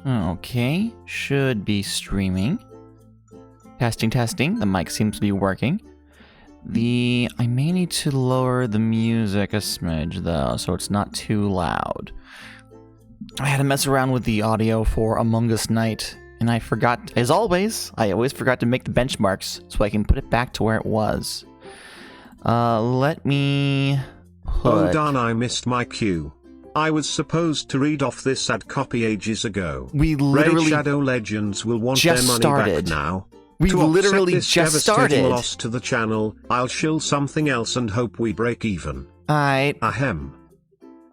Okay, should be streaming. Testing, testing. The mic seems to be working. I may need to lower the music a smidge, though, so it's not too loud. I had to mess around with the audio for Among Us Night, and I forgot, as always, I always forgot to make the benchmarks so I can put it back to where it was. Let me put... Oh darn, I missed my cue. I was supposed to read off this ad copy ages ago. We literally Raid Shadow Legends will want their money back now. We to literally this just started. Loss to the channel, I'll shill something else and hope we break even. Alright. Ahem.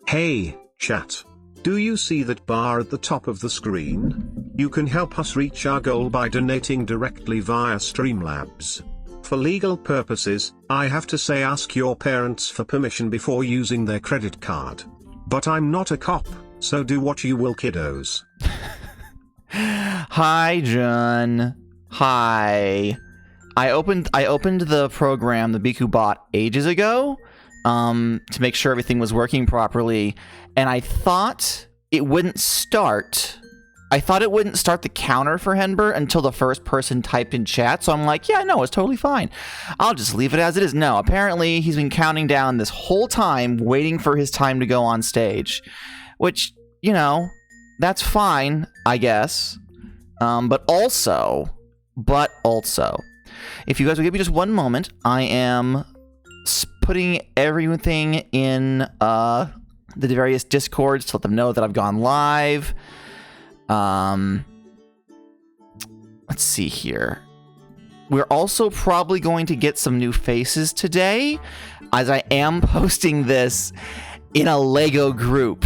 Hey, chat. Do you see that bar at the top of the screen? You can help us reach our goal by donating directly via Streamlabs. For legal purposes, I have to say ask your parents for permission before using their credit card. But I'm not a cop, so do what you will, kiddos. Hi, John. Hi. I opened the program, the Biku bot, ages ago, to make sure everything was working properly, and I thought it wouldn't start. I thought it wouldn't start the counter for Henber until the first person typed in chat, so I'm like, yeah, no, it's totally fine. I'll just leave it as it is. No, apparently he's been counting down this whole time, waiting for his time to go on stage, which, you know, that's fine, I guess. But also, if you guys will give me just one moment, I am putting everything in the various Discords to let them know that I've gone live. Let's see here. We're also probably going to get some new faces today, as I am posting this in a Lego group.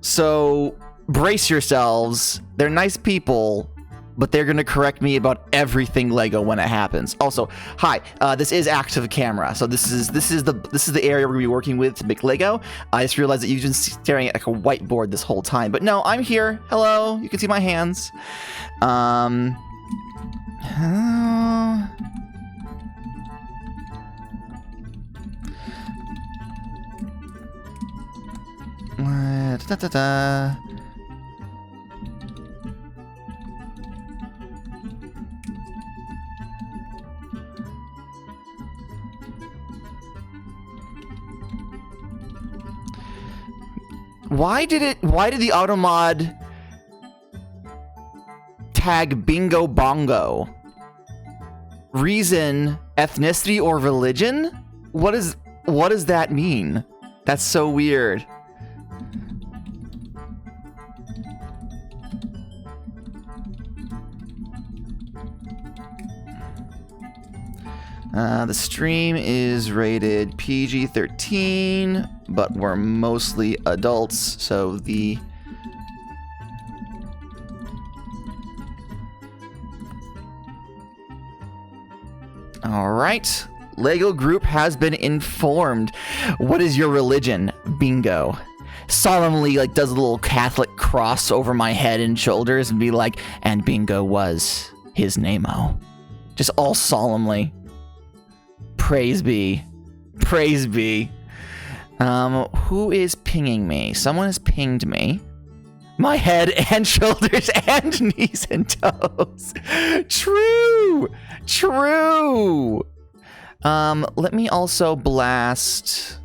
So brace yourselves. They're nice people, but they're going to correct me about everything Lego when it happens. Also, hi, this is active camera. So this is the area we're going to be working with to make Lego. I just realized that you've been staring at like a whiteboard this whole time. But no, I'm here. Hello. You can see my hands. Why did the automod tag bingo bongo? Reason, ethnicity, or religion? What does that mean? That's so weird. The stream is rated PG-13, but we're mostly adults, so the... Alright, Lego group has been informed. What is your religion? Bingo. Solemnly, like, does a little Catholic cross over my head and shoulders and be like, and Bingo was his name-o. Just all solemnly. Praise be. Praise be. Who is pinging me? Someone has pinged me. My head and shoulders and knees and toes. True. True. Let me also blast...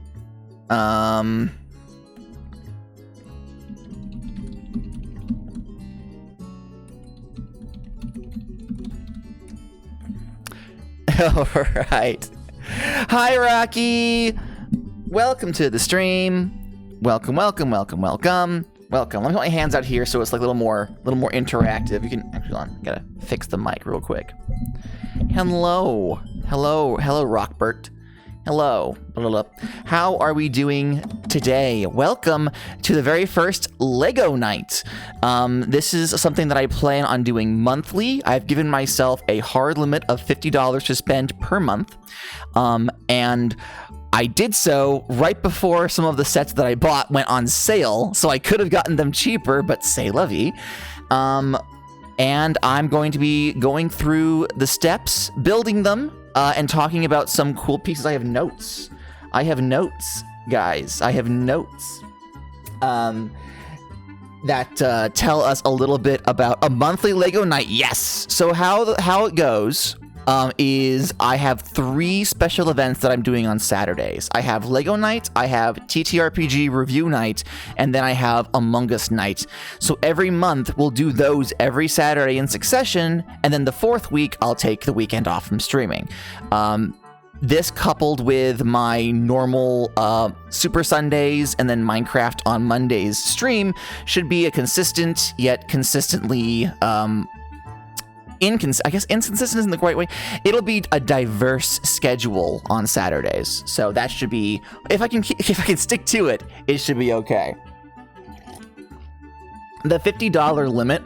Alright. Hi, Rocky! Welcome to the stream. Welcome, welcome, welcome, welcome. Welcome. Let me put my hands out here so it's like a little more interactive. You can actually, hold on, gotta fix the mic real quick. Hello. Hello, Rockbert. Hello. How are we doing today? Welcome to the very first Lego night. This is something that I plan on doing monthly. I've given myself a hard limit of $50 to spend per month. And I did so right before some of the sets that I bought went on sale, so I could have gotten them cheaper, but c'est la vie. And I'm going to be going through the steps, building them, and talking about some cool pieces. I have notes. I have notes, guys. I have notes. tell us a little bit about a monthly Lego night. Yes. So how it goes is I have 3 special events that I'm doing on Saturdays. I have Lego night, I have TTRPG review night, and then I have Among Us night. So every month we'll do those every Saturday in succession, and then the 4th week I'll take the weekend off from streaming. This coupled with my normal Super Sundays and then Minecraft on Mondays stream should be a consistent yet consistently I guess inconsistent isn't the right way. It'll be a diverse schedule on Saturdays. So that should be, if I can stick to it, it should be okay. The $50 limit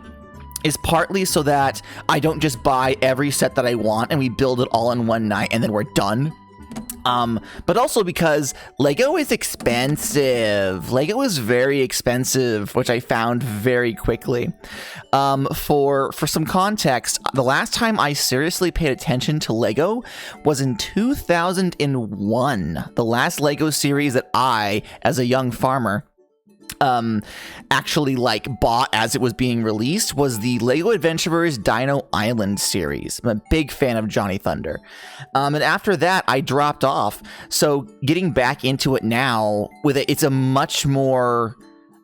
is partly so that I don't just buy every set that I want and we build it all in one night and then we're done. But also because Lego is expensive. Lego is very expensive, which I found very quickly. For some context, the last time I seriously paid attention to Lego was in 2001. The last Lego series that I, as a young farmer, actually bought as it was being released was the Lego Adventurers Dino Island series. I'm a big fan of Johnny Thunder. And after that, I dropped off. So getting back into it now with it, it's a much more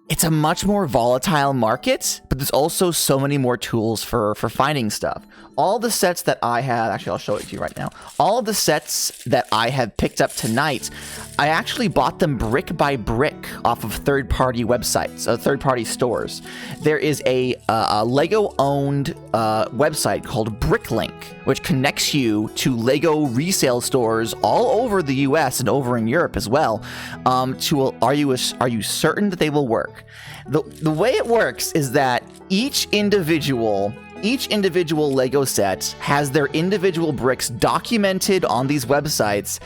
volatile market, but there's also so many more tools for finding stuff. All the sets that I have, actually I'll show it to you right now. All of the sets that I have picked up tonight, I actually bought them brick by brick off of third-party websites, third-party stores. There is a Lego-owned website called Bricklink, which connects you to Lego resale stores all over the US and over in Europe as well. Are you certain that they will work? The way it works is that each individual Lego set has their individual bricks documented on these websites.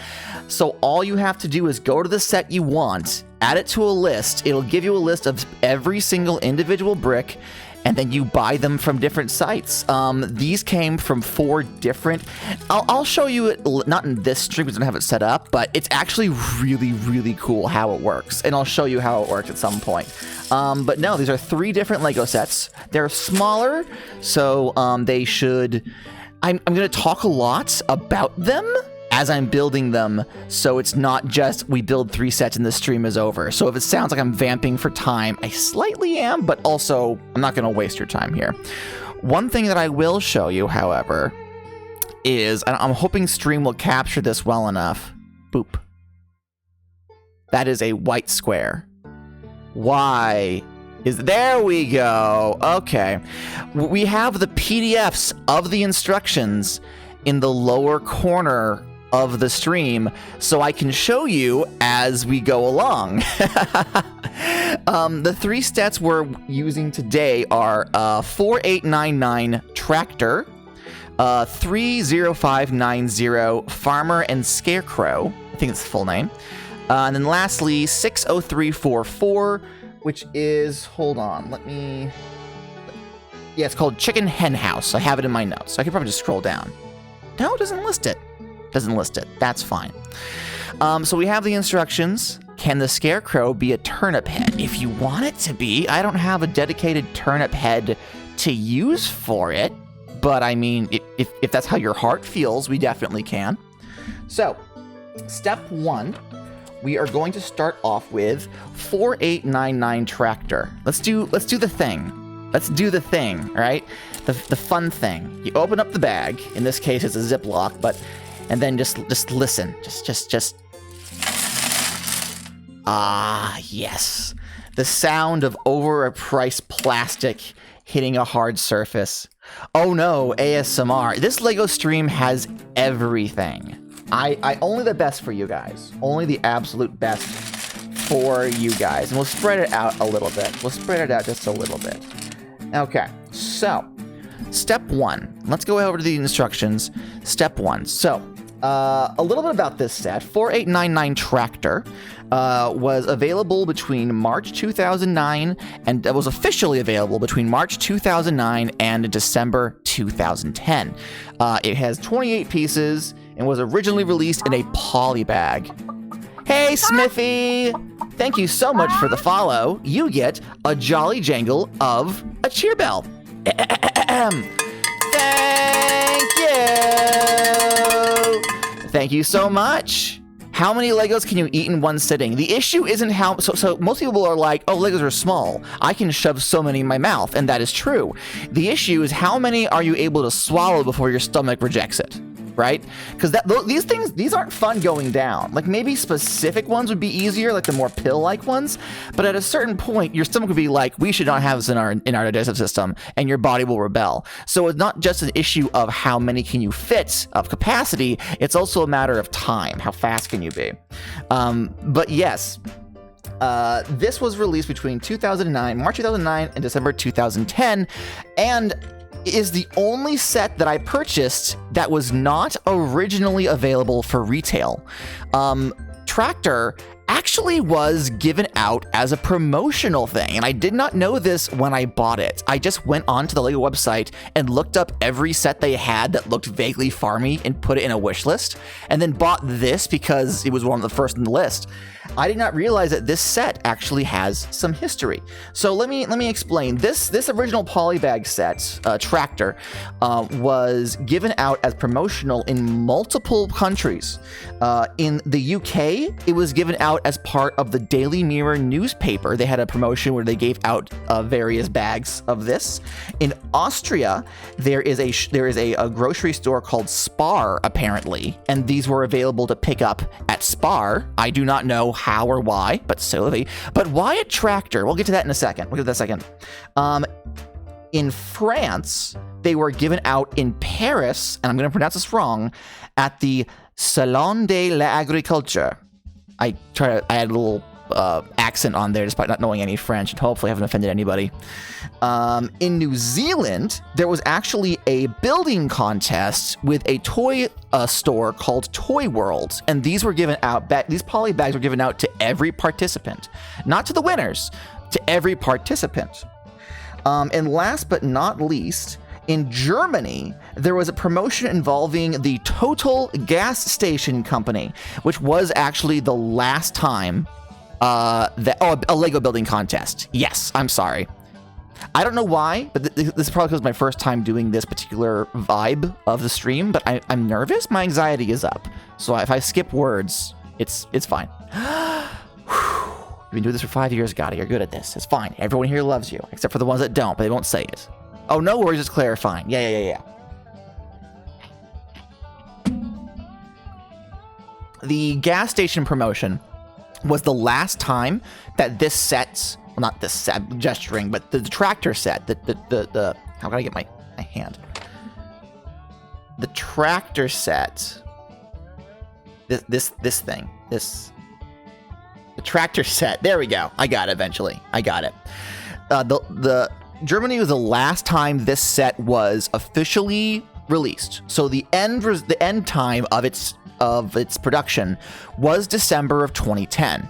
So all you have to do is go to the set you want, add it to a list. It'll give you a list of every single individual brick, and then you buy them from different sites. These came from 4 different... I'll show you it, not in this stream because I don't have it set up, but it's actually really, really cool how it works. And I'll show you how it works at some point. But no, these are 3 different Lego sets. They're smaller, so they should... I'm going to talk a lot about them as I'm building them, so it's not just we build 3 sets and the stream is over. So if it sounds like I'm vamping for time, I slightly am, but also I'm not going to waste your time here. One thing that I will show you, however, is, and I'm hoping stream will capture this well enough. Boop. That is a white square. Why? There we go. Okay. We have the PDFs of the instructions in the lower corner of the stream, so I can show you as we go along. The 3 stats we're using today are 4899 Tractor, 30590 Farmer and Scarecrow, I think it's the full name, and then lastly 60344, which is, hold on, yeah, it's called Chicken Hen House. I have it in my notes, so I could probably just scroll down. No, it doesn't list it. That's fine. So we have the instructions. Can the Scarecrow be a turnip head? If you want it to be. I don't have a dedicated turnip head to use for it, but I mean, if that's how your heart feels, we definitely can. So, step 1, we are going to start off with 4899 Tractor. Let's do the thing. Let's do the thing, all right? The fun thing. You open up the bag. In this case, it's a Ziploc, and then just listen. Just. Ah, yes. The sound of overpriced plastic hitting a hard surface. Oh no, ASMR. This Lego stream has everything. I only the best for you guys. Only the absolute best for you guys. And we'll spread it out a little bit. We'll spread it out just a little bit. Okay, so step 1. Let's go over to the instructions. Step 1. So, a little bit about this set. 4899 Tractor was available between March 2009, and was officially available between March 2009 and December 2010. It has 28 pieces and was originally released in a poly bag. Hey, Smithy! Thank you so much for the follow. You get a jolly jangle of a cheer bell. Thank you! Thank you so much. How many Legos can you eat in one sitting? The issue isn't how, so most people are like, oh, Legos are small. I can shove so many in my mouth, and that is true. The issue is how many are you able to swallow before your stomach rejects it, right? Because these aren't fun going down. Like maybe specific ones would be easier, like the more pill-like ones, but at a certain point, your stomach would be like, we should not have this in our digestive system, and your body will rebel. So it's not just an issue of how many can you fit of capacity, it's also a matter of time. How fast can you be? But yes, this was released between March 2009 and December 2010, and is the only set that I purchased that was not originally available for retail. Tractor actually was given out as a promotional thing, and I did not know this when I bought it. I just went onto the LEGO website and looked up every set they had that looked vaguely farmy and put it in a wish list, and then bought this because it was one of the first in the list. I did not realize that this set actually has some history. So let me explain. This original Polybag set, Tractor, was given out as promotional in multiple countries. In the UK, it was given out as part of the Daily Mirror newspaper. They had a promotion where they gave out various bags of this. In Austria, there is a grocery store called Spar, apparently, and these were available to pick up at Spar. I do not know how or why, but so they. But why a Tractor? We'll get to that in a second. In France, they were given out in Paris, and I'm going to pronounce this wrong, at the Salon de l'Agriculture. I add a little accent on there despite not knowing any French, and hopefully I haven't offended anybody. In New Zealand, there was actually a building contest with a toy store called Toy World, and these were given out. These poly bags were given out to every participant, not to the winners, to every participant. And last but not least, in Germany, there was a promotion involving the Total Gas Station Company, which was actually the last time a Lego building contest. Yes, I'm sorry. I don't know why, but this is probably because my first time doing this particular vibe of the stream, but I'm nervous. My anxiety is up. So if I skip words, it's fine. You've been doing this for 5 years, Gotti. You're good at this. It's fine. Everyone here loves you, except for the ones that don't, but they won't say it. Oh, no worries, just clarifying. Yeah. The gas station promotion was the last time that this set, well, not this set, I'm gesturing, but the Tractor set, the how can I get my hand? The Tractor set, the Tractor set, there we go. I got it eventually. I got it. The Germany was the last time this set was officially released. So the end time of its production was December of 2010.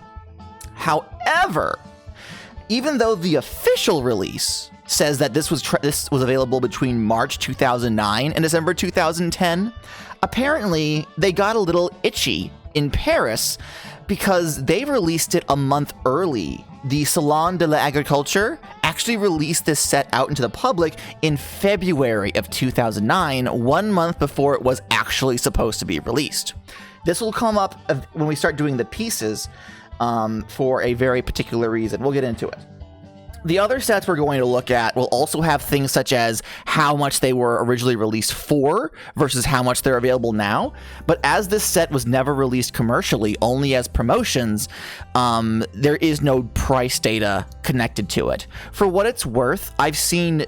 However, even though the official release says that this was available between March 2009 and December 2010, apparently they got a little itchy in Paris because they released it a month early. The Salon de l'Agriculture actually released this set out into the public in February of 2009, 1 month before it was actually supposed to be released. This will come up when we start doing the pieces for a very particular reason. We'll get into it. The other sets we're going to look at will also have things such as how much they were originally released for versus how much they're available now. But as this set was never released commercially, only as promotions, there is no price data connected to it. For what it's worth, I've seen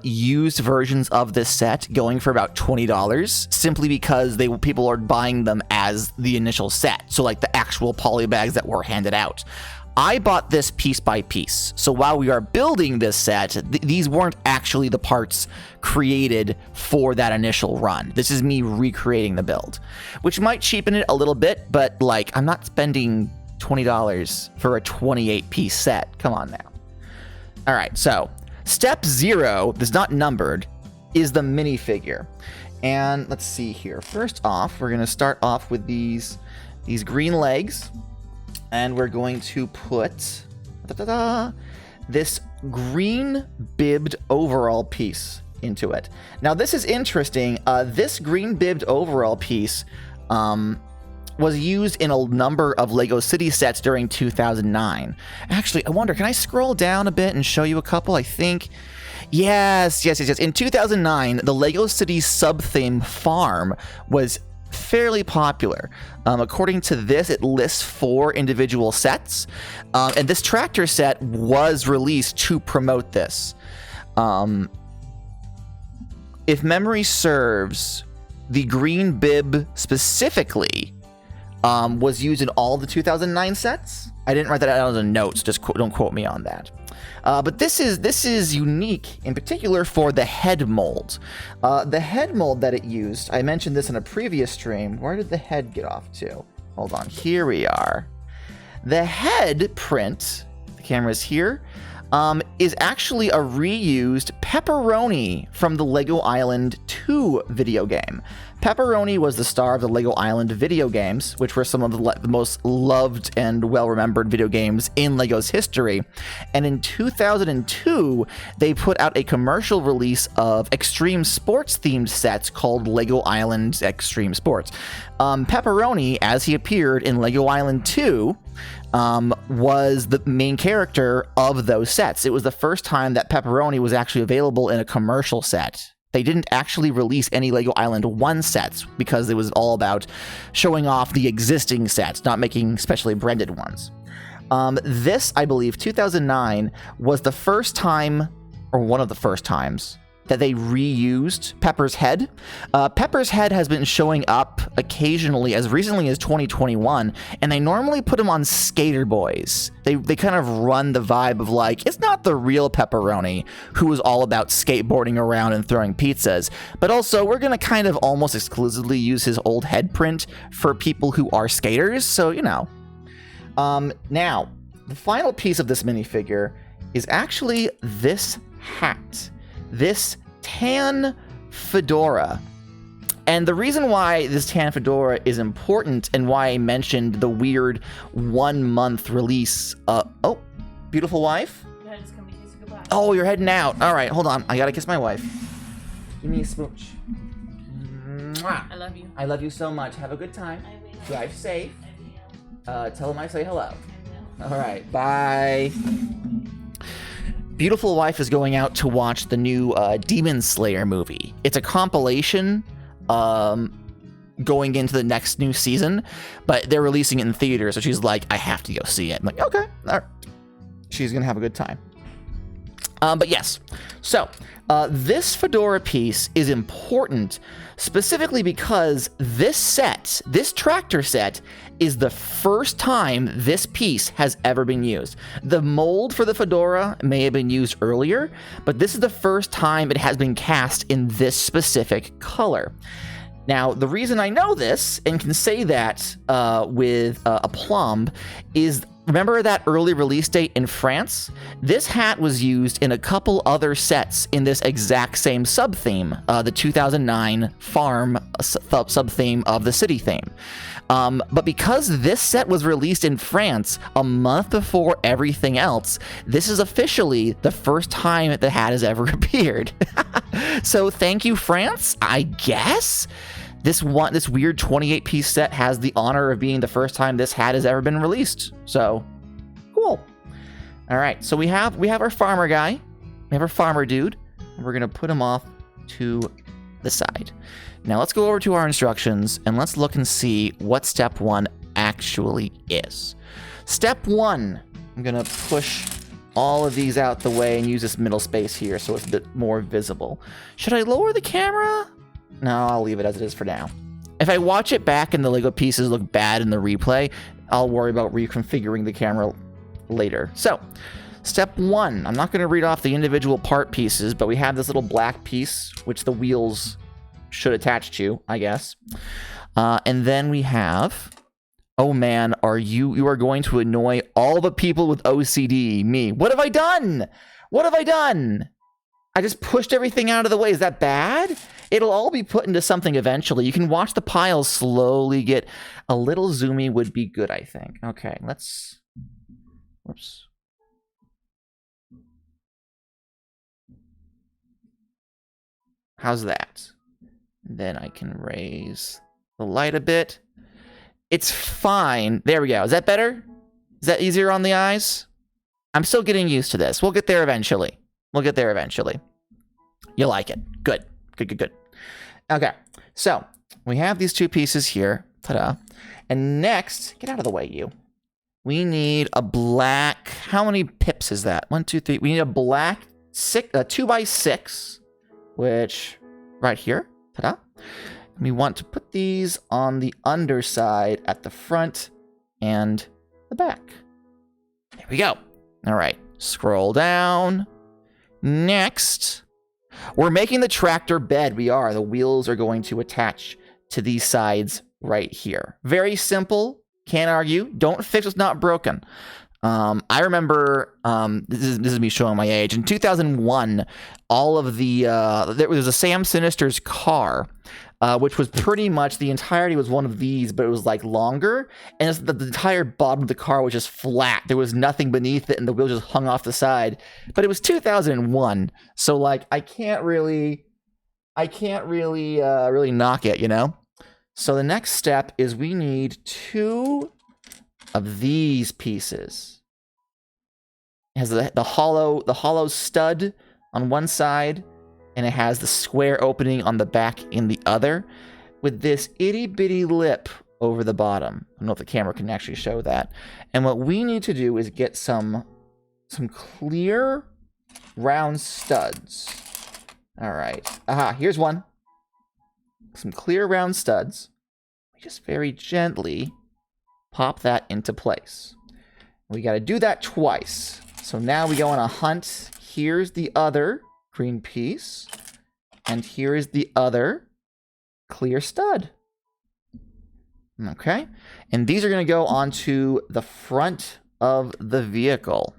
used versions of this set going for about $20 simply because people are buying them as the initial set. So like the actual poly bags that were handed out. I bought this piece by piece. So while we are building this set, these weren't actually the parts created for that initial run. This is me recreating the build, which might cheapen it a little bit, but like I'm not spending $20 for a 28-piece set. Come on now. All right, so step 0, that's not numbered, is the minifigure. And let's see here. First off, we're gonna start off with these green legs. And we're going to put this green bibbed overall piece into it. Now, this is interesting. This green bibbed overall piece was used in a number of LEGO City sets during 2009. Actually, I wonder, can I scroll down a bit and show you a couple? I think... Yes. In 2009, the LEGO City sub-theme farm was fairly popular. According to this, it lists 4 individual sets, and this tractor set was released to promote this. If memory serves, the green bib specifically was used in all the 2009 sets. I didn't write that out in the notes, just don't quote me on that. But this is unique, in particular for the head mold. The head mold that it used, I mentioned this in a previous stream. Where did the head get off to? Hold on, here we are. The head print, the camera's here, is actually a reused Pepperoni from the LEGO Island 2 video game. Pepperoni was the star of the LEGO Island video games, which were some of the most loved and well-remembered video games in LEGO's history. And in 2002, they put out a commercial release of extreme sports-themed sets called LEGO Island Extreme Sports. Pepperoni, as he appeared in LEGO Island 2, was the main character of those sets. It was the first time that Pepperoni was actually available in a commercial set. They didn't actually release any LEGO Island 1 sets because it was all about showing off the existing sets, not making specially branded ones. This, I believe, 2009 was the first time, or one of the first times, that they reused Pepper's head. Pepper's head has been showing up occasionally as recently as 2021, and they normally put him on Skater Boys. They kind of run the vibe of like, it's not the real Pepperoni who is all about skateboarding around and throwing pizzas, but also we're gonna kind of almost exclusively use his old head print for people who are skaters, so you know. Now, the final piece of this minifigure is actually this hat. This tan fedora. And the reason why this tan fedora is important and why I mentioned the weird 1 month release, oh, beautiful wife? Yeah, just come kiss you goodbye. Oh, you're heading out. All right, hold on. I gotta kiss my wife. Give me a smooch. Mwah. I love you. I love you so much. Have a good time. I will. Drive safe. I will. Tell him I say hello. I will. All right, bye. Beautiful Wife is going out to watch the new Demon Slayer movie. It's a compilation going into the next new season, but they're releasing it in theaters, so she's like, I have to go see it. I'm like, okay. All right. She's going to have a good time. But yes, so this fedora piece is important specifically because this tractor set, is the first time this piece has ever been used. The mold for the fedora may have been used earlier, but this is the first time it has been cast in this specific color. Now, the reason I know this and can say that with aplomb is, remember that early release date in France? This hat was used in a couple other sets in this exact same sub-theme, the 2009 farm sub-theme of the city theme. But because this set was released in France a month before everything else, this is officially the first time that the hat has ever appeared. So thank you, France, I guess? This weird 28-piece set has the honor of being the first time this hat has ever been released. So, cool. All right, so we have our farmer guy. We have our farmer dude. And we're going to put him off to the side. Now let's go over to our instructions and let's look and see what step 1 actually is. Step 1, I'm going to push all of these out the way and use this middle space here so it's a bit more visible. Should I lower the camera? No, I'll leave it as it is for now. If I watch it back and the LEGO pieces look bad in the replay, I'll worry about reconfiguring the camera later. So, step 1, I'm not going to read off the individual part pieces, but we have this little black piece, which the wheels should attach to, I guess. And then we have, oh man, you are going to annoy all the people with OCD, me. What have I done? What have I done? I just pushed everything out of the way. Is that bad? It'll all be put into something eventually. You can watch the piles slowly get a little zoomy would be good, I think. Okay, let's... Whoops. How's that? Then I can raise the light a bit. It's fine. There we go. Is that better? Is that easier on the eyes? I'm still getting used to this. We'll get there eventually. We'll get there eventually. You like it. Good. Good, good, good. Okay. So we have these two pieces here. Ta-da. And next, get out of the way, you. We need a black. How many pips is that? 1, 2, 3. We need a black 2x6, which right here. Ta-da. We want to put these on the underside at the front and the back. There we go. All right. Scroll down. Next, we're making the tractor bed. We are. The wheels are going to attach to these sides right here. Very simple. Can't argue. Don't fix what's not broken. I remember, this is me showing my age. In 2001, all of the, there was a Sam Sinister's car, which was pretty much the entirety was one of these, but it was like longer. And the entire bottom of the car was just flat. There was nothing beneath it and the wheel just hung off the side. But it was 2001. So like, I can't really really knock it, you know? So the next step is we need 2 of these pieces. It has the hollow stud on one side, and it has the square opening on the back in the other, with this itty bitty lip over the bottom. I don't know if the camera can actually show that. And what we need to do is get some clear round studs. All right. Aha, here's one. Some clear round studs. We just very gently pop that into place. We got to do that twice. So now we go on a hunt. Here's the other green piece. And here is the other clear stud. Okay. And these are going to go onto the front of the vehicle.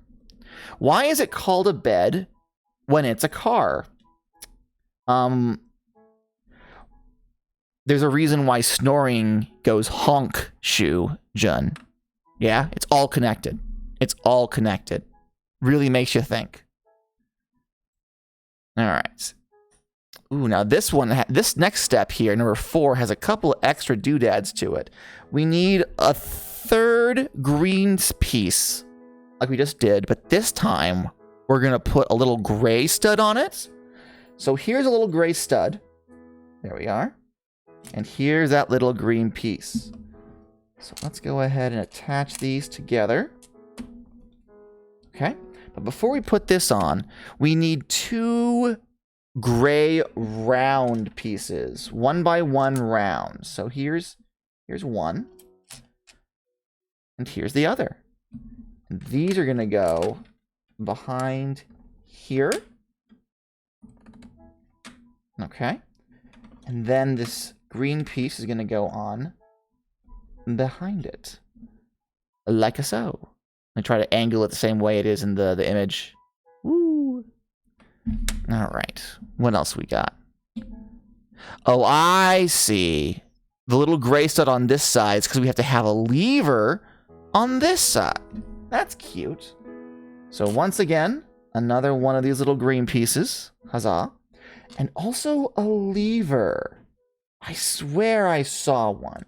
Why is it called a bed when it's a car? There's a reason why snoring goes honk shoe, Jun. Yeah, it's all connected. It's all connected. Really makes you think. All right. Ooh, now this one, this next step here, number 4, has a couple extra doodads to it. We need a 3rd green piece, like we just did, but this time we're gonna put a little gray stud on it. So here's a little gray stud. There we are. And here's that little green piece. So let's go ahead and attach these together. Okay. But before we put this on, we need 2 gray round pieces, 1 by 1 round. So here's one, and here's the other. And these are going to go behind here. Okay. And then this green piece is going to go on behind it, like so. I try to angle it the same way it is in the image. Woo! All right. What else we got? Oh, I see. The little gray stud on this side is because we have to have a lever on this side. That's cute. So once again, another one of these little green pieces. Huzzah. And also a lever. I swear I saw one.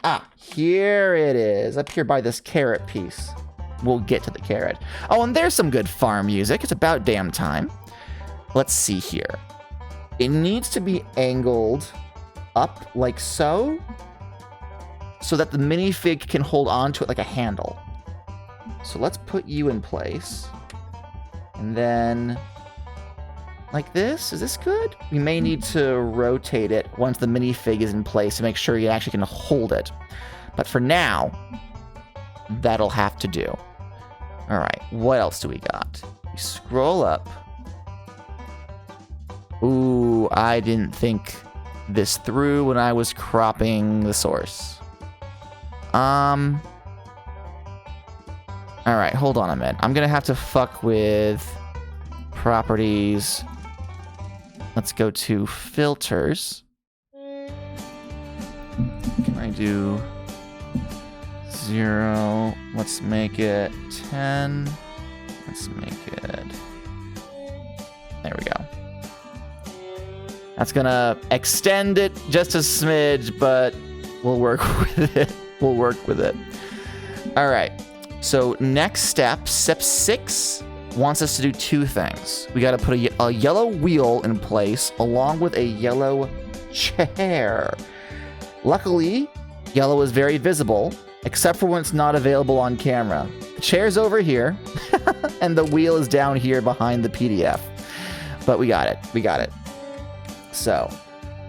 Ah, here it is, up here by this carrot piece. We'll get to the carrot. Oh, and there's some good farm music. It's about damn time. Let's see here. It needs to be angled up like so that the minifig can hold on to it like a handle. So let's put you in place. And then like this. Is this good? We may need to rotate it once the minifig is in place to make sure you actually can hold it. But for now, that'll have to do. All right, what else do we got? We scroll up. Ooh, I didn't think this through when I was cropping the source. All right, hold on a minute. I'm gonna have to fuck with properties. Let's go to filters. Can I do 0? Let's make it 10. Let's make it... There we go. That's gonna extend it just a smidge, but we'll work with it. We'll work with it. All right. So next step 6, wants us to do 2 things. We gotta put a yellow wheel in place along with a yellow chair. Luckily, yellow is very visible, except for when it's not available on camera. The chair's over here, and the wheel is down here behind the PDF. But we got it. We got it. So,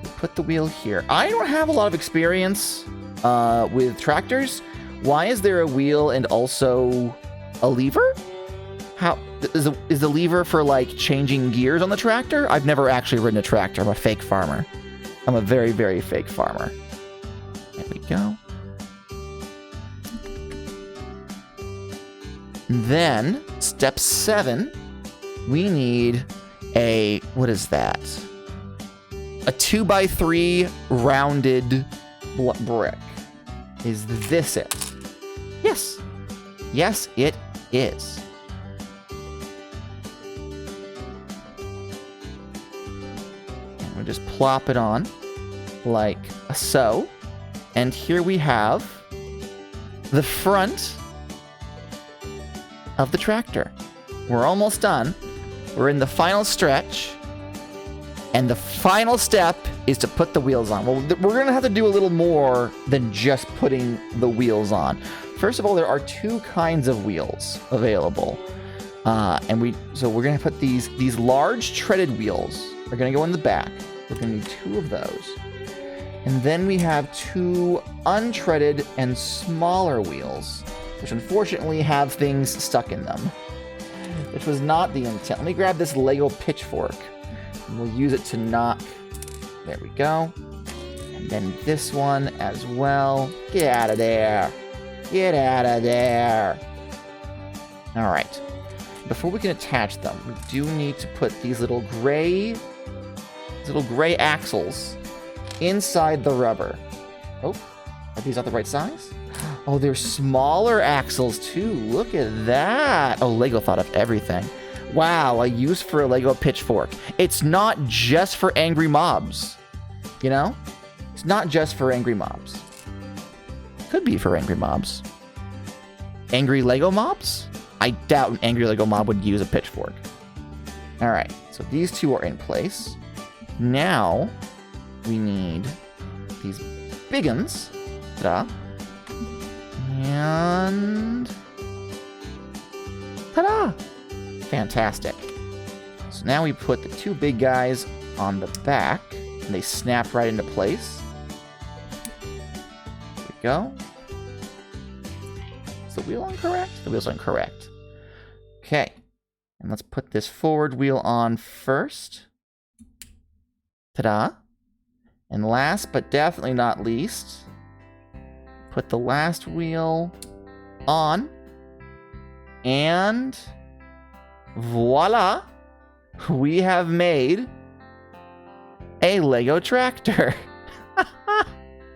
we put the wheel here. I don't have a lot of experience with tractors. Why is there a wheel and also a lever? How is the lever for like changing gears on the tractor? I've never actually ridden a tractor. I'm a fake farmer. I'm a very, very fake farmer. There we go. Then, step 7, we need a, what is that? A 2x3 rounded brick. Is this it? Yes. Yes, it is. And we'll just plop it on like so. And here we have the front of the tractor. We're almost done. We're in the final stretch. And the final step is to put the wheels on. Well, we're going to have to do a little more than just putting the wheels on. First of all, there are 2 kinds of wheels available. So we're going to put these large treaded wheels. They're going to go in the back. We're going to need 2 of those. And then we have 2 untreaded and smaller wheels, which unfortunately have things stuck in them, which was not the intent. Let me grab this Lego pitchfork, and we'll use it to knock. There we go. And then this one as well. Get out of there. Get out of there. All right. Before we can attach them, we do need to put these little gray axles inside the rubber. Oh, are these not the right size? Oh, they're smaller axles too. Look at that. Oh, Lego thought of everything. Wow, a use for a Lego pitchfork. It's not just for angry mobs. You know? It's not just for angry mobs. Could be for angry mobs. Angry Lego mobs? I doubt an angry Lego mob would use a pitchfork. All right, so these 2 are in place. Now, we need these big uns. Ta-da. And ta-da! Fantastic. So now we put the 2 big guys on the back, and they snap right into place. There we go. Is the wheel incorrect? The wheel's incorrect. Okay. And let's put this forward wheel on first. Ta-da! And last but definitely not least, put the last wheel on, and voila, we have made a Lego tractor.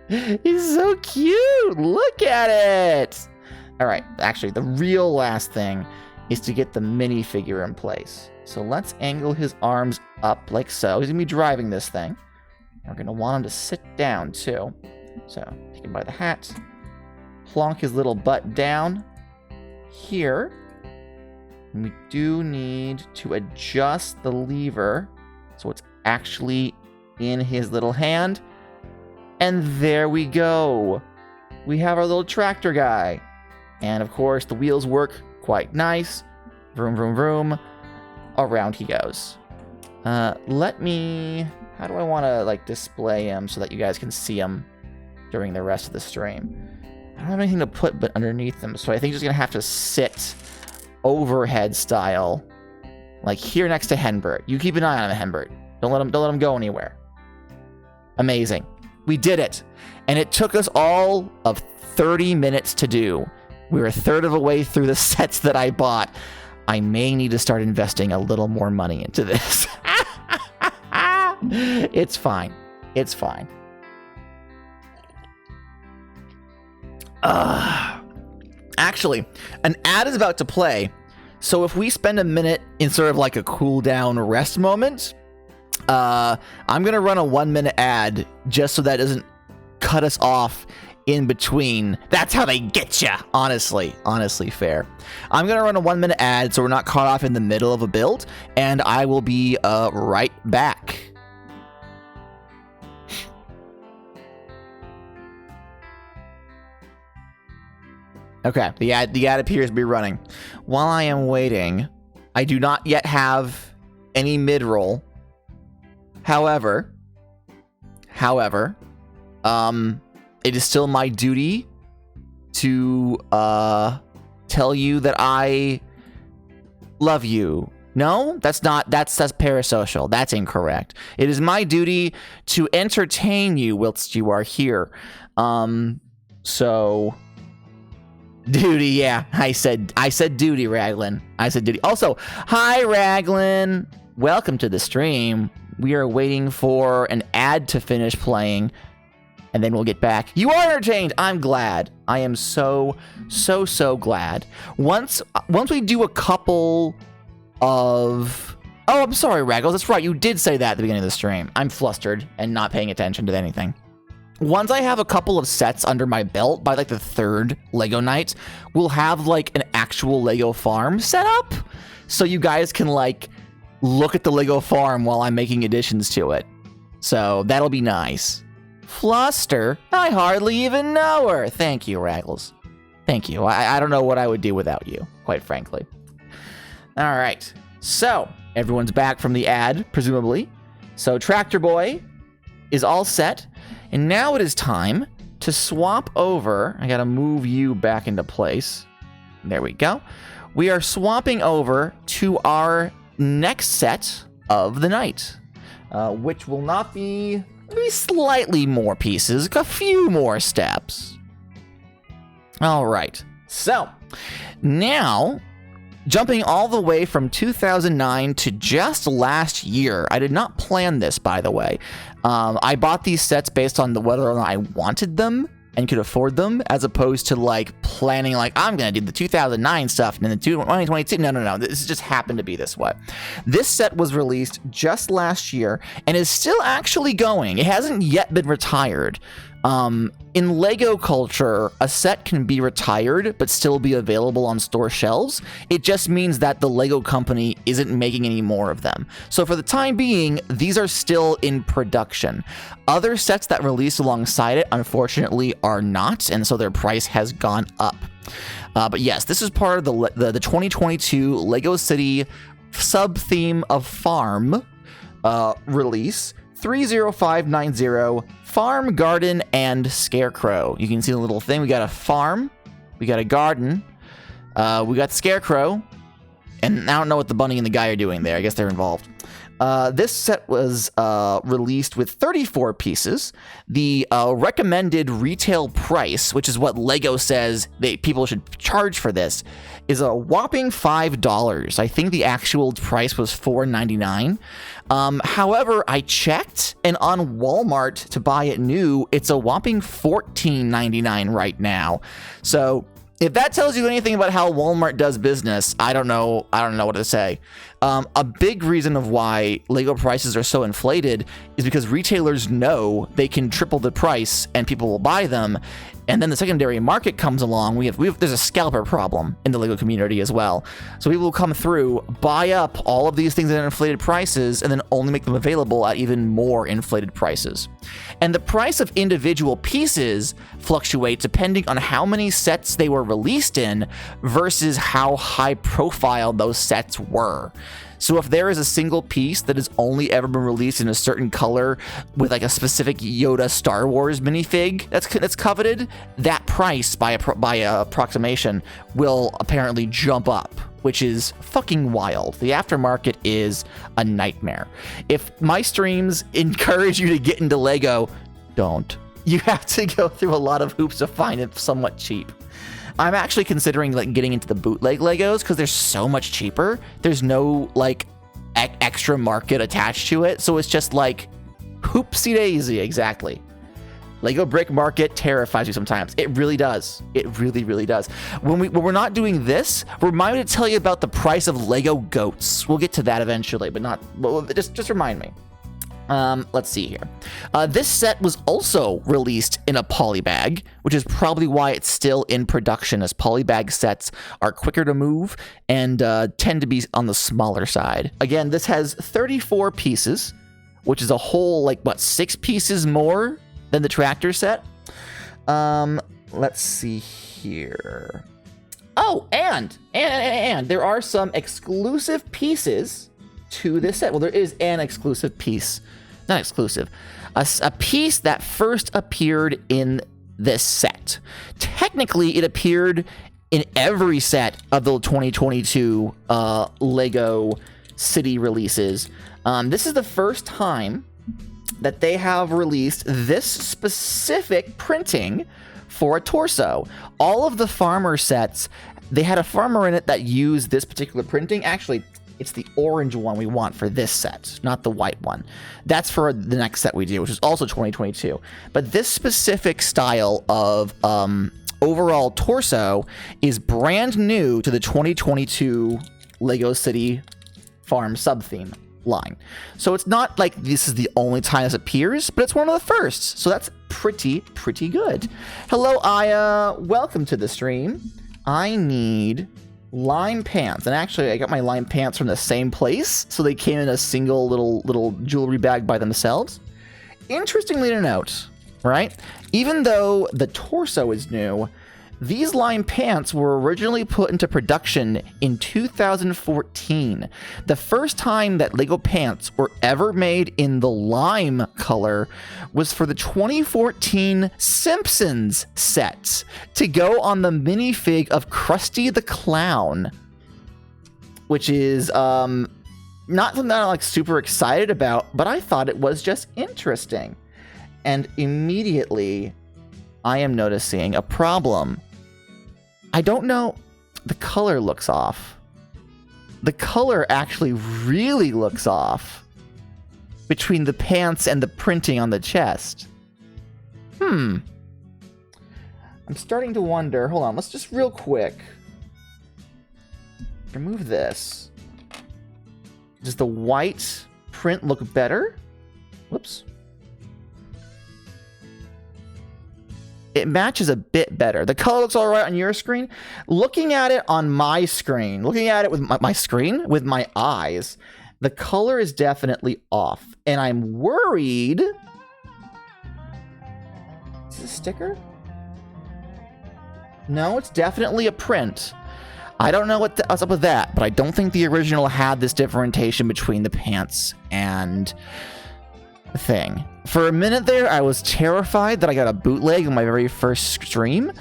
He's so cute. Look at it. All right, actually, the real last thing is to get the minifigure in place. So let's angle his arms up like so. He's gonna be driving this thing. We're gonna want him to sit down too. So take him by the hat, plonk his little butt down here. And we do need to adjust the lever so it's actually in his little hand. And there we go. We have our little tractor guy. And of course, the wheels work quite nice. Vroom, vroom, vroom. Around he goes. How do I want to like display him so that you guys can see him during the rest of the stream? I don't have anything to put but underneath him, so I think he's gonna have to sit overhead style, like here next to Henbert. You keep an eye on him, Henbert. Don't let him go anywhere. Amazing. We did it. And it took us all of 30 minutes to do. We were a third of the way through the sets that I bought. I may need to start investing a little more money into this. It's fine. It's fine. Actually, an ad is about to play. So if we spend a minute in sort of like a cool down rest moment, I'm going to run a 1 minute ad just so that doesn't cut us off in between. That's how they get ya. Honestly fair. I'm going to run a 1 minute ad so we're not caught off in the middle of a build, and I will be right back. Okay, the ad appears to be running. While I am waiting, I do not yet have any mid-roll. However, it is still my duty to tell you that I love you. No, that's parasocial. That's incorrect. It is my duty to entertain you whilst you are here. So duty, yeah. I said duty, Raglan. I said duty. Also, hi Raglan. Welcome to the stream. We are waiting for an ad to finish playing, and then we'll get back. You are entertained. I'm glad. I am so glad. Once we do a couple of... Oh, I'm sorry, Raggles. That's right. You did say that at the beginning of the stream. I'm flustered and not paying attention to anything. Once I have a couple of sets under my belt, by like the third Lego night, we'll have like an actual Lego farm set up, so you guys can like look at the Lego farm while I'm making additions to it. So that'll be nice. Fluster? I hardly even know her. Thank you, Raggles. Thank you. I don't know what I would do without you, quite frankly. All right. So everyone's back from the ad, presumably. So Tractor Boy is all set. And now it is time to swap over. I gotta move you back into place. There we go. We are swapping over to our next set of the night, which will not be maybe slightly more pieces, a few more steps. All right. So now, jumping all the way from 2009 to just last year. I did not plan this, by the way. I bought these sets based on whether or not I wanted them and could afford them, as opposed to like planning like I'm gonna do the 2009 stuff and then the 2022. No. This just happened to be this way. This set was released just last year and is still actually going. It hasn't yet been retired. In Lego culture, a set can be retired but still be available on store shelves. It just means that the Lego company isn't making any more of them. So for the time being, these are still in production. Other sets that released alongside it, unfortunately, are not, and so their price has gone up. But yes, this is part of the 2022 Lego City sub-theme of Farm release. 30590, Farm, Garden, and Scarecrow. You can see the little thing. We got a farm, we got a garden, we got Scarecrow, and I don't know what the bunny and the guy are doing there. I guess they're involved. This set was released with 34 pieces. The recommended retail price, which is what Lego says people should charge for this, is a whopping $5. I think the actual price was $4.99. However, I checked, and on Walmart to buy it new, it's a whopping $14.99 right now. So if that tells you anything about how Walmart does business, I don't know what to say. A big reason of why Lego prices are so inflated is because retailers know they can triple the price and people will buy them. And then the secondary market comes along. There's a scalper problem in the Lego community as well. So people will come through, buy up all of these things at inflated prices, and then only make them available at even more inflated prices. And the price of individual pieces fluctuate depending on how many sets they were released in versus how high profile those sets were. So if there is a single piece that has only ever been released in a certain color with like a specific Yoda Star Wars minifig that's coveted, that price by approximation will apparently jump up, which is fucking wild. The aftermarket is a nightmare. If my streams encourage you to get into Lego, don't. You have to go through a lot of hoops to find it somewhat cheap. I'm actually considering like getting into the bootleg Legos because they're so much cheaper. There's no like extra market attached to it, so it's just like hoopsie daisy. Exactly. Lego brick market terrifies you sometimes. It really does. It really, really does. When we're not doing this, remind me to tell you about the price of Lego goats. We'll get to that eventually, but not. Well, just remind me. Let's see here. This set was also released in a polybag, which is probably why it's still in production, as polybag sets are quicker to move and tend to be on the smaller side. Again, this has 34 pieces, which is a whole, like, what, 6 pieces more than the tractor set. Let's see here. Oh, and there are some exclusive pieces to this set. Well, there is an exclusive piece. Not exclusive. A piece that first appeared in this set. Technically, it appeared in every set of the 2022 Lego City releases. This is the first time that they have released this specific printing for a torso. All of the farmer sets, they had a farmer in it that used this particular printing. Actually, it's the orange one we want for this set, not the white one. That's for the next set we do, which is also 2022. But this specific style of overall torso is brand new to the 2022 Lego City Farm sub-theme line. So it's not like this is the only time this appears, but it's one of the first. So that's pretty good. Hello, Aya. Welcome to the stream. I need lime pants. And actually, I got my lime pants from the same place, so they came in a single little jewelry bag by themselves. Interestingly to note, right? Even though the torso is new, these lime pants were originally put into production in 2014. The first time that Lego pants were ever made in the lime color was for the 2014 Simpsons set to go on the minifig of Krusty the Clown, which is not something I'm like super excited about, but I thought it was just interesting. And immediately I am noticing a problem. I don't know, the color looks off. The color actually really looks off between the pants and the printing on the chest. I'm starting to wonder, hold on, let's just real quick remove this. Does the white print look better? Whoops. It matches a bit better. The color looks all right on your screen. Looking at it on my screen, looking at it with my screen, with my eyes, the color is definitely off. And I'm worried. Is this a sticker? No, it's definitely a print. I don't know what's up with that, but I don't think the original had this differentiation between the pants and the thing. For a minute there, I was terrified that I got a bootleg in my very first stream.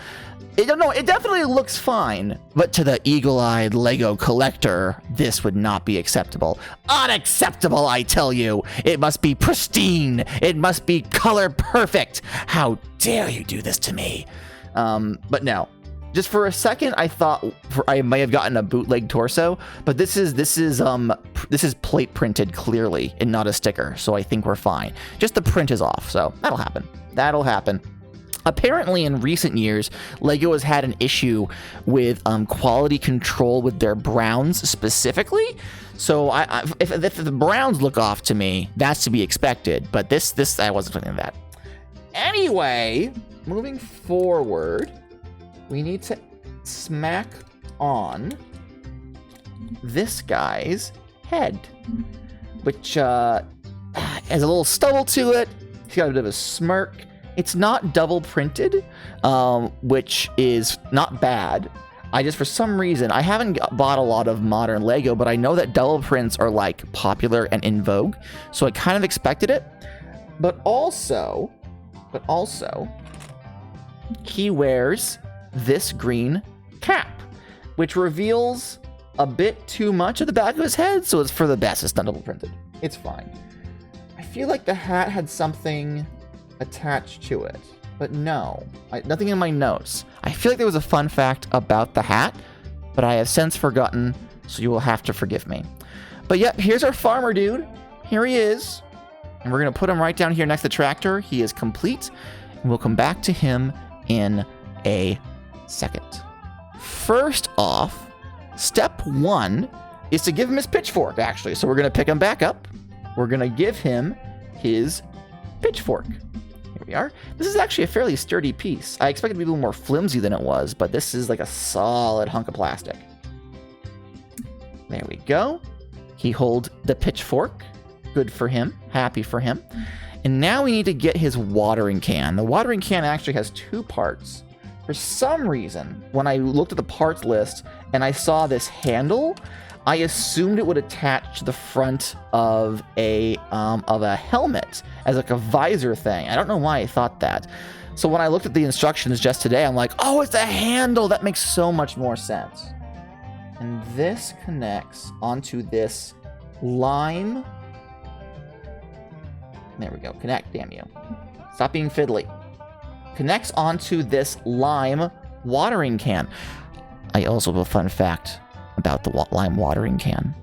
It definitely looks fine, but to the eagle-eyed Lego collector, this would not be acceptable. Unacceptable, I tell you! It must be pristine! It must be color perfect! How dare you do this to me? But no. Just for a second, I thought I may have gotten a bootleg torso, but this is plate printed clearly and not a sticker, so I think we're fine. Just the print is off, so that'll happen. That'll happen. Apparently, in recent years, Lego has had an issue with quality control with their browns specifically. So if the browns look off to me, that's to be expected. But this I wasn't expecting that. Anyway, moving forward, we need to smack on this guy's head, which has a little stubble to it. He's got a bit of a smirk. It's not double printed, which is not bad. For some reason, I haven't bought a lot of modern Lego, but I know that double prints are like popular and in vogue, so I kind of expected it. But also, he wears this green cap, which reveals a bit too much of the back of his head, so it's for the best it's not double printed. It's fine. I feel like the hat had something attached to it. but no, nothing in my notes. I feel like there was a fun fact about the hat, but I have since forgotten, so you will have to forgive me. But yep, here's our farmer dude. Here he is. And we're going to put him right down here next to the tractor. He is complete. And we'll come back to him in a second. First off, step 1 is to give him his pitchfork, actually. So we're going to pick him back up. We're going to give him his pitchfork. Here we are. This is actually a fairly sturdy piece. I expected it to be a little more flimsy than it was, but this is like a solid hunk of plastic. There we go. He holds the pitchfork. Good for him. Happy for him. And now we need to get his watering can. The watering can actually has 2 parts. For some reason, when I looked at the parts list and I saw this handle, I assumed it would attach to the front of a helmet as like a visor thing. I don't know why I thought that. So when I looked at the instructions just today, I'm like, oh, it's a handle. That makes so much more sense. And this connects onto this lime. There we go. Connect, damn you. Stop being fiddly. Connects onto this lime watering can. I also have a fun fact about the lime watering can.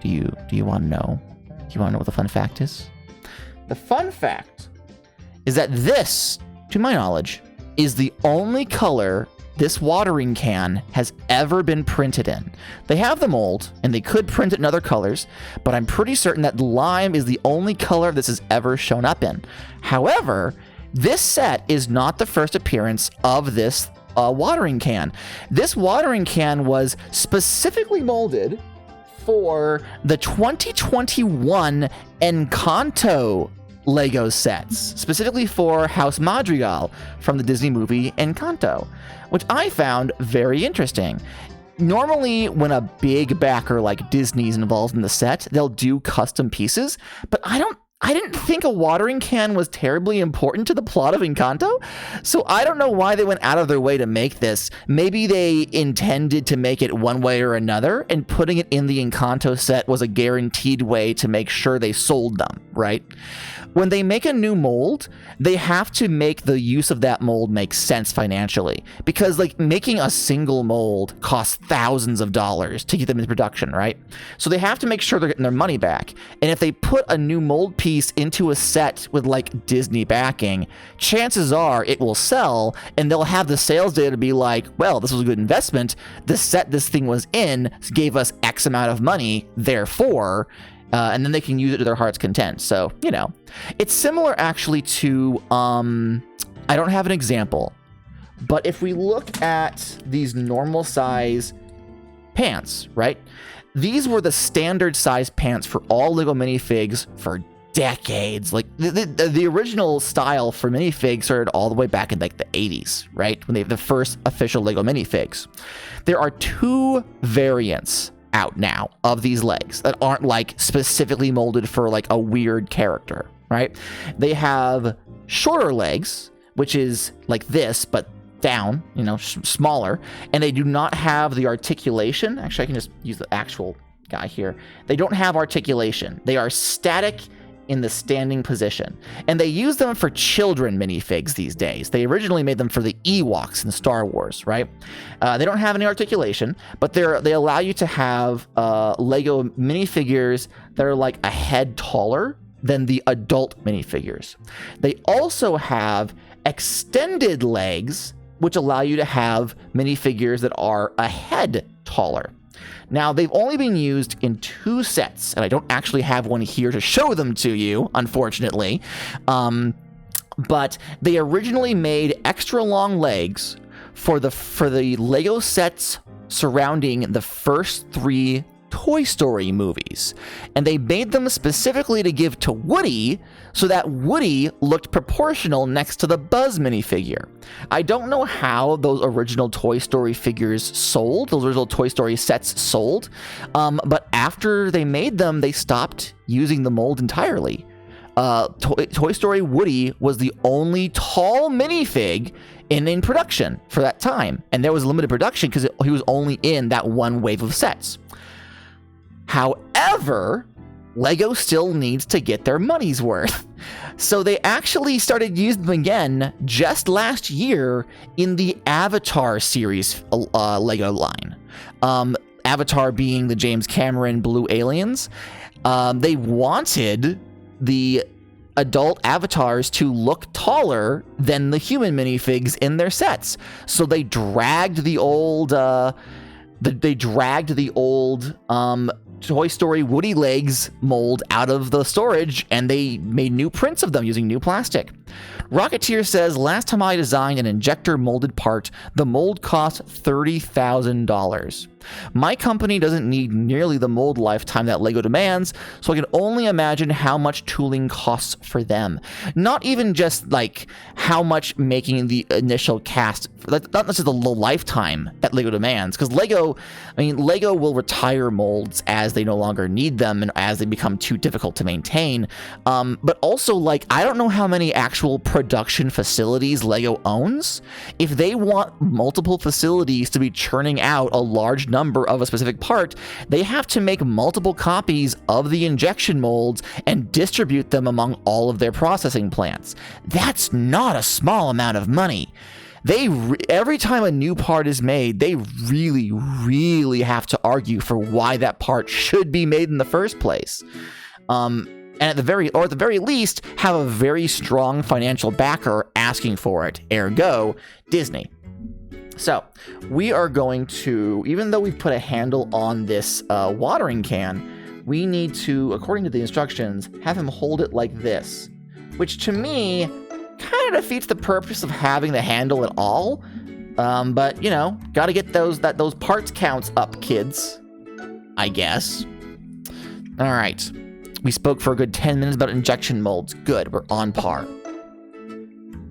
Do you want to know? Do you want to know what the fun fact is? The fun fact is that this, to my knowledge, is the only color this watering can has ever been printed in. They have the mold, and they could print it in other colors, but I'm pretty certain that lime is the only color this has ever shown up in. However, this set is not the first appearance of this watering can. This watering can was specifically molded for the 2021 Encanto Lego sets, specifically for House Madrigal from the Disney movie Encanto, which I found very interesting. Normally, when a big backer like Disney's involved in the set, they'll do custom pieces, but I didn't think a watering can was terribly important to the plot of Encanto, so I don't know why they went out of their way to make this. Maybe they intended to make it one way or another, and putting it in the Encanto set was a guaranteed way to make sure they sold them, right? When they make a new mold, they have to make the use of that mold make sense financially, because like making a single mold costs thousands of dollars to get them into production, right? So they have to make sure they're getting their money back. And if they put a new mold piece into a set with like Disney backing, chances are it will sell, and they'll have the sales data to be like, well, this was a good investment. The set this thing was in gave us X amount of money, therefore, and then they can use it to their heart's content. So, you know, it's similar actually to, I don't have an example, but if we look at these normal size pants, right? These were the standard size pants for all Lego minifigs for decades. Like the original style for minifigs started all the way back in like the 80s, right? When they have the first official Lego minifigs. There are 2 variants out now of these legs that aren't like specifically molded for like a weird character, right? They have shorter legs, which is like this, but down, you know, smaller, and they do not have the articulation. Actually, I can just use the actual guy here. They don't have articulation. They are static in the standing position, and they use them for children minifigs these days. They originally made them for the Ewoks in Star Wars, right? They don't have any articulation, but they allow you to have Lego minifigures that are like a head taller than the adult minifigures. They also have extended legs, which allow you to have minifigures that are a head taller. Now, they've only been used in 2 sets, and I don't actually have one here to show them to you, unfortunately. But they originally made extra long legs for the Lego sets surrounding the first 3 Toy Story movies, and they made them specifically to give to Woody so that Woody looked proportional next to the Buzz minifigure. I don't know how those original Toy Story figures sold, those original Toy Story sets sold, but after they made them, they stopped using the mold entirely. Toy Story Woody was the only tall minifig in production for that time, and there was limited production because he was only in that one wave of sets. However, Lego still needs to get their money's worth. So they actually started using them again just last year in the Avatar series Lego line. Avatar being the James Cameron Blue Aliens. They wanted the adult avatars to look taller than the human minifigs in their sets. So they dragged the old Toy Story Woody Legs mold out of the storage, and they made new prints of them using new plastic. Rocketeer says, last time I designed an injector molded part, the mold cost $30,000. My company doesn't need nearly the mold lifetime that Lego demands, so I can only imagine how much tooling costs for them. Not even just like how much making the initial cast, not necessarily the lifetime that Lego demands, because Lego will retire molds as they no longer need them and as they become too difficult to maintain. But also, like, I don't know how many actual production facilities Lego owns. If they want multiple facilities to be churning out a large number of a specific part, they have to make multiple copies of the injection molds and distribute them among all of their processing plants. That's not a small amount of money. Every time a new part is made, they really, really have to argue for why that part should be made in the first place. And at the very least, have a very strong financial backer asking for it, ergo, Disney. So, we are going to, even though we've put a handle on this watering can, we need to, according to the instructions, have him hold it like this, which to me kind of defeats the purpose of having the handle at all. But, you know, gotta get those parts counts up, kids, I guess. All right. We spoke for a good 10 minutes about injection molds. Good, we're on par.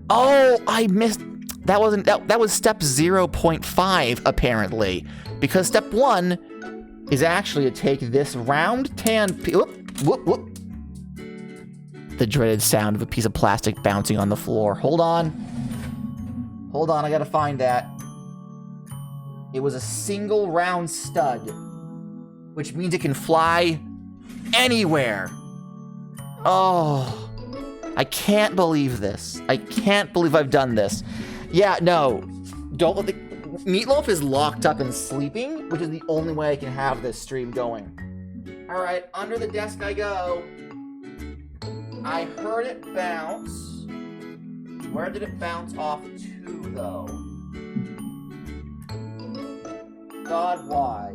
Oh, I missed. That was step 0.5 apparently, because step 1 is actually to take this round tan. Whoop. The dreaded sound of a piece of plastic bouncing on the floor. Hold on, I gotta find that. It was a single round stud, which means it can fly anywhere. Oh, I can't believe this. I can't believe I've done this. Yeah, no, don't let the Meatloaf is locked up and sleeping, which is the only way I can have this stream going. All right, under the desk I go. I heard it bounce. Where did it bounce off to, though? God, why?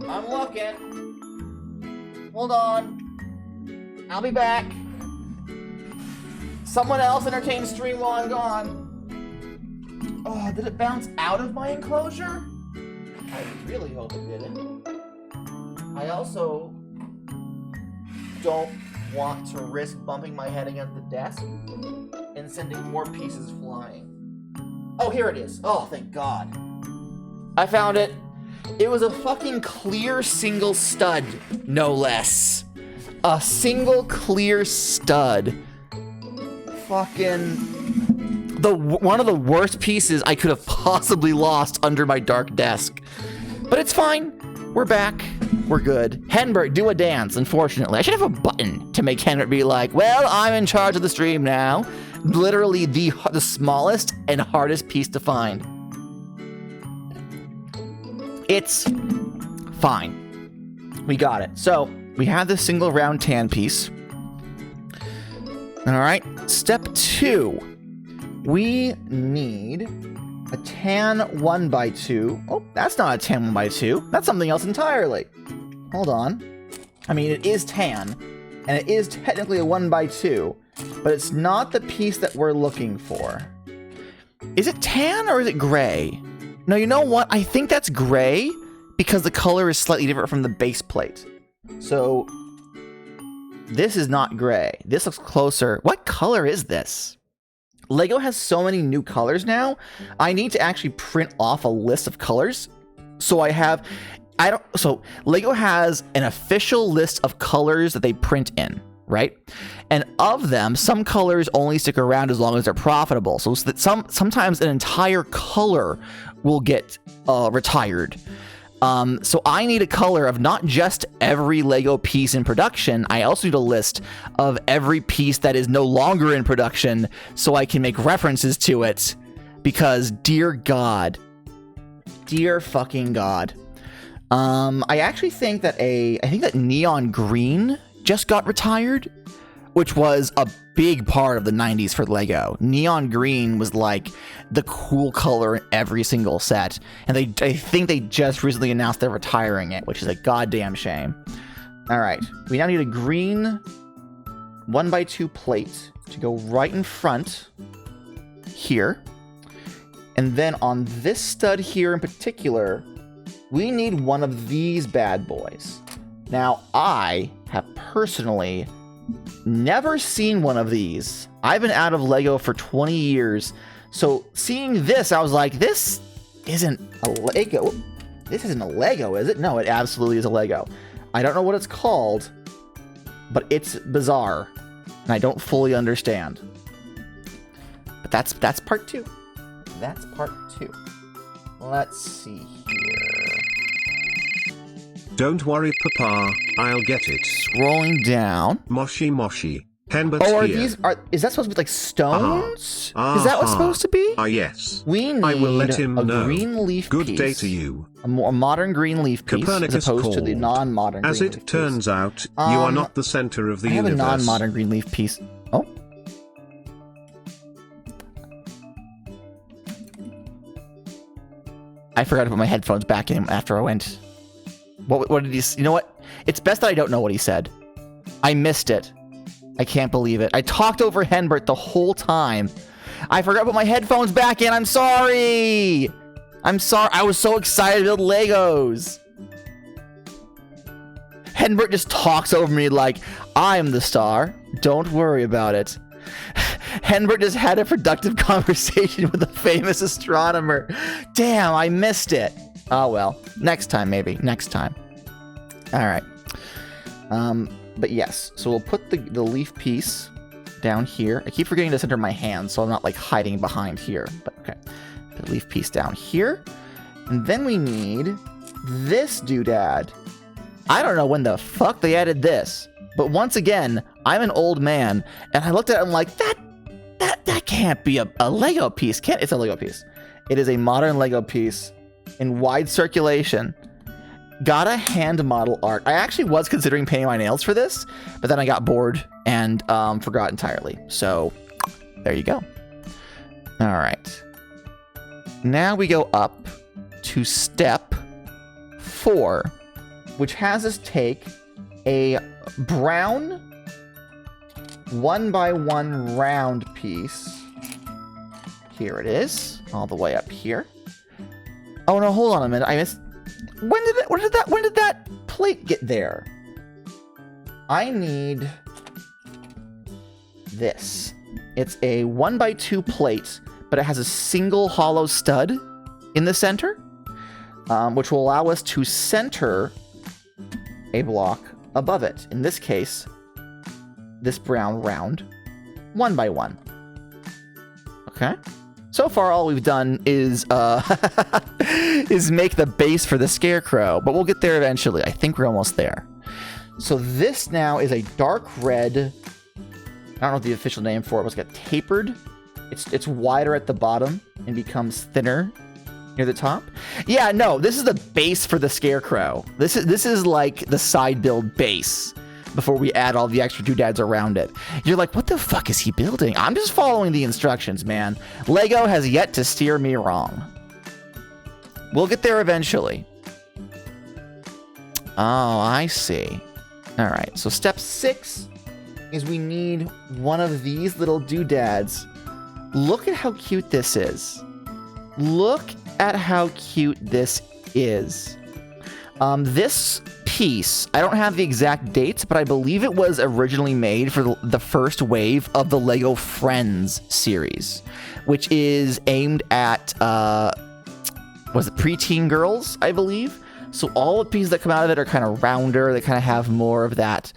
I'm looking. Hold on. I'll be back. Someone else entertain stream while I'm gone. Oh, did it bounce out of my enclosure? I really hope it didn't. I also don't want to risk bumping my head against the desk and sending more pieces flying. Oh, here it is. Oh, thank God. I found it. It was a fucking clear single stud, no less. A single clear stud. Fucking one of the worst pieces I could have possibly lost under my dark desk. But it's fine. We're back. We're good. Henbert, do a dance, unfortunately. I should have a button to make Henbert be like, well, I'm in charge of the stream now. Literally the smallest and hardest piece to find. It's fine. We got it. So, we have this single round tan piece. All right, step 2. We need a tan 1x2. Oh, that's not a tan 1x2. That's something else entirely. Hold on. I mean, it is tan, and it is technically a 1x2, but it's not the piece that we're looking for. Is it tan or is it gray? No, you know what? I think that's gray because the color is slightly different from the base plate. So this is not gray. This looks closer. What color is this? Lego has so many new colors now. I need to actually print off a list of colors. So Lego has an official list of colors that they print in, right? And of them, some colors only stick around as long as they're profitable. So that sometimes an entire color will get retired. So I need a color of not just every Lego piece in production, I also need a list of every piece that is no longer in production so I can make references to it. Because dear God, dear fucking God. I actually think that neon green just got retired, which was a big part of the 90s for Lego. Neon green was like the cool color in every single set, and I think they just recently announced they're retiring it, which is a goddamn shame. All right, we now need a green 1x2 plate to go right in front here, and then on this stud here in particular, we need one of these bad boys. Now, I have personally never seen one of these. I've been out of Lego for 20 years, so seeing this, I was like, this isn't a Lego. This isn't a Lego, is it? No, it absolutely is a Lego. I don't know what it's called, but it's bizarre, and I don't fully understand. But that's part 2. That's part 2. Let's see here. Don't worry, Papa, I'll get it. Scrolling down. Moshi Moshi. Henbert's Oh, here. is that supposed to be like stones? Uh-huh. Is that what's supposed to be? Yes. We need I will let him a know. green leaf Good piece. day to you. A modern green leaf piece Copernicus as opposed to the called. non-modern As green it leaf turns piece. out, you are not the center of the I have universe. a non-modern green leaf piece. Oh. I forgot to put my headphones back in after I went. What did he? You know what? It's best that I don't know what he said. I missed it. I can't believe it. I talked over Henbert the whole time. I forgot to put my headphones back in. I'm sorry. I'm sorry. I was so excited to build Legos. Henbert just talks over me like, I'm the star. Don't worry about it. Henbert just had a productive conversation with a famous astronomer. Damn, I missed it. Oh well, next time maybe. Next time. All right. But yes, so we'll put the leaf piece down here. I keep forgetting to center my hand, so I'm not like hiding behind here. But okay, put the leaf piece down here, and then we need this doodad. I don't know when the fuck they added this, but once again, I'm an old man, and I looked at it and I'm like, that can't be a Lego piece. It's a Lego piece. It is a modern Lego piece in wide circulation. Got a hand model art. I actually was considering painting my nails for this, but then I got bored and forgot entirely. So there you go. All right. Now we go up to step 4, which has us take a brown 1x1 round piece. Here it is, all the way up here. Oh no, hold on a minute. I missed. When did that plate get there? I need this. It's a 1x2 plate, but it has a single hollow stud in the center, which will allow us to center a block above it. In this case, this brown round 1x1. Okay. So far, all we've done is is make the base for the scarecrow, but we'll get there eventually. I think we're almost there. So this now is a dark red. I don't know what the official name for it was. Got tapered. It's wider at the bottom and becomes thinner near the top. Yeah, no, this is the base for the scarecrow. This is like the side build base before we add all the extra doodads around it. You're like, what the fuck is he building? I'm just following the instructions, man. Lego has yet to steer me wrong. We'll get there eventually. Oh, I see. All right, so step 6 is we need one of these little doodads. Look at how cute this is. Look at how cute this is. This piece, I don't have the exact dates, but I believe it was originally made for the first wave of the Lego Friends series, which is aimed at, was it preteen girls, I believe? So all the pieces that come out of it are kind of rounder. They kind of have more of that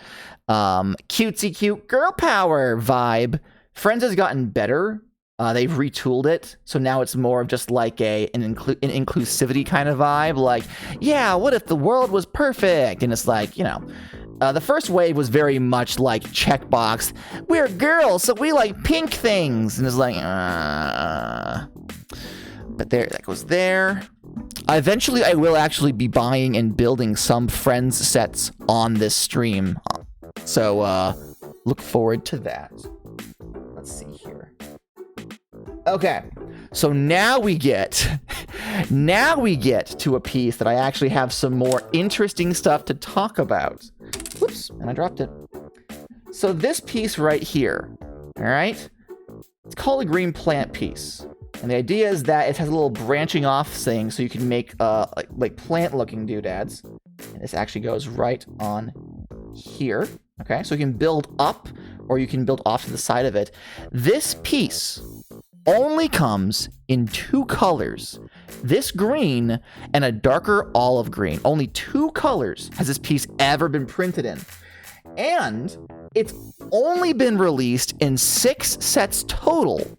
cutesy cute girl power vibe. Friends has gotten better They've retooled it, so now it's more of just like an inclusivity kind of vibe. Like, yeah, what if the world was perfect? And it's like, you know, the first wave was very much like checkbox. We're girls, so we like pink things, and it's like, but there, that goes there. Eventually, I will actually be buying and building some Friends sets on this stream, so look forward to that. Let's see here. Okay, so now we get to a piece that I actually have some more interesting stuff to talk about. Whoops, and I dropped it. So this piece right here, all right, it's called a green plant piece. And the idea is that it has a little branching off thing, so you can make like plant-looking doodads. And this actually goes right on here. Okay, so you can build up, or you can build off to the side of it. This piece only comes in 2 colors. This green and a darker olive green. Only 2 colors has this piece ever been printed in. And it's only been released in 6 sets total.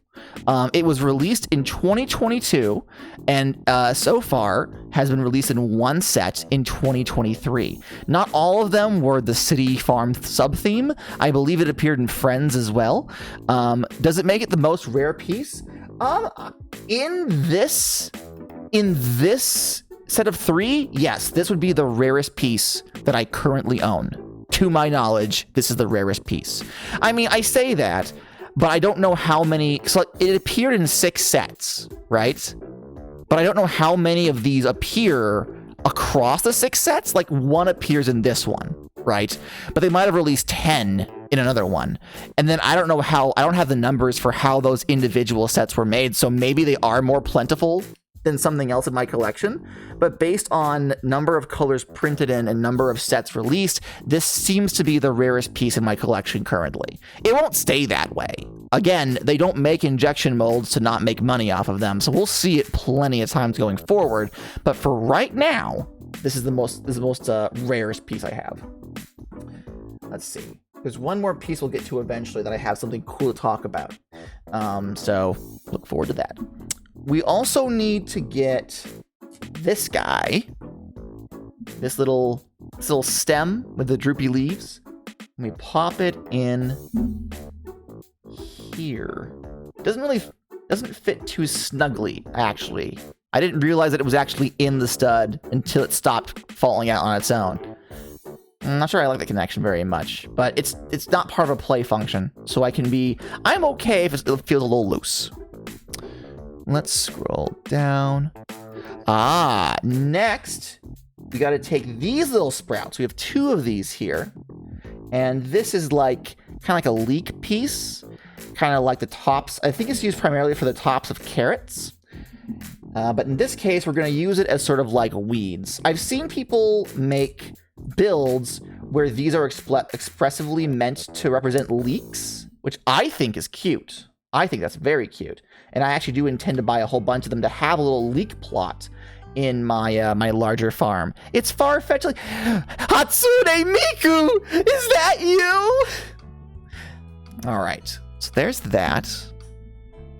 It was released in 2022, and so far has been released in 1 set in 2023. Not all of them were the City Farm sub-theme. I believe it appeared in Friends as well. Does it make it the most rare piece? In this set of 3, yes, this would be the rarest piece that I currently own. To my knowledge, this is the rarest piece. I mean, I say that, but I don't know how many. So it appeared in 6 sets, right? But I don't know how many of these appear across the 6 sets. Like 1 appears in this one, right? But they might have released 10 in another one. And then I don't know how, I don't have the numbers for how those individual sets were made. So maybe they are more plentiful than something else in my collection, but based on number of colors printed in and number of sets released, this seems to be the rarest piece in my collection currently. It won't stay that way. Again, they don't make injection molds to not make money off of them, so we'll see it plenty of times going forward, but for right now, this is the most rarest piece I have. Let's see. There's one more piece we'll get to eventually that I have something cool to talk about. So look forward to that. We also need to get this guy, this little stem with the droopy leaves. And we pop it in here. Doesn't fit too snugly, actually. I didn't realize that it was actually in the stud until it stopped falling out on its own. I'm not sure I like the connection very much, but it's not part of a play function, so I'm okay if it feels a little loose. Let's scroll down. Next, we got to take these little sprouts. We have 2 of these here. And this is like kind of like a leek piece. Kind of like the tops. I think it's used primarily for the tops of carrots. But in this case, we're going to use it as sort of like weeds. I've seen people make builds where these are expressively meant to represent leeks, which I think is cute. I think that's very cute. And I actually do intend to buy a whole bunch of them to have a little leek plot in my my larger farm. It's far-fetched. Like, Hatsune Miku! Is that you? All right. So there's that.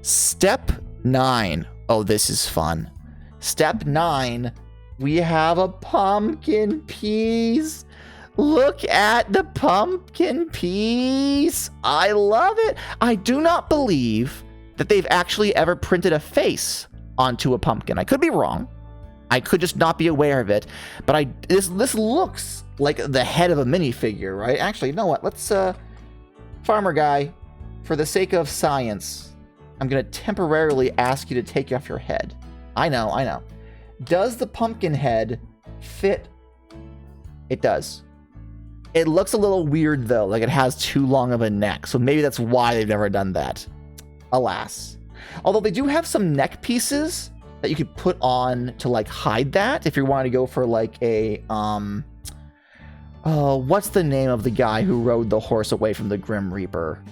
Step 9. Oh, this is fun. Step 9. We have a pumpkin piece. Look at the pumpkin piece. I love it. I do not believe that they've actually ever printed a face onto a pumpkin. I could be wrong. I could just not be aware of it. But this looks like the head of a minifigure, right? Actually, you know what? Let's, farmer guy, for the sake of science, I'm going to temporarily ask you to take off your head. I know. Does the pumpkin head fit? It does. It looks a little weird, though, like it has too long of a neck, so maybe that's why they've never done that. Alas. Although they do have some neck pieces that you could put on to, like, hide that if you wanted to go for, like, a, what's the name of the guy who rode the horse away from the Grim Reaper?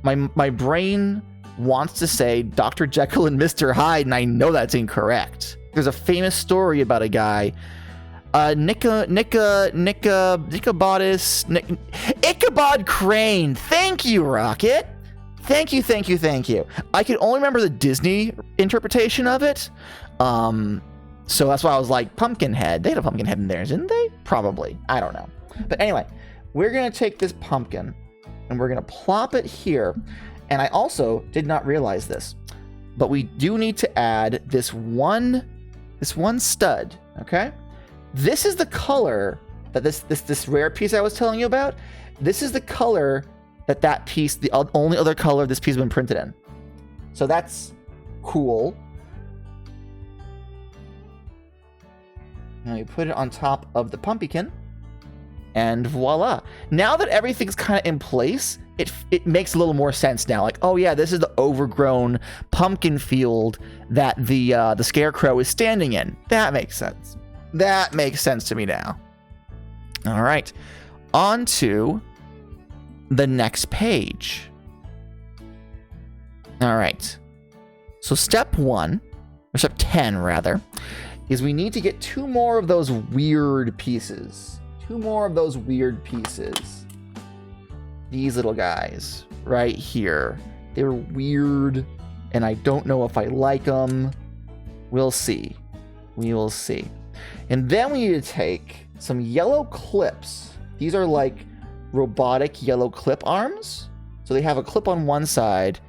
My brain wants to say Dr. Jekyll and Mr. Hyde, and I know that's incorrect. There's a famous story about a guy, Ichabod Crane. Thank you, Rocket. Thank you, thank you, thank you. I can only remember the Disney interpretation of it. So that's why I was like, Pumpkinhead. They had a pumpkin head in theirs, didn't they? Probably. I don't know. But anyway, we're going to take this pumpkin and we're going to plop it here. And I also did not realize this, but we do need to add this one stud, okay? This is the color that this rare piece I was telling you about. This is the color that piece, the only other color this piece has been printed in. So that's cool. Now you put it on top of the pumpkin, and voila. Now that everything's kind of in place, it makes a little more sense now. Like, oh yeah, this is the overgrown pumpkin field that the Scarecrow is standing in. That makes sense. That makes sense to me now. All right, on to the next page. All right, so step 1, or step 10 rather, is we need to get 2 more of those weird pieces. 2 more of those weird pieces. These little guys right here. They're weird, and I don't know if I like them. We'll see. We will see. And then we need to take some yellow clips. These are like robotic yellow clip arms. So they have a clip on one side,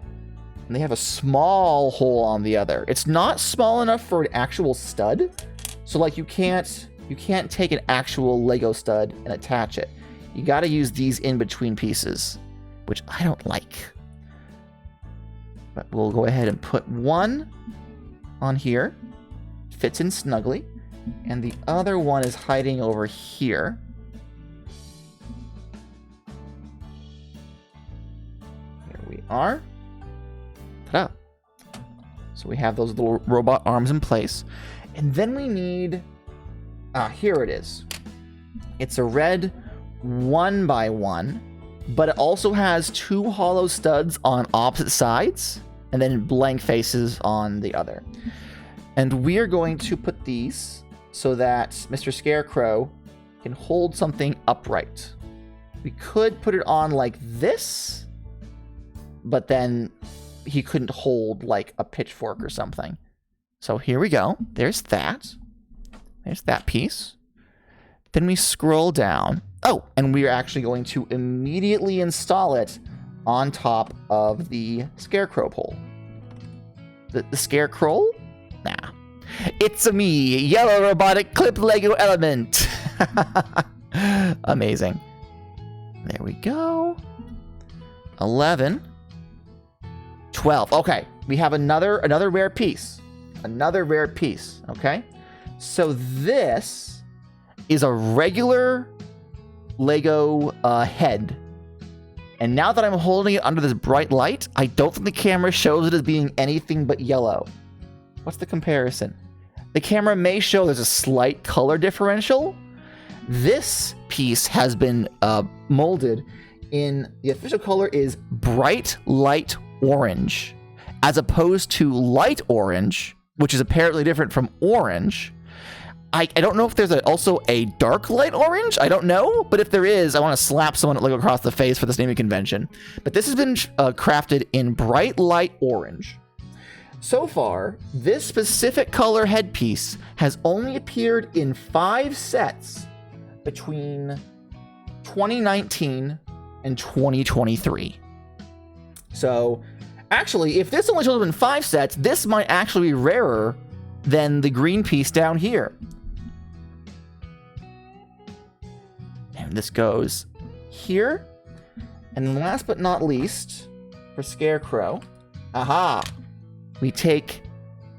and they have a small hole on the other. It's not small enough for an actual stud. So like you can't take an actual Lego stud and attach it. You got to use these in between pieces, which I don't like. But we'll go ahead and put one on here. Fits in snugly. And the other one is hiding over here. Here we are. Ta-da. So we have those little robot arms in place. And then we need... here it is. It's a red 1x1, but it also has 2 hollow studs on opposite sides, and then blank faces on the other. And we are going to put these so that Mr. Scarecrow can hold something upright. We could put it on like this, but then he couldn't hold like a pitchfork or something. So here we go. There's that. There's that piece. Then we scroll down. Oh, and we are actually going to immediately install it on top of the Scarecrow pole. The Scarecrow? Nah. It's me, yellow robotic clip Lego element. Amazing. There we go. 11. 12. Okay, we have another rare piece. Another rare piece, okay? So this is a regular Lego head. And now that I'm holding it under this bright light, I don't think the camera shows it as being anything but yellow. What's the comparison? The camera may show there's a slight color differential. This piece has been molded in, the official color is bright light orange, as opposed to light orange, which is apparently different from orange. I don't know if there's also a dark light orange. I don't know, but if there is, I want to slap someone at Lego across the face for this naming convention. But this has been crafted in bright light orange. So far, this specific color headpiece has only appeared in 5 sets between 2019 and 2023. So, actually, if this only shows up in 5 sets, this might actually be rarer than the green piece down here. And this goes here. And then last but not least, for Scarecrow, aha! We take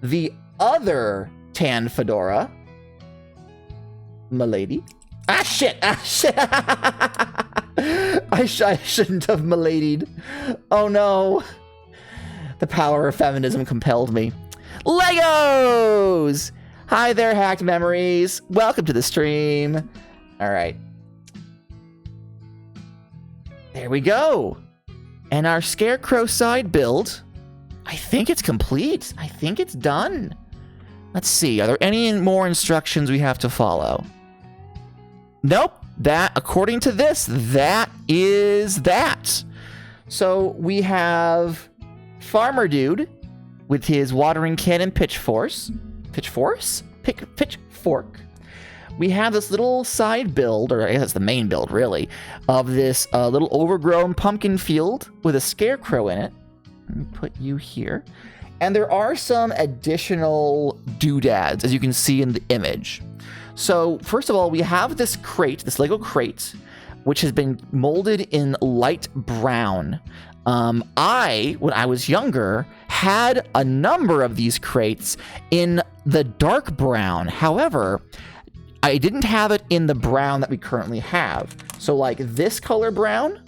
the other tan fedora, Milady. Ah, shit! Ah, shit! I shouldn't have Miladied. Oh, no. The power of feminism compelled me. Legos! Hi there, Hacked Memories. Welcome to the stream. All right. There we go. And our Scarecrow side build, I think it's complete. I think it's done. Let's see. Are there any more instructions we have to follow? Nope. That, according to this, that is that. So we have Farmer Dude with his watering can and pitchfork. We have this little side build, or I guess it's the main build really, of this little overgrown pumpkin field with a scarecrow in it. Let me put you here. And there are some additional doodads, as you can see in the image. So first of all, we have this crate, this Lego crate, which has been molded in light brown. When I was younger, had a number of these crates in the dark brown. However, I didn't have it in the brown that we currently have. So like this color brown,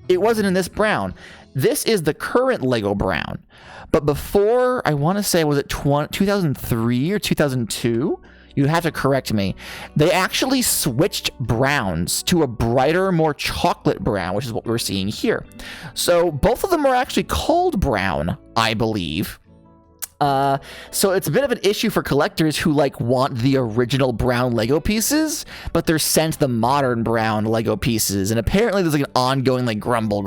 it wasn't in this brown. This is the current Lego brown. But before, I want to say, was it 2003 or 2002? You have to correct me. They actually switched browns to a brighter, more chocolate brown, which is what we're seeing here. So both of them are actually called brown, I believe. So it's a bit of an issue for collectors who like want the original brown Lego pieces, but they're sent the modern brown Lego pieces. And apparently there's like an ongoing like grumble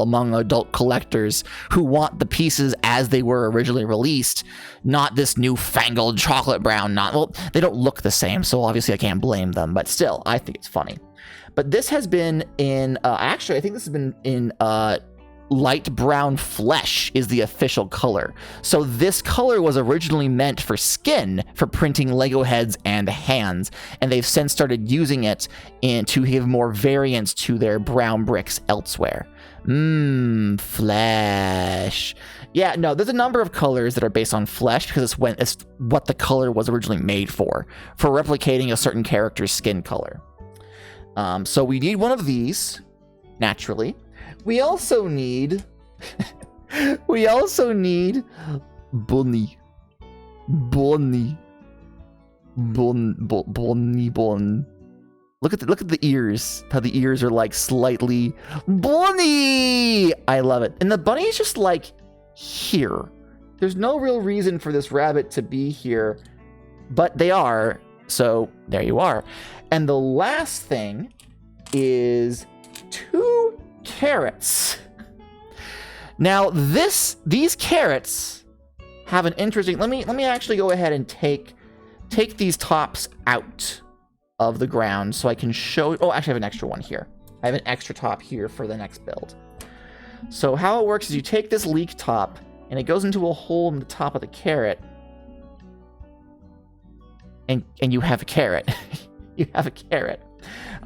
among adult collectors who want the pieces as they were originally released, not this newfangled chocolate brown. Well, they don't look the same, so obviously I can't blame them, but still, I think it's funny. But this has been in, actually, I think this has been in, light brown flesh is the official color. So this color was originally meant for skin for printing Lego heads and hands, and they've since started using it to give more variance to their brown bricks elsewhere. Flesh. Yeah, no, there's a number of colors that are based on flesh because it's what the color was originally made for replicating a certain character's skin color. So we need one of these, naturally. We also need Bonnie. Look at the ears. How the ears are like slightly Bonnie. I love it. And the bunny is just like here. There's no real reason for this rabbit to be here, but they are. So there you are. And the last thing is 2 carrots. Now these carrots have an interesting, let me actually go ahead and take these tops out of the ground so I can show, oh, actually I have an extra one here. I have an extra top here for the next build. So how it works is you take this leek top and it goes into a hole in the top of the carrot, and you have a carrot. You have a carrot.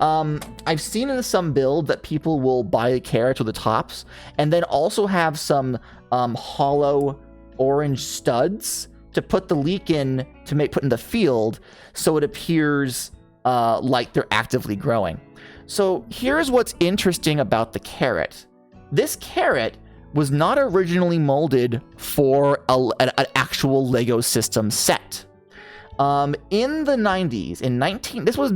I've seen in some build that people will buy the carrots with the tops and then also have some hollow orange studs to put the leek in to put in the field so it appears like they're actively growing. So here's what's interesting about the carrot. This carrot was not originally molded for an actual Lego system set. In the 90s, this was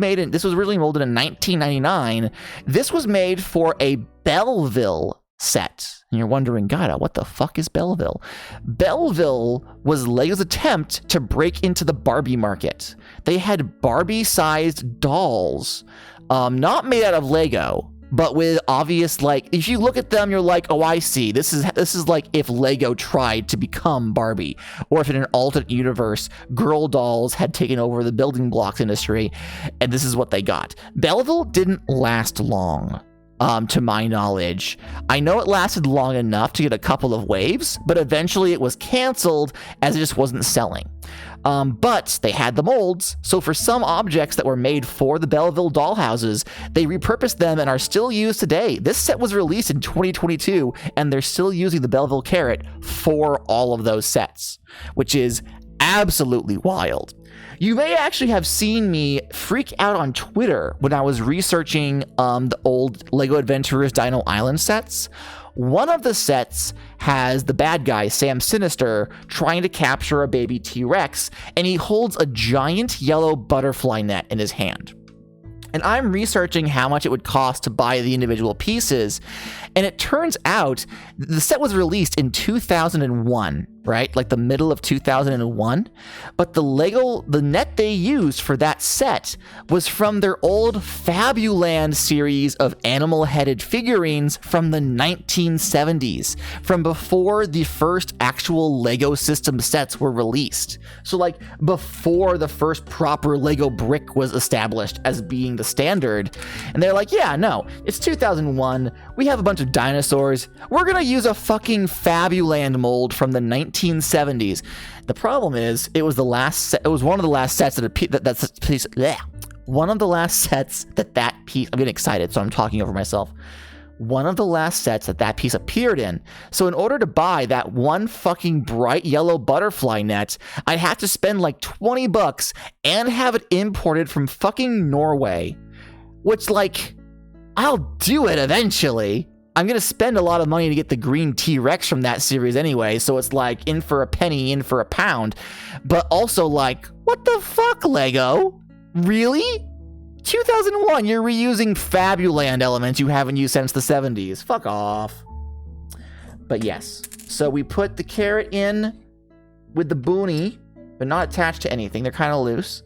originally molded in 1999. This was made for a Belleville set. And you're wondering, God, what the fuck is Belleville? Belleville was Lego's attempt to break into the Barbie market. They had Barbie-sized dolls, not made out of Lego, but with obvious, like, if you look at them, you're like, oh, I see. This is like if Lego tried to become Barbie, or if in an alternate universe, girl dolls had taken over the building blocks industry, and this is what they got. Belleville didn't last long, to my knowledge. I know it lasted long enough to get a couple of waves, but eventually it was canceled as it just wasn't selling. But they had the molds, so for some objects that were made for the Belleville dollhouses, they repurposed them and are still used today. This set was released in 2022, and they're still using the Belleville carrot for all of those sets, which is absolutely wild. You may actually have seen me freak out on Twitter when I was researching the old LEGO Adventurers Dino Island sets. One of the sets has the bad guy, Sam Sinister, trying to capture a baby T-Rex, and he holds a giant yellow butterfly net in his hand. And I'm researching how much it would cost to buy the individual pieces, and it turns out the set was released in 2001. right? Like the middle of 2001. But the net they used for that set was from their old Fabuland series of animal-headed figurines from the 1970s, from before the first actual Lego system sets were released. So like before the first proper Lego brick was established as being the standard. And they're like, yeah, no, it's 2001. We have a bunch of dinosaurs. We're gonna use a fucking Fabuland mold from the 1970s. The problem is, it was the last. It was one of the last sets that that's piece. Bleh. One of the last sets that piece. I'm getting excited, so I'm talking over myself. One of the last sets that piece appeared in. So in order to buy that one fucking bright yellow butterfly net, I'd have to spend like $20 and have it imported from fucking Norway. Which, like, I'll do it eventually. I'm going to spend a lot of money to get the green T-Rex from that series anyway, so it's like in for a penny, in for a pound. But also, like, what the fuck, Lego? Really? 2001, you're reusing Fabuland elements you haven't used since the 70s. Fuck off. But yes, so we put the carrot in with the boonie, but not attached to anything. They're kind of loose.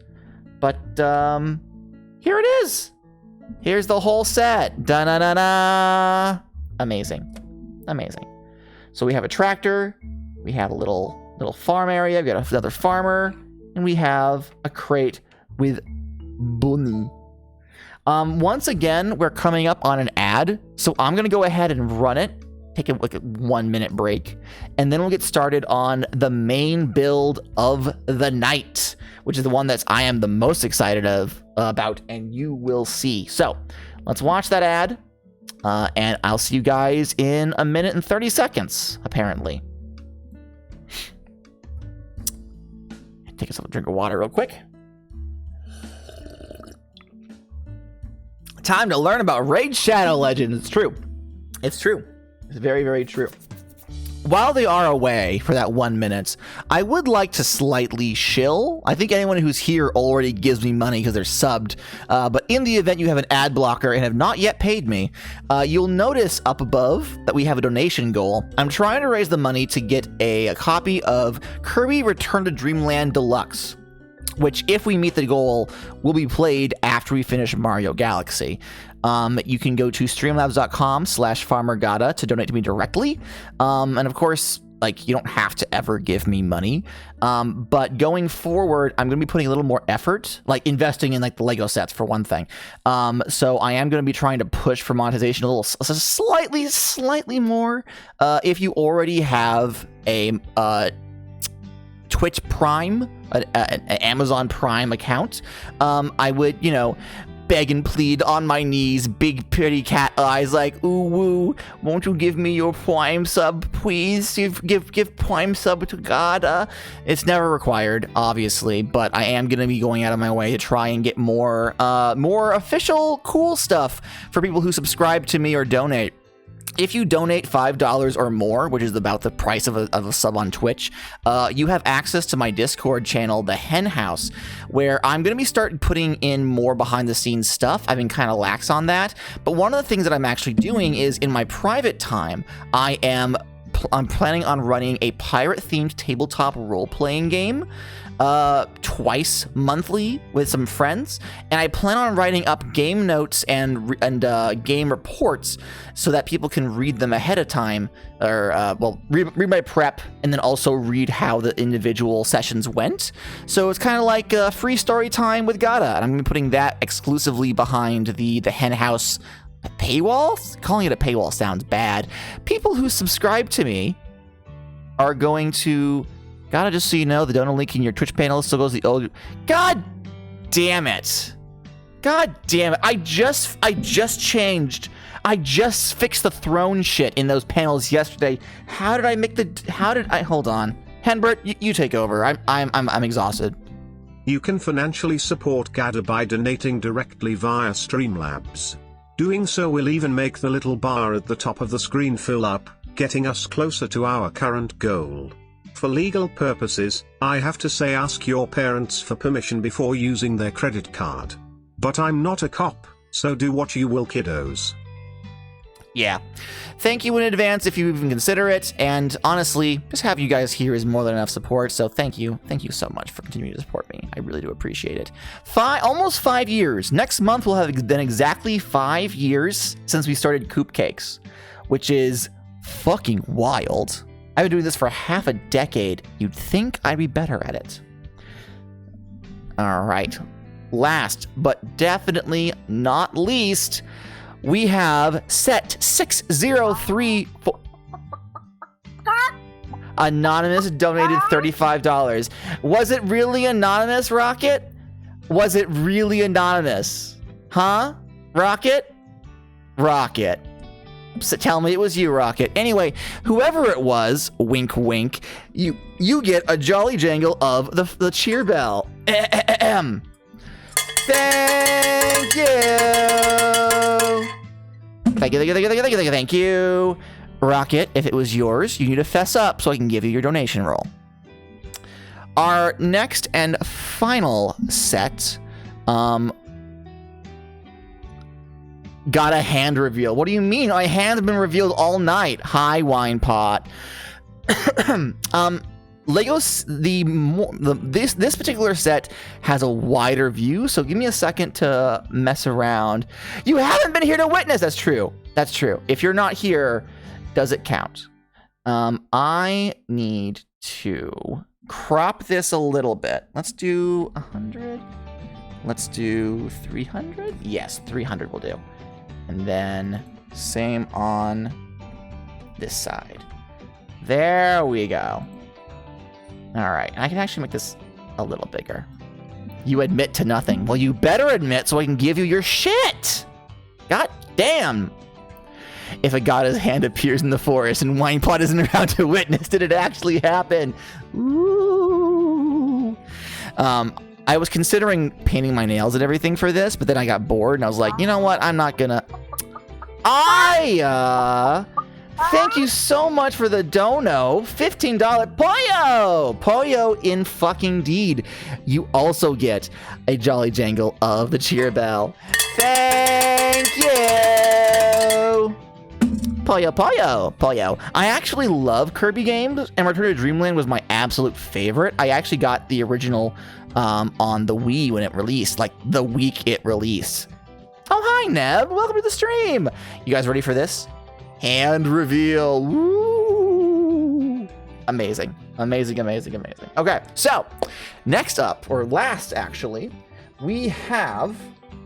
But here it is. Here's the whole set. Da-na-na-na. Amazing. Amazing. So we have a tractor, we have a little farm area, we got another farmer, and we have a crate with bunny. Once again, we're coming up on an ad, so I'm gonna go ahead and run it, take a 1 minute break, and then we'll get started on the main build of the night, which is the one that I am the most excited about, and you will see. So let's watch that ad. And I'll see you guys in 1 minute and 30 seconds, apparently. Take a drink of water real quick. Time to learn about Raid Shadow Legends. It's true. It's true. It's very, very true. While they are away for that 1 minute, I would like to slightly shill. I think anyone who's here already gives me money because they're subbed. But in the event you have an ad blocker and have not yet paid me, you'll notice up above that we have a donation goal. I'm trying to raise the money to get a copy of Kirby Return to Dreamland Deluxe, which, if we meet the goal, will be played after we finish Mario Galaxy. You can go to streamlabs.com/farmergata to donate to me directly. And of course, like, you don't have to ever give me money. But going forward, I'm going to be putting a little more effort, like investing in like the Lego sets for one thing. So I am going to be trying to push for monetization a little, slightly more. If you already have a Twitch Prime, an Amazon Prime account, I would, beg and plead on my knees, big pretty cat eyes, like, ooh woo, won't you give me your Prime sub, please? Give Prime sub to Gada. It's never required, obviously, but I am gonna be going out of my way to try and get more official cool stuff for people who subscribe to me or donate. If you donate $5 or more, which is about the price of a sub on Twitch, you have access to my Discord channel, The Hen House, where I'm going to be starting putting in more behind-the-scenes stuff. I've been kind of lax on that, but one of the things that I'm actually doing is, in my private time, I'm planning on running a pirate-themed tabletop role-playing game twice monthly with some friends, and I plan on writing up game notes and game reports so that people can read them ahead of time, or read my prep and then also read how the individual sessions went. So it's kind of like free story time with Gata, and I'm gonna be putting that exclusively behind the Hen House paywall. Calling it a paywall sounds bad. People who subscribe to me are going to. Gotta, just so you know, the donor link in your Twitch panel still goes to the old. God damn it! God damn it! I just changed. I just fixed the throne shit in those panels yesterday. How did I make the? How did I? Hold on, Henbert, you take over. I'm exhausted. You can financially support Gada by donating directly via Streamlabs. Doing so will even make the little bar at the top of the screen fill up, getting us closer to our current goal. For legal purposes, I have to say ask your parents for permission before using their credit card. But I'm not a cop, so do what you will, kiddos. Yeah. Thank you in advance if you even consider it. And honestly, just having you guys here is more than enough support. So thank you. Thank you so much for continuing to support me. I really do appreciate it. Almost 5 years. Next month will have been exactly 5 years since we started Coop Cakes, which is fucking wild. I've been doing this for half a decade. You'd think I'd be better at it. All right. Last, but definitely not least, we have set 6034. Anonymous donated $35. Was it really anonymous, Rocket? Was it really anonymous? Huh? Rocket? Rocket. So tell me it was you, Rocket. Anyway, whoever it was, wink wink, you get a jolly jangle of the cheer bell. Thank you. Thank you. Rocket, if it was yours, you need to fess up so I can give you your donation roll. Our next and final set, got a hand reveal. What do you mean? My hand's been revealed all night. Hi, Wine Pot. Legos, this particular set has a wider view, so give me a second to mess around. You haven't been here to witness. That's true. That's true. If you're not here, does it count? I need to crop this a little bit. Let's do 100. Let's do 300. Yes, 300 will do. And then same on this side. There we go. All right, I can actually make this a little bigger. You admit to nothing. Well, you better admit so I can give you your shit. God damn. If a goddess hand appears in the forest and Winepot isn't around to witness, did it actually happen? Ooh. I was considering painting my nails and everything for this, but then I got bored and I was like, you know what? I'm not gonna. Thank you so much for the dono. $15 Poyo! Poyo in fucking deed. You also get a jolly jangle of the cheer bell. Thank you! Poyo, Poyo, Poyo. I actually love Kirby games, and Return to Dreamland was my absolute favorite. I actually got the original on the Wii when it released, like the week it released. Oh, hi, Neb. Welcome to the stream. You guys ready for this? Hand reveal. Woo! Amazing. Amazing, amazing, amazing. Okay, so next up, or last actually, we have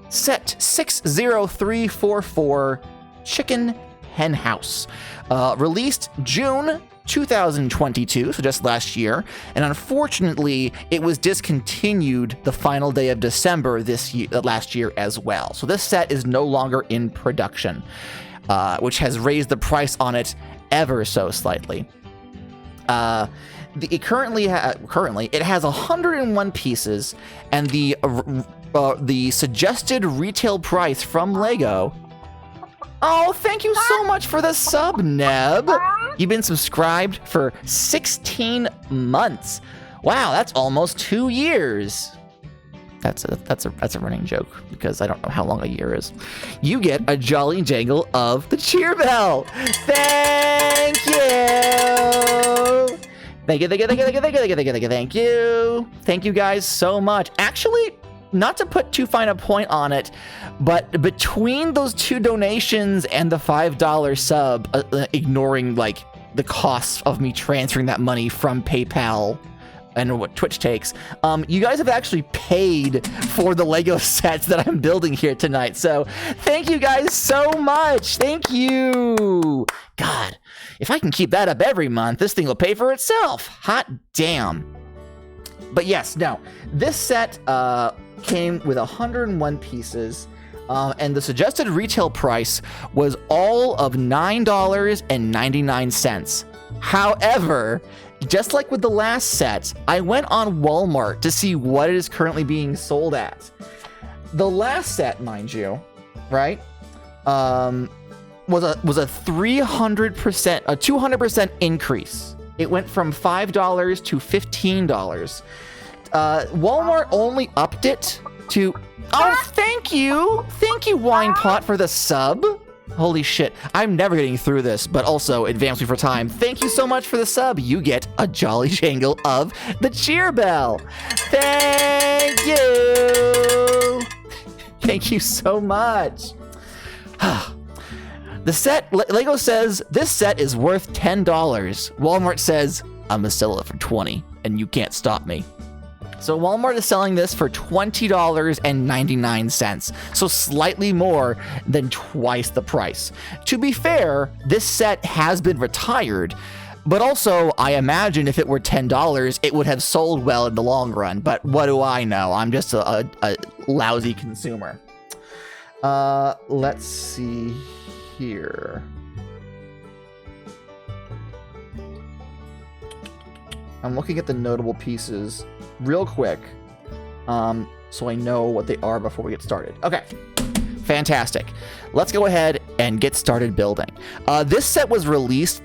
set 60344 Chicken Hen House. Released June 2022, so just last year, and unfortunately it was discontinued the final day of December last year as well. So this set is no longer in production, which has raised the price on it ever so slightly. It currently it has 101 pieces, and the suggested retail price from Lego. Oh, thank you so much for the sub, Neb. You've been subscribed for 16 months. Wow, that's almost 2 years. That's a running joke because I don't know how long a year is. You get a jolly jangle of the cheer bell. Thank you. Thank you, thank you, thank you, thank you, thank you, thank you, thank you, thank you. Thank you guys so much. Actually, not to put too fine a point on it, but between those two donations and the $5 sub, ignoring like the costs of me transferring that money from PayPal and what Twitch takes, you guys have actually paid for the Lego sets that I'm building here tonight. So thank you guys so much. Thank you. God, if I can keep that up every month, this thing will pay for itself. Hot damn. But yes, no, this set came with 101 pieces, and the suggested retail price was all of $9.99. However, just like with the last set, I went on Walmart to see what it is currently being sold at. The last set, mind you, right, was a 300%, a 200% increase. It went from $5 to $15. Walmart only upped it to. Oh, thank you, Winepot, for the sub. Holy shit. I'm never getting through this, but also advance me for time. Thank you so much for the sub. You get a jolly jangle of the cheer bell. Thank you. Thank you so much. The set, Lego says, this set is worth $10. Walmart says, I'm gonna sell it for 20 and you can't stop me. So Walmart is selling this for $20.99, so slightly more than twice the price. To be fair, this set has been retired, but also I imagine if it were $10, it would have sold well in the long run, but what do I know? I'm just a lousy consumer. Let's see here. I'm looking at the notable pieces real quick, so I know what they are before we get started. Okay, fantastic. Let's go ahead and get started building. This set was released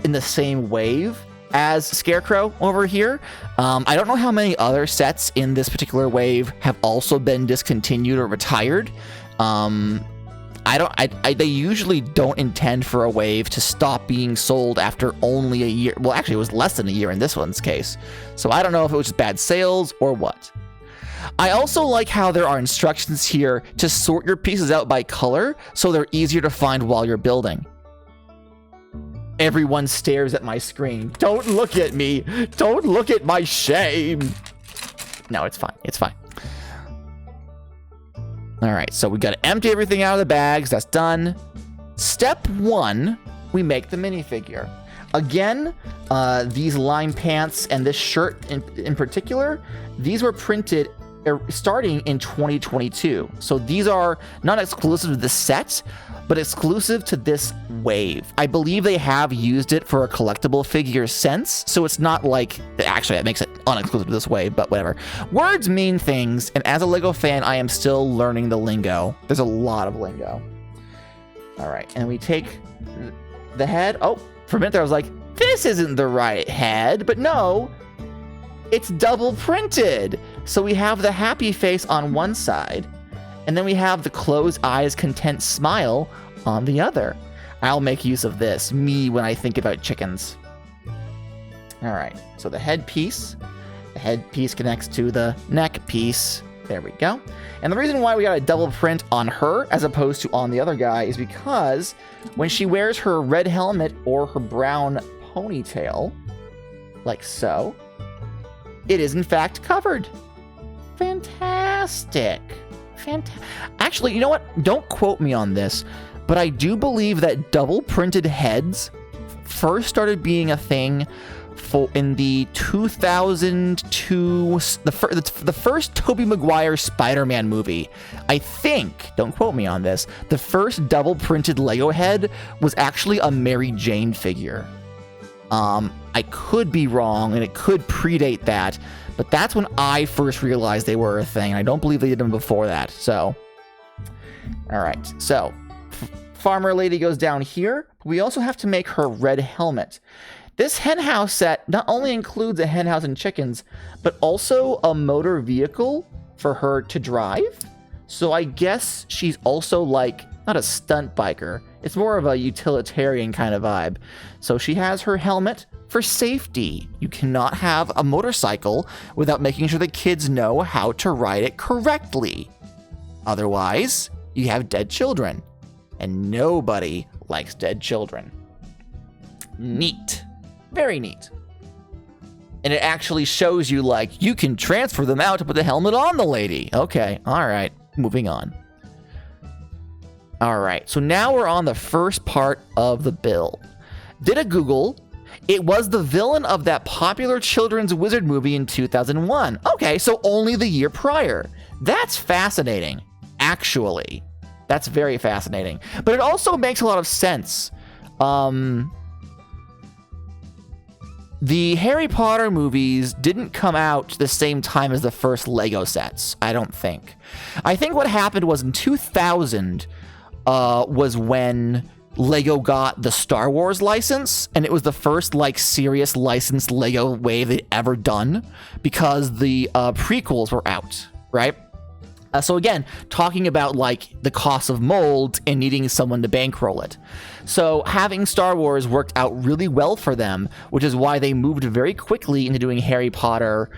in the same wave as Scarecrow over here. I don't know how many other sets in this particular wave have also been discontinued or retired. They usually don't intend for a wave to stop being sold after only a year. Well, actually, it was less than a year in this one's case. So I don't know if it was just bad sales or what. I also like how there are instructions here to sort your pieces out by color so they're easier to find while you're building. Everyone stares at my screen. Don't look at me. Don't look at my shame. No, it's fine. It's fine. All right, so we got to empty everything out of the bags. That's done. Step 1, we make the minifigure. Again, these line pants and this shirt in particular, these were printed starting in 2022. So these are not exclusive to the set, but exclusive to this wave. I believe they have used it for a collectible figure since, so it's not like, actually that makes it unexclusive to this wave, but whatever. Words mean things, and as a Lego fan, I am still learning the lingo. There's a lot of lingo. All right, and we take the head. Oh, for a minute there I was like, this isn't the right head, but no, it's double printed. So we have the happy face on one side, and then we have the closed eyes, content smile on the other. I'll make use of this, me, when I think about chickens. All right, so the headpiece connects to the neck piece. There we go. And the reason why we got a double print on her as opposed to on the other guy is because when she wears her red helmet or her brown ponytail, like so, it is in fact covered. Fantastic. Actually, you know what? Don't quote me on this, but I do believe that double printed heads first started being a thing in the 2002, the first Tobey Maguire Spider-Man movie. I think, don't quote me on this, the first double printed Lego head was actually a Mary Jane figure. I could be wrong, and it could predate that, but that's when I first realized they were a thing. I don't believe they did them before that. So, all right. So, Farmer Lady goes down here. We also have to make her red helmet. This henhouse set not only includes a henhouse and chickens, but also a motor vehicle for her to drive. So I guess she's also like, not a stunt biker. It's more of a utilitarian kind of vibe. So she has her helmet for safety. You cannot have a motorcycle without making sure the kids know how to ride it correctly. Otherwise, you have dead children. And nobody likes dead children. Neat. Very neat. And it actually shows you, like, you can transfer them out to put the helmet on the lady. Okay, all right, moving on. All right, so now we're on the first part of the build. Did a Google. It was the villain of that popular children's wizard movie in 2001. Okay, so only the year prior. That's fascinating, actually. That's very fascinating. But it also makes a lot of sense. The Harry Potter movies didn't come out the same time as the first Lego sets, I don't think. I think what happened was in 2000 was when Lego got the Star Wars license, and it was the first, like, serious licensed Lego wave they'd ever done because the prequels were out, right? So again, talking about like the cost of molds and needing someone to bankroll it. So having Star Wars worked out really well for them, which is why they moved very quickly into doing Harry Potter.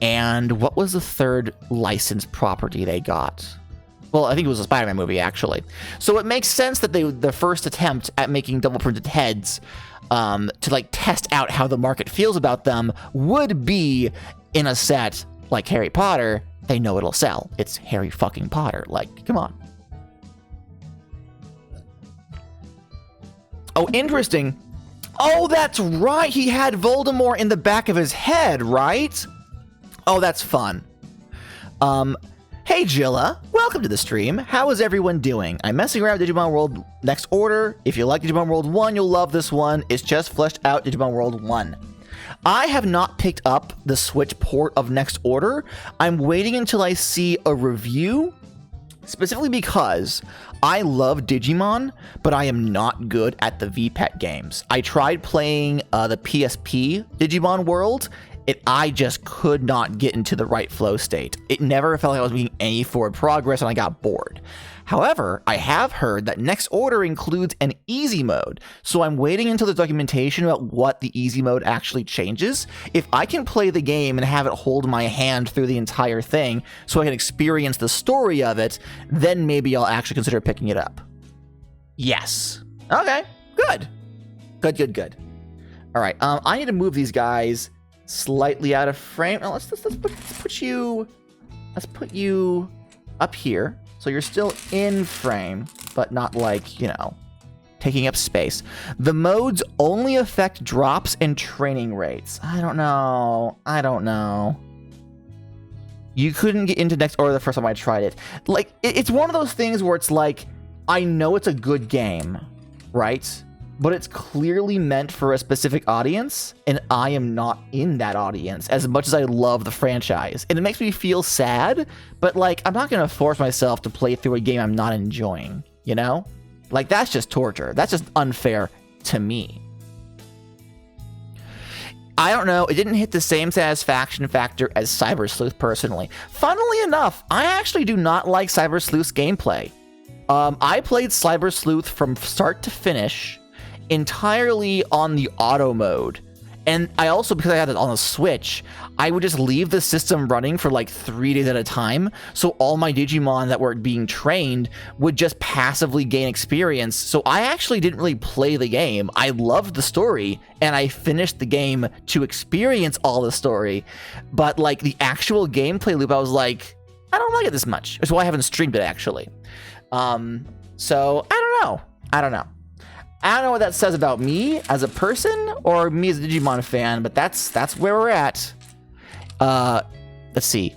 And what was the third licensed property they got? Well, I think it was a Spider-Man movie, actually. So it makes sense that the first attempt at making double printed heads to like test out how the market feels about them would be in a set like Harry Potter. They know it'll sell. It's Harry fucking Potter. Like, come on. Oh, interesting. Oh, that's right. He had Voldemort in the back of his head, right? Oh, that's fun. Hey Jilla, welcome to the stream. How is everyone doing? I'm messing around with Digimon World Next Order. If you like Digimon World 1, you'll love this one. It's just fleshed out Digimon World 1. I have not picked up the Switch port of Next Order. I'm waiting until I see a review, specifically because I love Digimon, but I am not good at the VPET games. I tried playing the PSP Digimon World, and I just could not get into the right flow state. It never felt like I was making any forward progress, and I got bored. However, I have heard that Next Order includes an easy mode, so I'm waiting until there's documentation about what the easy mode actually changes. If I can play the game and have it hold my hand through the entire thing so I can experience the story of it, then maybe I'll actually consider picking it up. Yes. Okay, good. Good. All right, I need to move these guys slightly out of frame. Now let's put you up here. So you're still in frame, but not like, you know, taking up space. The modes only affect drops and training rates. I don't know. You couldn't get into Next Order the first time I tried it. Like, it's one of those things where it's like, I know it's a good game, right? But it's clearly meant for a specific audience, and I am not in that audience as much as I love the franchise. And it makes me feel sad, but like, I'm not gonna force myself to play through a game I'm not enjoying, you know? Like, that's just torture. That's just unfair to me. I don't know, it didn't hit the same satisfaction factor as Cyber Sleuth personally. Funnily enough, I actually do not like Cyber Sleuth's gameplay. I played Cyber Sleuth from start to finish, entirely on the auto mode. And I also, because I had it on a Switch, I would just leave the system running for like 3 days at a time, so all my Digimon that were being trained would just passively gain experience. So I actually didn't really play the game. I loved the story, and I finished the game to experience all the story. But like the actual gameplay loop, I was like, I don't like it this much. That's why I haven't streamed it, actually. So I don't know. I don't know what that says about me as a person or me as a Digimon fan, but that's where we're at. Let's see.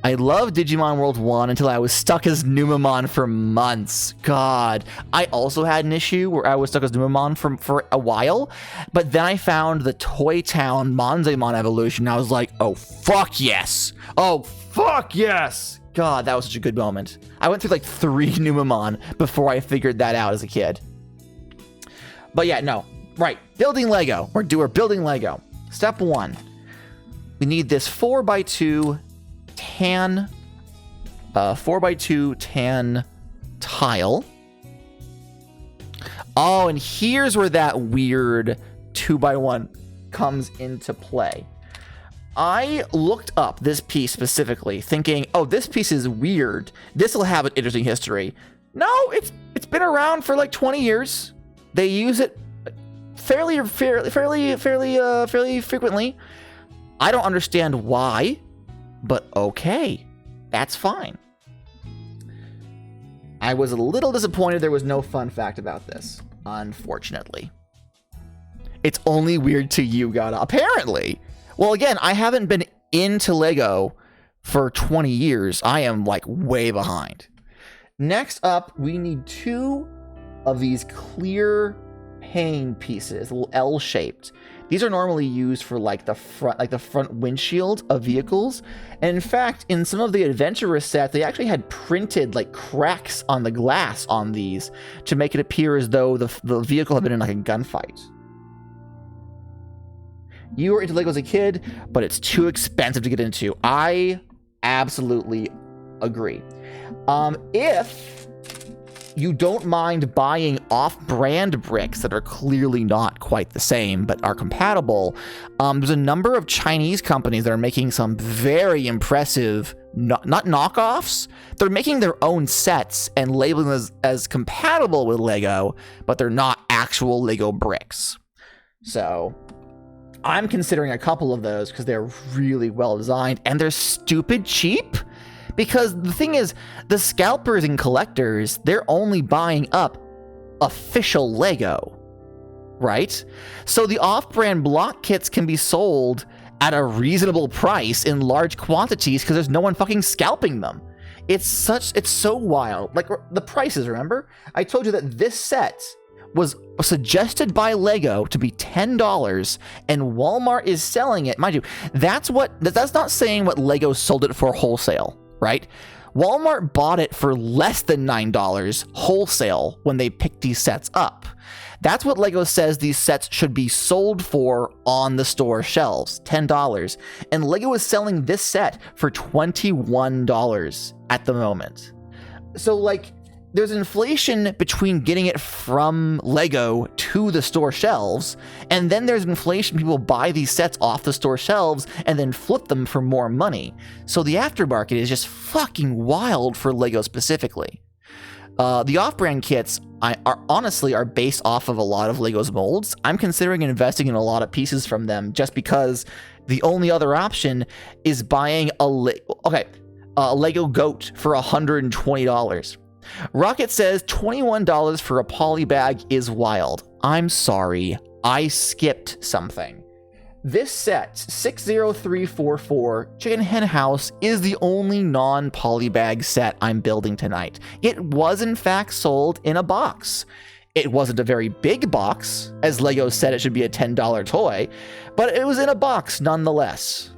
I loved Digimon World 1 until I was stuck as Numemon for months. God. I also had an issue where I was stuck as Numemon for a while, but then I found the Toy Town Monzaemon evolution, and I was like, oh, fuck yes. Oh, fuck yes. God, that was such a good moment. I went through like 3 Numemon before I figured that out as a kid. But yeah, no. Right. Building Lego. We're building Lego. Step 1. We need this 4x2 tan 4x2 tan tile. Oh, and here's where that weird 2x1 comes into play. I looked up this piece specifically, thinking, oh, this piece is weird. This will have an interesting history. No, it's been around for like 20 years. They use it fairly frequently. I don't understand why, but okay, that's fine. I was a little disappointed there was no fun fact about this, unfortunately. It's only weird to you, Gata, apparently. Well, again, I haven't been into Lego for 20 years. I am like way behind. Next up, we need 2 of these clear pane pieces, little L-shaped. These are normally used for like the front windshield of vehicles. And in fact, in some of the adventurous sets, they actually had printed like cracks on the glass on these to make it appear as though the vehicle had been in like a gunfight. You were into Lego as a kid, but it's too expensive to get into. I absolutely agree. If you don't mind buying off-brand bricks that are clearly not quite the same but are compatible, there's a number of Chinese companies that are making some very impressive, not knockoffs. They're making their own sets and labeling them as compatible with Lego, but they're not actual Lego bricks. So I'm considering a couple of those because they're really well designed and they're stupid cheap. Because the thing is, the scalpers and collectors, they're only buying up official Lego, right? So the off-brand block kits can be sold at a reasonable price in large quantities because there's no one fucking scalping them. It's so wild. Like the prices, remember? I told you that this set was suggested by Lego to be $10 and Walmart is selling it. Mind you, that's not saying what Lego sold it for wholesale. Right? Walmart bought it for less than $9 wholesale when they picked these sets up. That's what Lego says these sets should be sold for on the store shelves, $10. And Lego is selling this set for $21 at the moment. So like, there's inflation between getting it from Lego to the store shelves, and then there's inflation. People buy these sets off the store shelves and then flip them for more money. So the aftermarket is just fucking wild for Lego specifically. The off-brand kits are based off of a lot of Lego's molds. I'm considering investing in a lot of pieces from them just because the only other option is buying a Lego goat for $120. Rocket says $21 for a poly bag is wild. I'm sorry, I skipped something. This set, 60344 Chicken Hen House, is the only non-poly bag set I'm building tonight. It was in fact sold in a box. It wasn't a very big box, as Lego said it should be a $10 toy, but it was in a box nonetheless.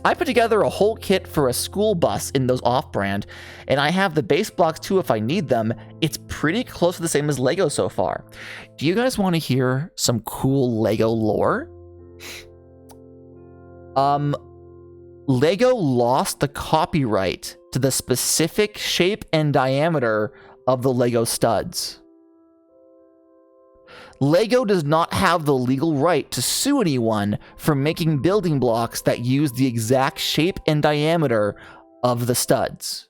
I put together a whole kit for a school bus in those off-brand, and I have the base blocks too if I need them. It's pretty close to the same as Lego so far. Do you guys want to hear some cool Lego lore? Lego lost the copyright to the specific shape and diameter of the Lego studs. Lego does not have the legal right to sue anyone for making building blocks that use the exact shape and diameter of the studs.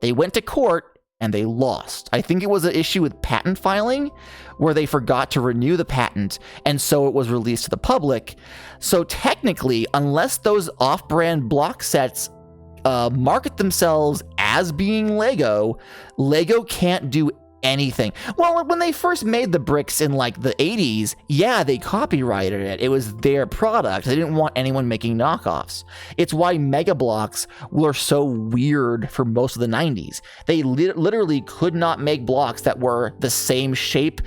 They went to court and they lost. I think it was an issue with patent filing where they forgot to renew the patent, and so it was released to the public. So technically, unless those off-brand block sets market themselves as being Lego, Lego can't do anything. Well, when they first made the bricks in like the 80s, yeah, they copyrighted it. It was their product. They didn't want anyone making knockoffs. It's why Mega Bloks were so weird for most of the 90s. They literally could not make blocks that were the same shape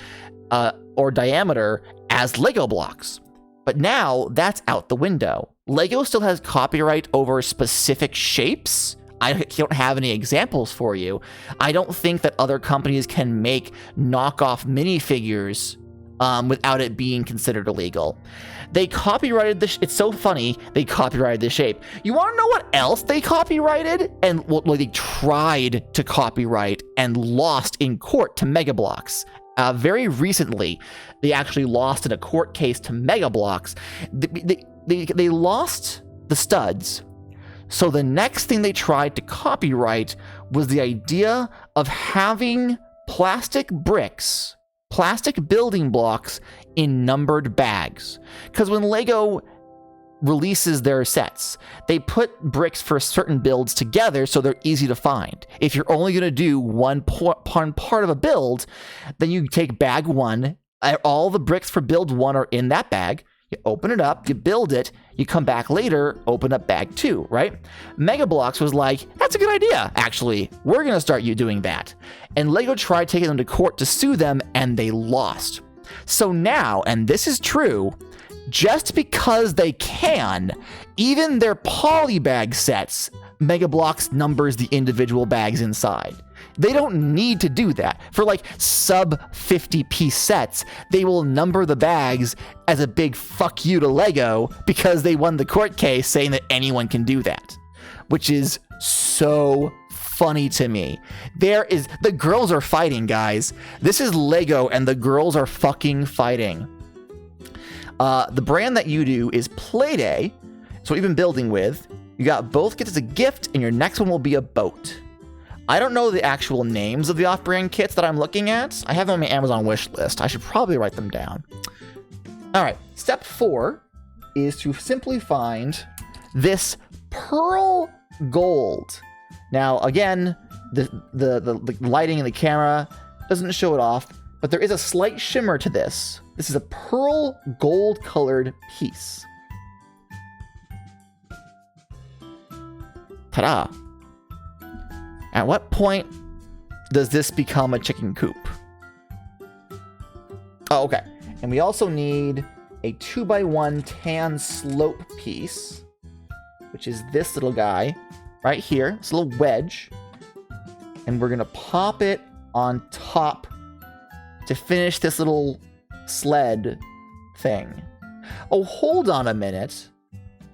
or diameter as Lego blocks. But now that's out the window. Lego still has copyright over specific shapes. I don't have any examples for you. I don't think that other companies can make knockoff minifigures without it being considered illegal. They copyrighted it's so funny, they copyrighted the shape. You want to know what else they copyrighted? And they tried to copyright and lost in court to Mega Bloks. Very recently, they actually lost in a court case to Mega Bloks. They lost the studs. So the next thing they tried to copyright was the idea of having plastic bricks, plastic building blocks in numbered bags. Because when Lego releases their sets, they put bricks for certain builds together so they're easy to find. If you're only going to do one part of a build, then you take bag one, all the bricks for build one are in that bag. You open it up, you build it, you come back later, open up bag two, right? Mega Bloks was like, that's a good idea, actually. We're going to start you doing that. And Lego tried taking them to court to sue them, and they lost. So now, and this is true, just because they can, even their polybag sets, Mega Bloks numbers the individual bags inside. They don't need to do that. For like sub 50-piece sets, they will number the bags as a big fuck you to Lego because they won the court case saying that anyone can do that, which is so funny to me. The girls are fighting, guys. This is Lego and the girls are fucking fighting. The brand that you do is Playday. So what you've been building with. You got both kits as a gift, and your next one will be a boat. I don't know the actual names of the off-brand kits that I'm looking at. I have them on my Amazon wish list. I should probably write them down. All right, step 4 is to simply find this pearl gold. Now, again, the lighting in the camera doesn't show it off, but there is a slight shimmer to this. This is a pearl gold colored piece. Ta-da. At what point does this become a chicken coop? Oh, okay. And we also need a 2x1 tan slope piece, which is this little guy right here, this little wedge. And we're gonna pop it on top to finish this little sled thing. Oh, hold on a minute.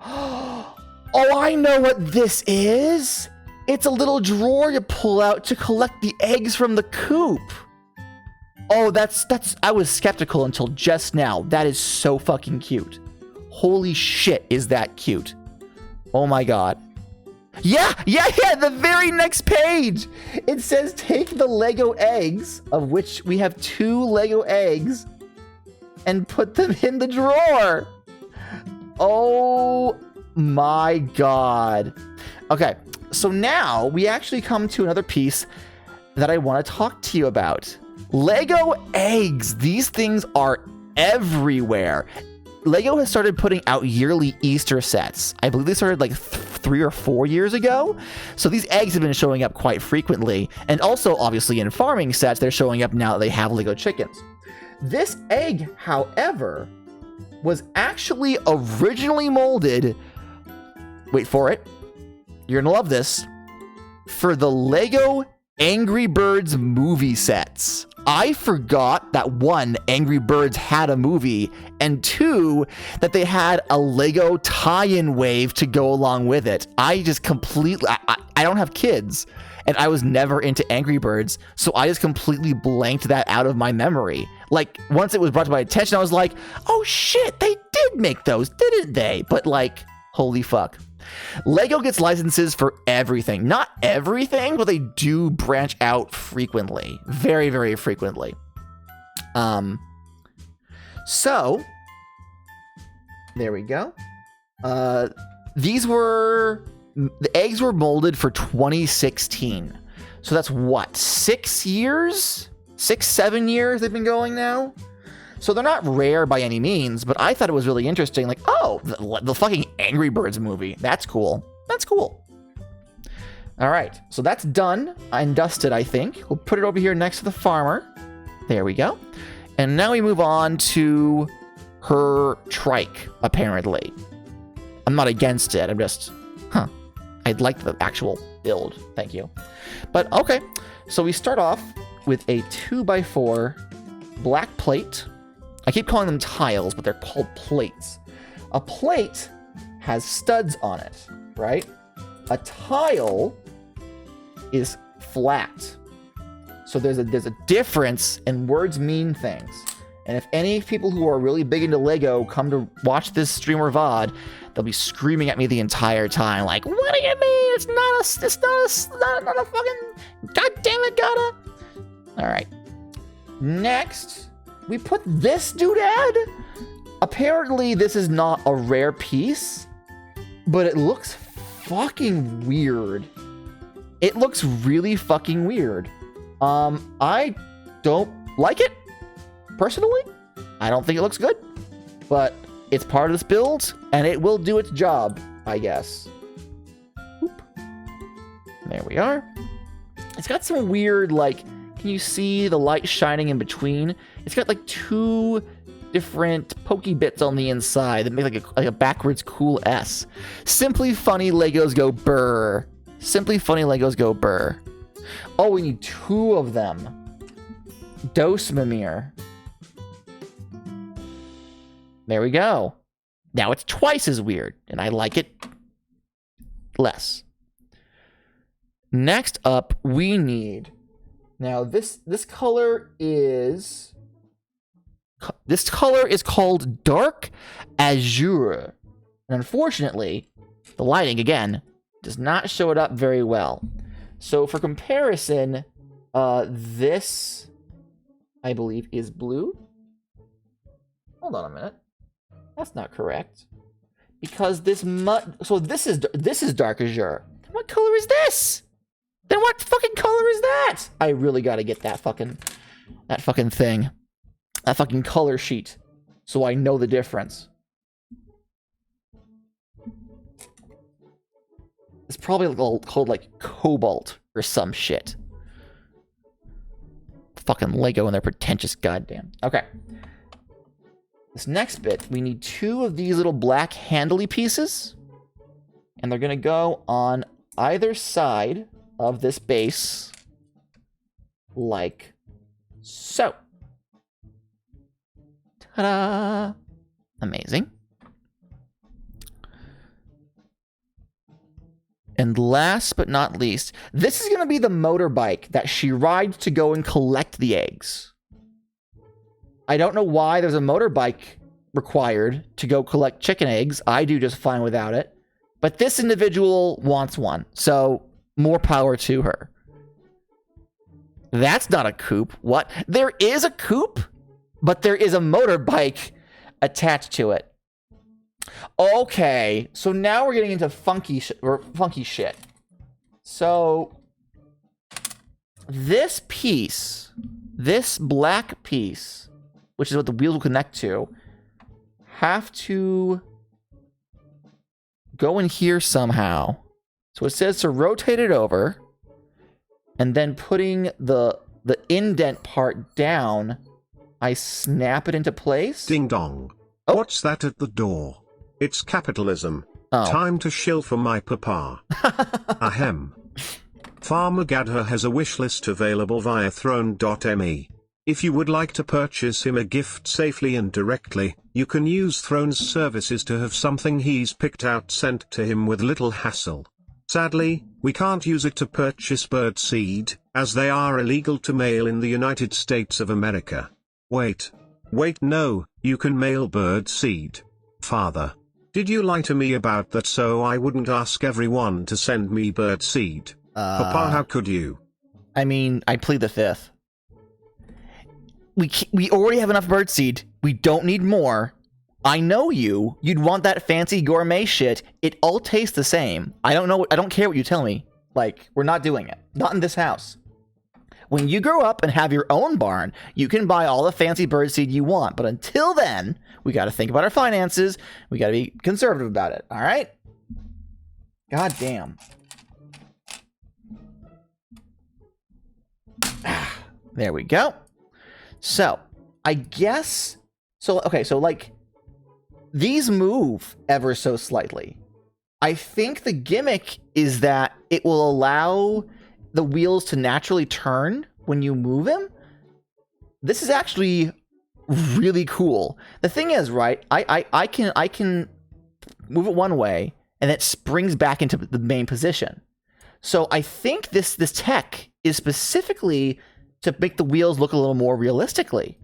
Oh, I know what this is. It's a little drawer you pull out to collect the eggs from the coop. Oh, I was skeptical until just now. That is so fucking cute. Holy shit, is that cute. Oh my god. Yeah, the very next page. It says take the Lego eggs, of which we have 2 Lego eggs, and put them in the drawer. Oh my god. Okay, so now we actually come to another piece that I want to talk to you about. Lego eggs. These things are everywhere. Lego has started putting out yearly Easter sets. I believe they started like 3 or 4 years ago. So these eggs have been showing up quite frequently. And also, obviously, in farming sets, they're showing up now that they have Lego chickens. This egg, however, was actually originally molded, wait for it, you're gonna love this, for the Lego Angry Birds movie sets. I forgot that 1, Angry Birds had a movie, and 2, that they had a Lego tie-in wave to go along with it. I just completely, I don't have kids, and I was never into Angry Birds, so I just completely blanked that out of my memory. Like, once it was brought to my attention, I was like, oh shit, they did make those, didn't they? But like, holy fuck. Lego gets licenses for everything. Not everything, but they do branch out frequently. Very, very frequently. So, there we go. The eggs were molded for 2016. So that's what, 6 years? 6, 7 years they've been going now? So they're not rare by any means, but I thought it was really interesting. Like, oh, the fucking Angry Birds movie. That's cool. That's cool. All right, so that's done and dusted, I think. We'll put it over here next to the farmer. There we go. And now we move on to her trike, apparently. I'm not against it. I'm just, I'd like the actual build. Thank you. But okay, so we start off with a 2x4 black plate. I keep calling them tiles, but they're called plates. A plate has studs on it, right? A tile is flat. So there's a difference, and words mean things. And if any people who are really big into Lego come to watch this stream or VOD, they'll be screaming at me the entire time, like, what do you mean? It's not a fucking, god damn it, gotta. All right. Next, we put this doodad. Apparently, this is not a rare piece, but it looks fucking weird. It looks really fucking weird. I don't like it, personally. I don't think it looks good, but it's part of this build, and it will do its job, I guess. Oop. There we are. It's got some weird, like, can you see the light shining in between? It's got like 2 different pokey bits on the inside that make like a backwards cool S. Simply funny Legos go burr. Simply funny Legos go burr. Oh, we need 2 of them. Dose Mimir. There we go. Now it's twice as weird, and I like it less. Next up, we need... Now, this color is... This color is called Dark Azure. And unfortunately, the lighting, again, does not show it up very well. So for comparison, this, I believe, is blue. Hold on a minute. That's not correct. Because this so this is Dark Azure. What color is this? Then what fucking color is that? I really gotta get that fucking thing. That fucking color sheet. So I know the difference. It's probably called like Cobalt or some shit. Fucking Lego and their pretentious goddamn. Okay. This next bit, we need 2 of these little black handly pieces. And they're gonna go on either side of this base. Like so. Ta-da! Amazing. And last but not least, this is going to be the motorbike that she rides to go and collect the eggs. I don't know why there's a motorbike required to go collect chicken eggs. I do just fine without it. But this individual wants one, so more power to her. That's not a coupe. What? There is a coupe, but there is a motorbike attached to it. Okay, so now we're getting into funky shit. So this piece, this black piece, which is what the wheels will connect to, have to go in here somehow. So it says to rotate it over, and then putting the indent part down, I snap it into place. Ding dong. Oh. What's that at the door? It's capitalism. Oh. Time to shill for my papa. Ahem. Farmer Gadha has a wish list available via Throne.me. If you would like to purchase him a gift safely and directly, you can use Throne's services to have something he's picked out sent to him with little hassle. Sadly, we can't use it to purchase bird seed, as they are illegal to mail in the United States of America. Wait, no, you can mail bird seed. Father. Did you lie to me about that so I wouldn't ask everyone to send me bird seed? Papa, how could you? I mean, I plead the fifth. We already have enough birdseed. We don't need more. I know you. You'd want that fancy gourmet shit. It all tastes the same. I don't care what you tell me. Like, we're not doing it. Not in this house. When you grow up and have your own barn, you can buy all the fancy birdseed you want. But until then, we got to think about our finances. We got to be conservative about it. All right? God damn. There we go. So, I guess... Okay, so, like, these move ever so slightly. I think the gimmick is that it will allow the wheels to naturally turn when you move them. This is actually really cool. The thing is, right, I can move it one way, and it springs back into the main position. So I think this tech is specifically to make the wheels look a little more realistically.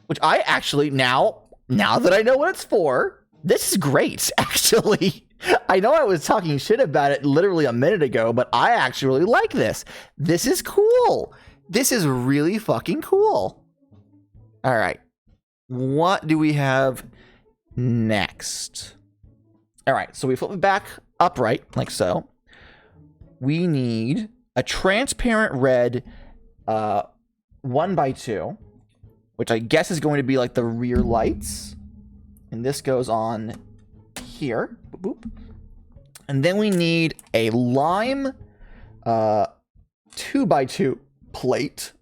Which I actually, now that I know what it's for, this is great, actually. I know I was talking shit about it literally a minute ago, but I actually really like this. This is cool. This is really fucking cool. All right. What do we have next? All right, so we flip it back upright, like so. We need a transparent red 1x2, which I guess is going to be like the rear lights. And this goes on here. Boop, boop. And then we need a lime 2x2 plate.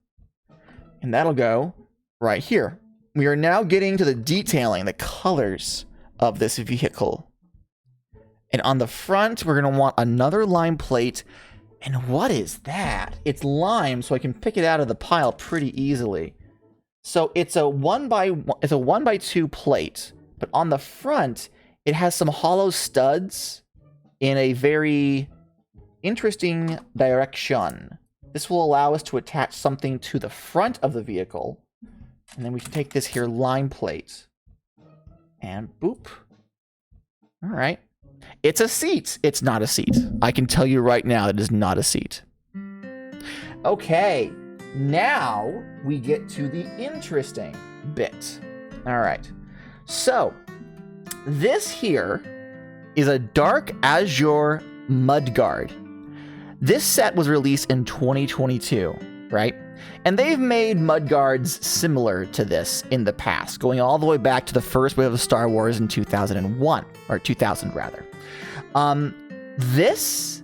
And that'll go right here. We are now getting to the detailing, the colors of this vehicle. And on the front, we're going to want another lime plate. And what is that? It's lime, so I can pick it out of the pile pretty easily. So it's a 1x2 plate. But on the front, it has some hollow studs in a very interesting direction. This will allow us to attach something to the front of the vehicle. And then we can take this here line plate. And boop. All right. It's a seat. It's not a seat. I can tell you right now it is not a seat. Okay. Now we get to the interesting bit. All right. So this here is a Dark Azure Mudguard. This set was released in 2022, right? And they've made mudguards similar to this in the past, going all the way back to the first wave of Star Wars in 2001, or 2000 rather. This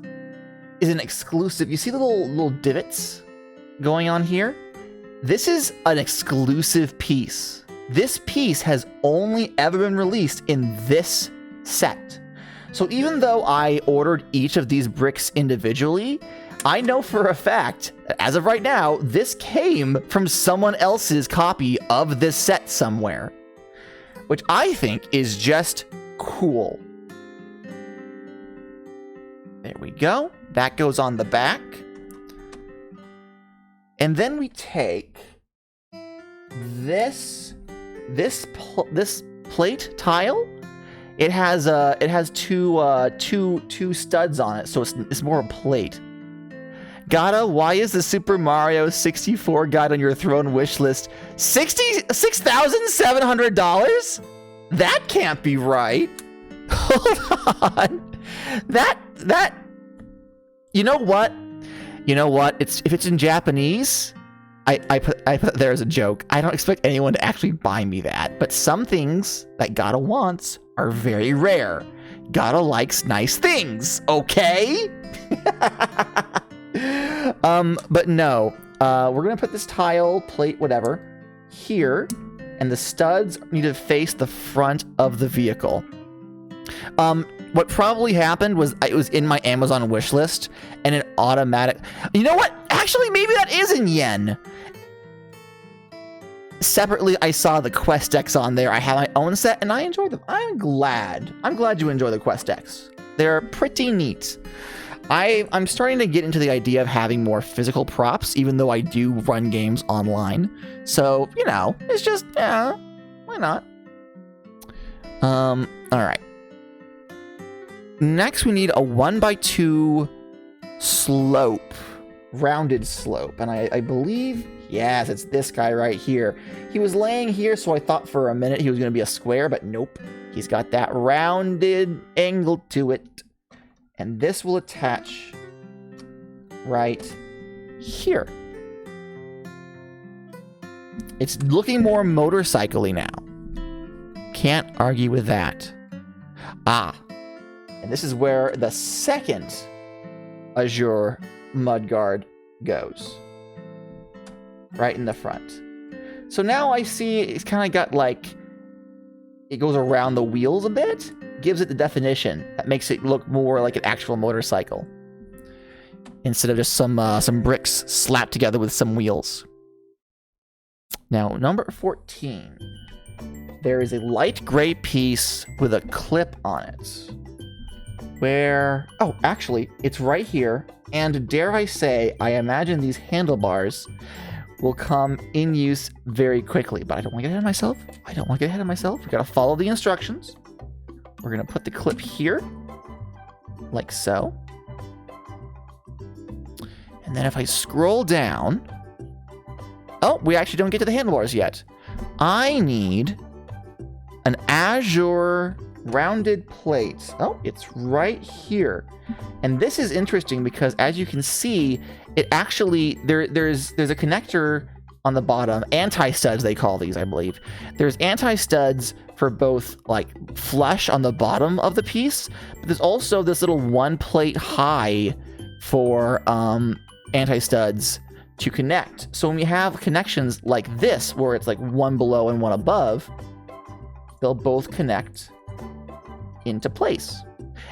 is an exclusive. You see the little divots going on here? This is an exclusive piece. This piece has only ever been released in this set. So even though I ordered each of these bricks individually, I know for a fact, as of right now, this came from someone else's copy of this set somewhere, which I think is just cool. There we go. That goes on the back. And then we take this plate tile. It has two studs on it, so it's more a plate. Gata, why is the Super Mario 64 guide on your throne wish list $66,700? That can't be right. Hold on. That you know what? If it's in Japanese, I put there as a joke. I don't expect anyone to actually buy me that, but some things that Gata wants are very rare. Gata likes nice things, okay? But no, we're gonna put this tile, plate, whatever, here, and the studs need to face the front of the vehicle. What probably happened was it was in my Amazon wish list, and an automatic. You know what? Actually, maybe that is in yen. Separately, I saw the Quest decks on there. I have my own set, and I enjoy them. I'm glad you enjoy the Quest decks. They're pretty neat. I'm starting to get into the idea of having more physical props, even though I do run games online. So, it's just, yeah, why not? All right. Next, we need a 1x2 slope, rounded slope. And I believe, yes, it's this guy right here. He was laying here, so I thought for a minute he was going to be a square, but nope. He's got that rounded angle to it. And this will attach right here. It's looking more motorcycle-y now. Can't argue with that. And this is where the second Azure Mudguard goes. Right in the front. So now I see it's kind of got it goes around the wheels a bit. Gives it the definition that makes it look more like an actual motorcycle instead of just some bricks slapped together with some wheels. Now, number 14. There is a light gray piece with a clip on it. Actually, it's right here. And dare I say, I imagine these handlebars will come in use very quickly. But I don't want to get ahead of myself. We gotta follow the instructions. We're gonna put the clip here, like so. And then if I scroll down, we actually don't get to the handlebars yet. I need an Azure rounded plate. It's right here. And this is interesting because as you can see, it actually, there's a connector on the bottom, anti-studs they call these, I believe. There's anti-studs for both flush on the bottom of the piece, but there's also this little one plate high for anti-studs to connect. So when we have connections like this, where it's one below and one above, they'll both connect into place.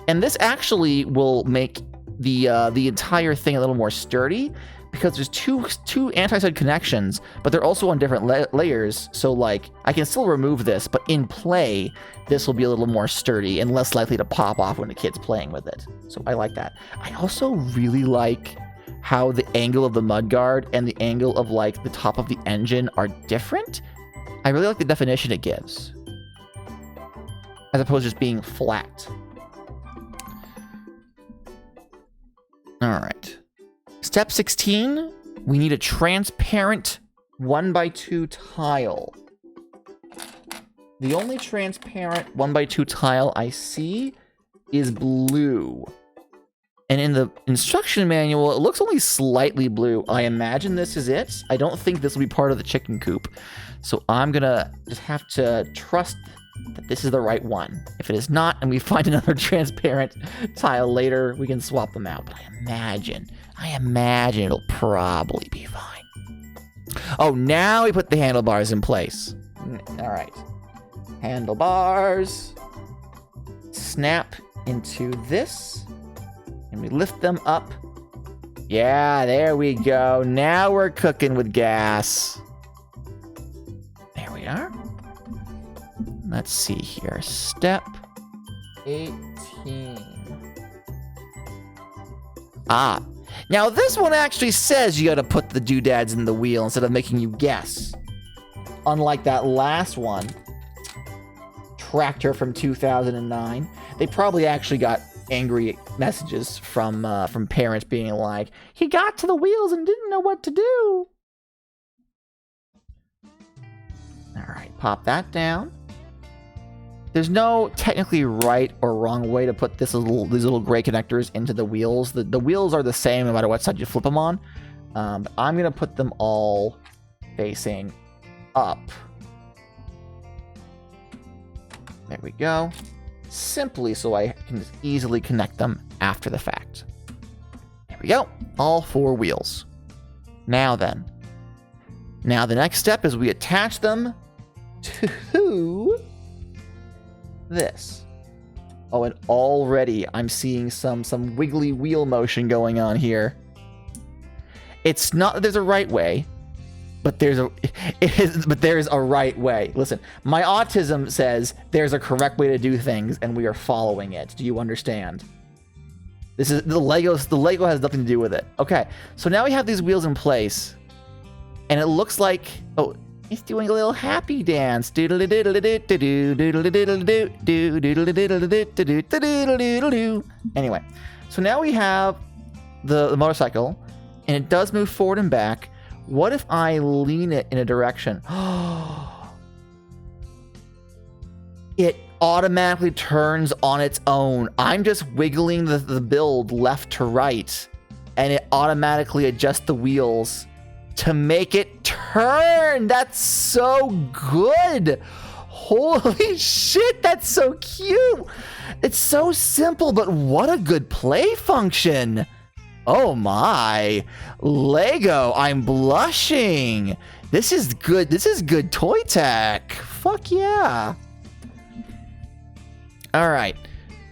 And this actually will make the entire thing a little more sturdy, because there's two anti-side connections, but they're also on different layers. So like I can still remove this, but in play, this will be a little more sturdy and less likely to pop off when the kid's playing with it. So I like that. I also really like how the angle of the mudguard and the angle of like the top of the engine are different. I really like the definition it gives, as opposed to just being flat. All right. Step 16, we need a transparent 1x2 tile. The only transparent 1x2 tile I see is blue. And in the instruction manual, it looks only slightly blue. I imagine this is it. I don't think this will be part of the chicken coop. So I'm gonna just have to trust that this is the right one. If it is not, and we find another transparent tile later, we can swap them out. But I imagine it'll probably be fine. Oh, now we put the handlebars in place. All right. Handlebars. Snap into this. And we lift them up. Yeah, there we go. Now we're cooking with gas. There we are. Let's see here. Step 18. Ah. Now this one actually says you gotta put the doodads in the wheel instead of making you guess. Unlike that last one, Tractor from 2009. They probably actually got angry messages from parents being like, he got to the wheels and didn't know what to do. All right, pop that down. There's no technically right or wrong way to put these little gray connectors into the wheels. The wheels are the same no matter what side you flip them on. But I'm gonna put them all facing up. There we go. Simply so I can just easily connect them after the fact. There we go. All 4 wheels. Now then. Now the next step is we attach them to this. Oh, and already I'm seeing some wiggly wheel motion going on here. It's not that there's a right way, but there's a right way. Listen, my autism says there's a correct way to do things, and we are following it. Do you understand? This is the Lego has nothing to do with it. Okay, so now we have these wheels in place, and it looks like, oh, it's doing a little happy dance. Anyway, so now we have the motorcycle, and it does move forward and back. What if I lean it in a direction? It automatically turns on its own. I'm just wiggling the build left to right, and it automatically adjusts the wheels to make it turn. That's so good. Holy shit, that's so cute. It's so simple, but what a good play function. Oh my. Lego, I'm blushing. This is good. This is good toy tech. Fuck yeah. All right.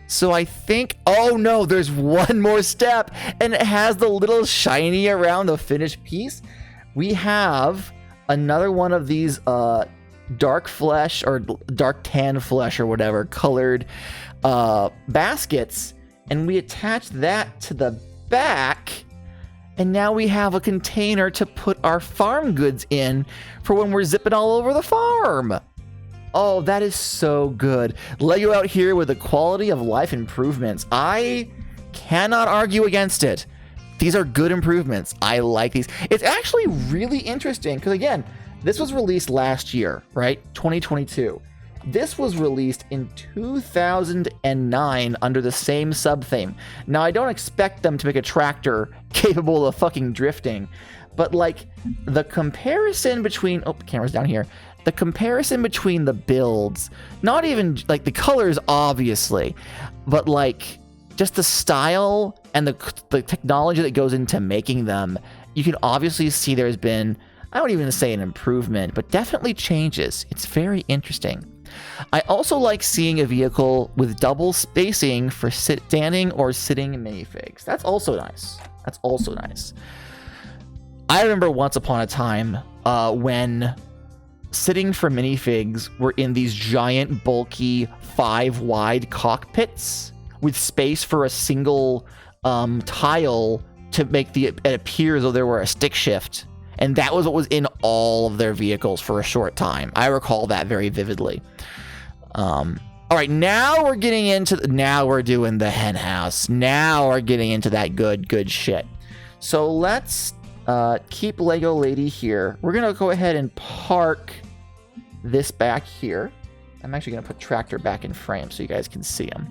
So I think, oh no, there's one more step, and it has the little shiny around the finished piece. We have another one of these dark flesh or dark tan flesh or whatever colored baskets, and we attach that to the back, and now we have a container to put our farm goods in for when we're zipping all over the farm. Oh, that is so good. Lego out here with the quality of life improvements. I cannot argue against it. These are good improvements. I like these. It's actually really interesting because, again, this was released last year, right? 2022. This was released in 2009 under the same sub-theme. Now, I don't expect them to make a tractor capable of fucking drifting, but like the comparison between, oh, the camera's down here. The comparison between the builds, not even like the colors, obviously, but like just the style and the technology that goes into making them, you can obviously see there's been, I don't even say an improvement, but definitely changes. It's very interesting. I also like seeing a vehicle with double spacing for standing or sitting minifigs. That's also nice. That's also nice. I remember once upon a time when sitting for minifigs were in these giant, bulky, 5-wide cockpits with space for a single tile to make it appear as though there were a stick shift. And that was what was in all of their vehicles for a short time. I recall that very vividly. All right, now we're getting into... now we're doing the hen house. Now we're getting into that good shit. So let's keep Lego Lady here. We're going to go ahead and park this back here. I'm actually going to put Tractor back in frame so you guys can see him.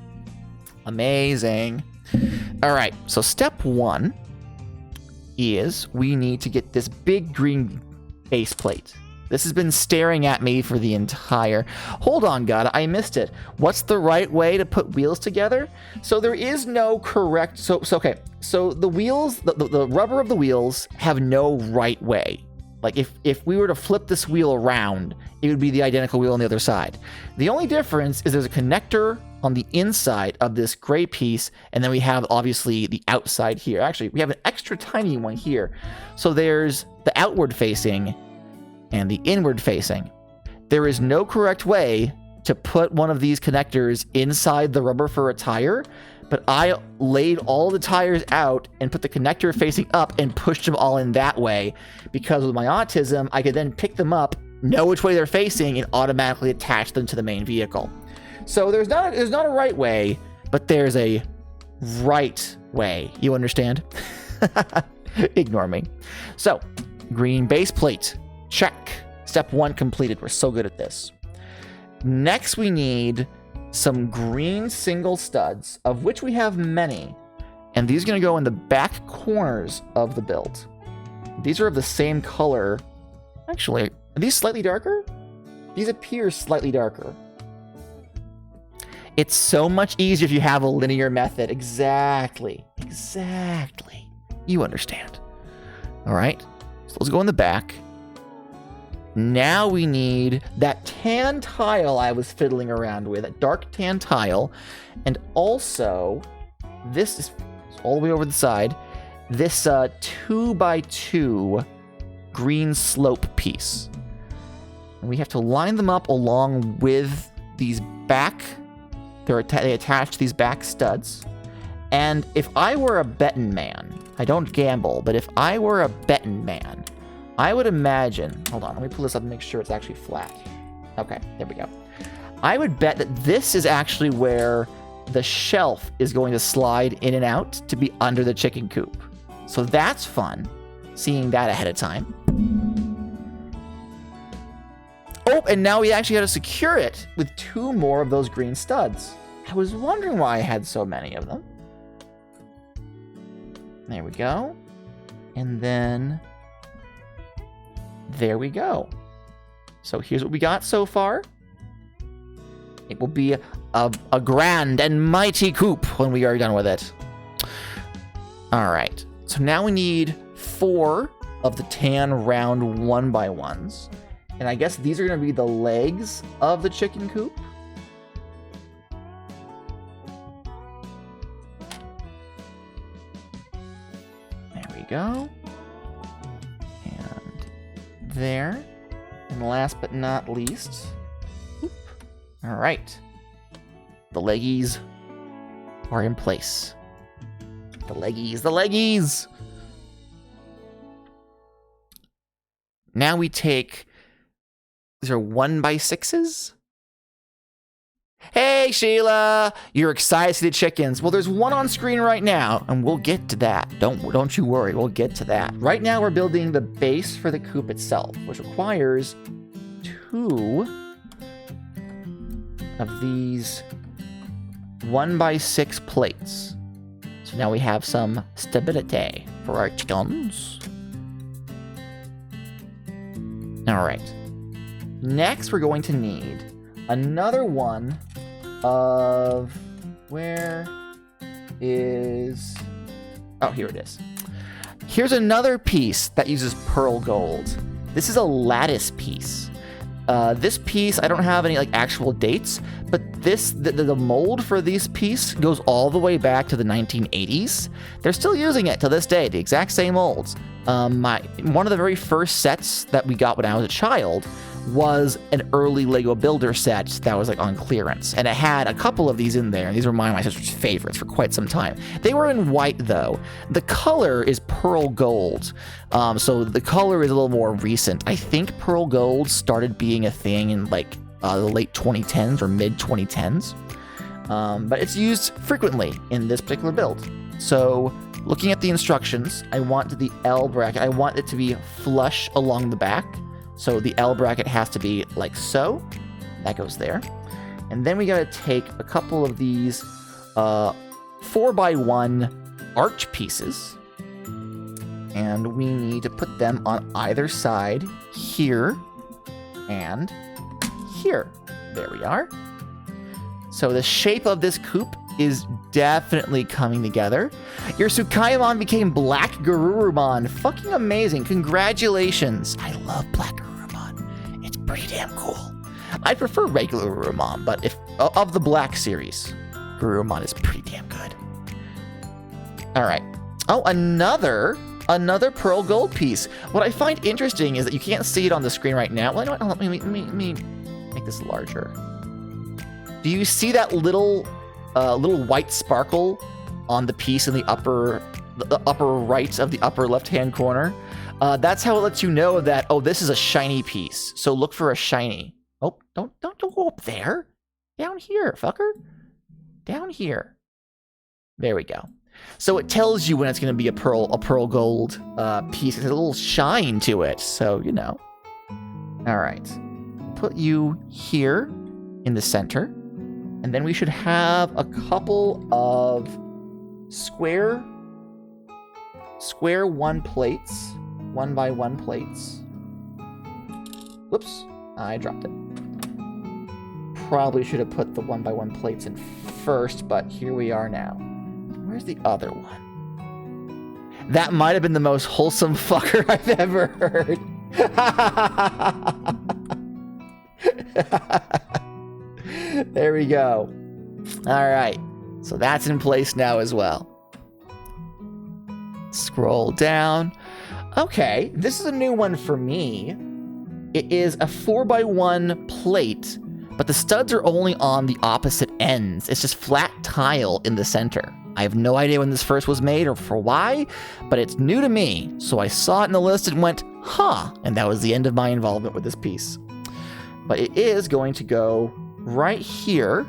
Amazing. All right, so step 1 is we need to get this big green base plate. This has been staring at me for the entire... Hold on, God, I missed it. What's the right way to put wheels together? So there is no correct... So okay. So the wheels, the rubber of the wheels have no right way. Like if we were to flip this wheel around, it would be the identical wheel on the other side. The only difference is there's a connector on the inside of this gray piece, and then we have obviously the outside here. Actually, we have an extra tiny one here. So there's the outward facing and the inward facing. There is no correct way to put one of these connectors inside the rubber for a tire, but I laid all the tires out and put the connector facing up and pushed them all in that way, because with my autism, I could then pick them up, know which way they're facing, and automatically attach them to the main vehicle. So there's not a right way, but there's a right way. You understand? Ignore me. So, green base plate. Check. Step 1 completed. We're so good at this. Next, we need some green single studs, of which we have many. And these are going to go in the back corners of the build. These are of the same color. Actually, are these slightly darker? These appear slightly darker. It's so much easier if you have a linear method. Exactly. You understand. All right. So let's go in the back. Now we need that tan tile I was fiddling around with, that dark tan tile. And also, this is all the way over the side, this 2x2 green slope piece. And we have to line them up along with these back, they attach to these back studs. And if I were a betting man, I don't gamble, but if I were a betting man, I would imagine, hold on, let me pull this up and make sure it's actually flat. Okay, there we go. I would bet that this is actually where the shelf is going to slide in and out to be under the chicken coop. So that's fun, seeing that ahead of time. Oh, and now we actually got to secure it with 2 more of those green studs. I was wondering why I had so many of them. There we go. And then there we go. So here's what we got so far. It will be a grand and mighty coupe when we are done with it. All right. So now we need 4 of the tan round 1x1s. And I guess these are going to be the legs of the chicken coop. There we go. And there. And last but not least, whoop. All right. The leggies are in place. The leggies. Now we take, these are 1x6s. Hey, Sheila, you're excited to see the chickens. Well, there's one on screen right now, and we'll get to that. Don't you worry, we'll get to that. Right now, we're building the base for the coop itself, which requires 2 of these 1x6 plates. So now we have some stability for our chickens. All right. Next, we're going to need another one of, where is, oh, here it is. Here's another piece that uses pearl gold. This is a lattice piece. This piece, I don't have any like actual dates, but the mold for this piece goes all the way back to the 1980s. They're still using it to this day, the exact same molds. One of the very first sets that we got when I was a child was an early Lego Builder set that was like on clearance, and it had a couple of these in there, and these were my sister's favorites for quite some time. They were in white though. The color is pearl gold, so the color is a little more recent. I think pearl gold started being a thing in like the late 2010s or mid 2010s, but it's used frequently in this particular build. So looking at the instructions, I want the L bracket, I want it to be flush along the back. So the L bracket has to be like so. That goes there. And then we gotta take a couple of these 4x1 arch pieces. And we need to put them on either side here and here. There we are. So the shape of this coupe is definitely coming together. Your Tsukaimon became Black Garurumon. Fucking amazing. Congratulations. I love Black Garurumon. It's pretty damn cool. I prefer regular Garurumon, but if of the Black series, Garurumon is pretty damn good. All right. Oh, another pearl gold piece. What I find interesting is that you can't see it on the screen right now. Well, let me make this larger. Do you see that little white sparkle on the piece in the upper right of the upper left-hand corner? That's how it lets you know that, oh, this is a shiny piece. So look for a shiny. Oh, don't go up there. Down here, fucker. Down here. There we go. So it tells you when it's going to be a pearl gold piece. It's a little shine to it, so you know. All right. Put you here in the center. And then we should have a couple of square 1 plates, 1x1 plates. Whoops, I dropped it. Probably should have put the 1x1 plates in first, but here we are now. Where's the other one? That might have been the most wholesome fucker I've ever heard. There we go. All right. So that's in place now as well. Scroll down. Okay, this is a new one for me. It is a 4x1 plate, but the studs are only on the opposite ends. It's just flat tile in the center. I have no idea when this first was made or for why, but it's new to me. So I saw it in the list and went, huh, and that was the end of my involvement with this piece. But it is going to go right here.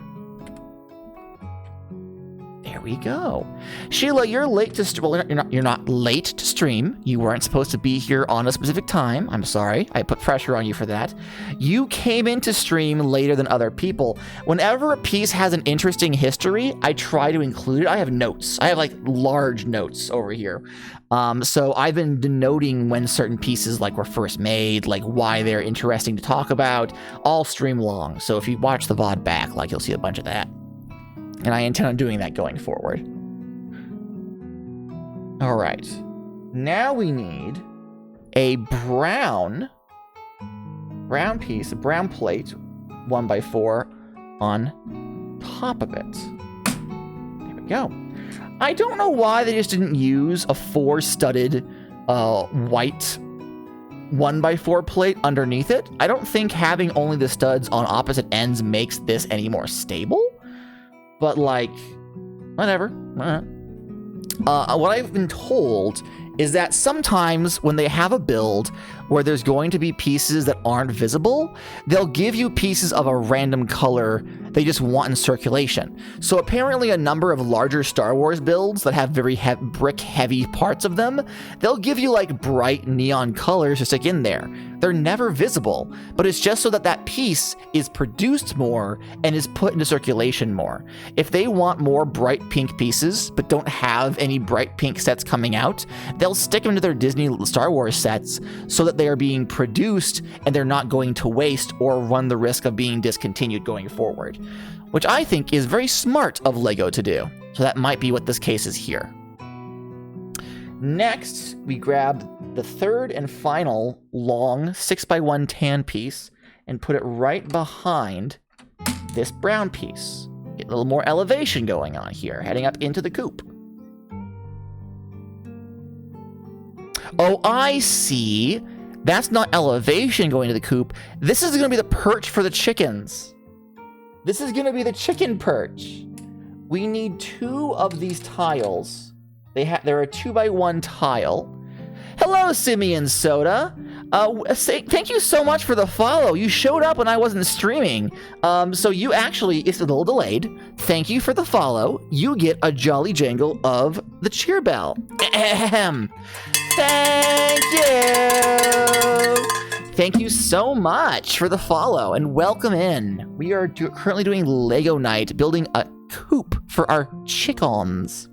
There we go. Sheila, you're late to well, you're not late to stream. You weren't supposed to be here on a specific time. I'm sorry. I put pressure on you for that. You came into stream later than other people. Whenever a piece has an interesting history, I try to include it. I have notes. I have like large notes over here. So I've been denoting when certain pieces like were first made, like why they're interesting to talk about, all stream long. So if you watch the VOD back, like you'll see a bunch of that. And I intend on doing that going forward. All right. Now we need a brown piece, a brown plate, 1x4 on top of it. There we go. I don't know why they just didn't use a 4-studded white 1x4 plate underneath it. I don't think having only the studs on opposite ends makes this any more stable. But like, whatever. What I've been told is that sometimes when they have a build where there's going to be pieces that aren't visible, they'll give you pieces of a random color they just want in circulation. So apparently a number of larger Star Wars builds that have very brick-heavy parts of them, they'll give you like bright neon colors to stick in there. They're never visible, but it's just so that that piece is produced more and is put into circulation more. If they want more bright pink pieces, but don't have any bright pink sets coming out, they'll stick them to their Disney Star Wars sets so that they are being produced and they're not going to waste or run the risk of being discontinued going forward, which I think is very smart of LEGO to do. So that might be what this case is here. Next, we grabbed the third and final long 6x1 tan piece, and put it right behind this brown piece. Get a little more elevation going on here, heading up into the coop. Oh, I see. That's not elevation going to the coop. This is going to be the perch for the chickens. This is going to be the chicken perch. We need 2 of these tiles. They're a 2x1 tile. Hello, Simeon Soda. Thank you so much for the follow. You showed up when I wasn't streaming. So you actually, it's a little delayed. Thank you for the follow. You get a jolly jangle of the cheer bell. Ahem. Thank you. Thank you so much for the follow and welcome in. We are currently doing Lego night, building a coop for our chickens.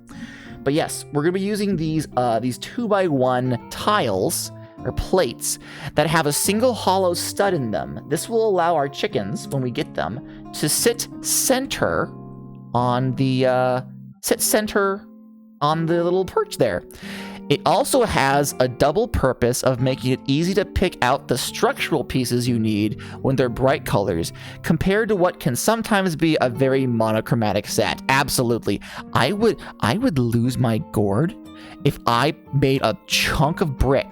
But yes, we're gonna be using these 2x1 tiles or plates that have a single hollow stud in them. This will allow our chickens, when we get them, to sit center on the little perch there. It also has a double purpose of making it easy to pick out the structural pieces you need when they're bright colors, compared to what can sometimes be a very monochromatic set. Absolutely. I would lose my gourd if I made a chunk of brick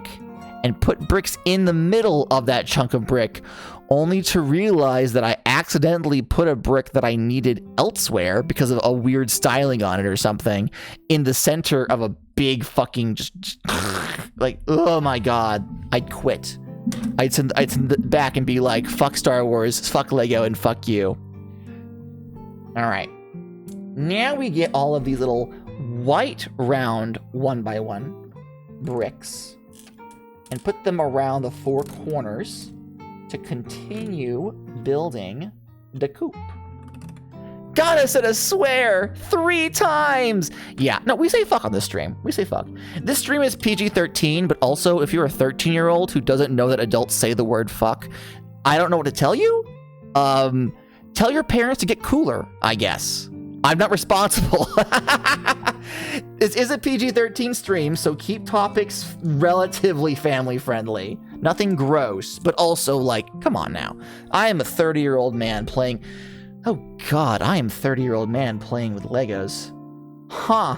and put bricks in the middle of that chunk of brick, only to realize that I accidentally put a brick that I needed elsewhere because of a weird styling on it or something in the center of a big fucking just like, oh my god, I'd quit. I'd send back and be like, fuck Star Wars, fuck Lego, and fuck you. All right, now we get all of these little white round 1x1 bricks and put them around the 4 corners to continue building the coop. God, I said a swear 3 times. Yeah, no, we say fuck on this stream. We say fuck. This stream is PG-13, but also if you're a 13-year-old who doesn't know that adults say the word fuck, I don't know what to tell you. Tell your parents to get cooler, I guess. I'm not responsible. This is a PG-13 stream, so keep topics relatively family-friendly. Nothing gross, but also, like, come on now. I am a 30-year-old man playing... Oh, God, I am a 30-year-old man playing with Legos. Huh.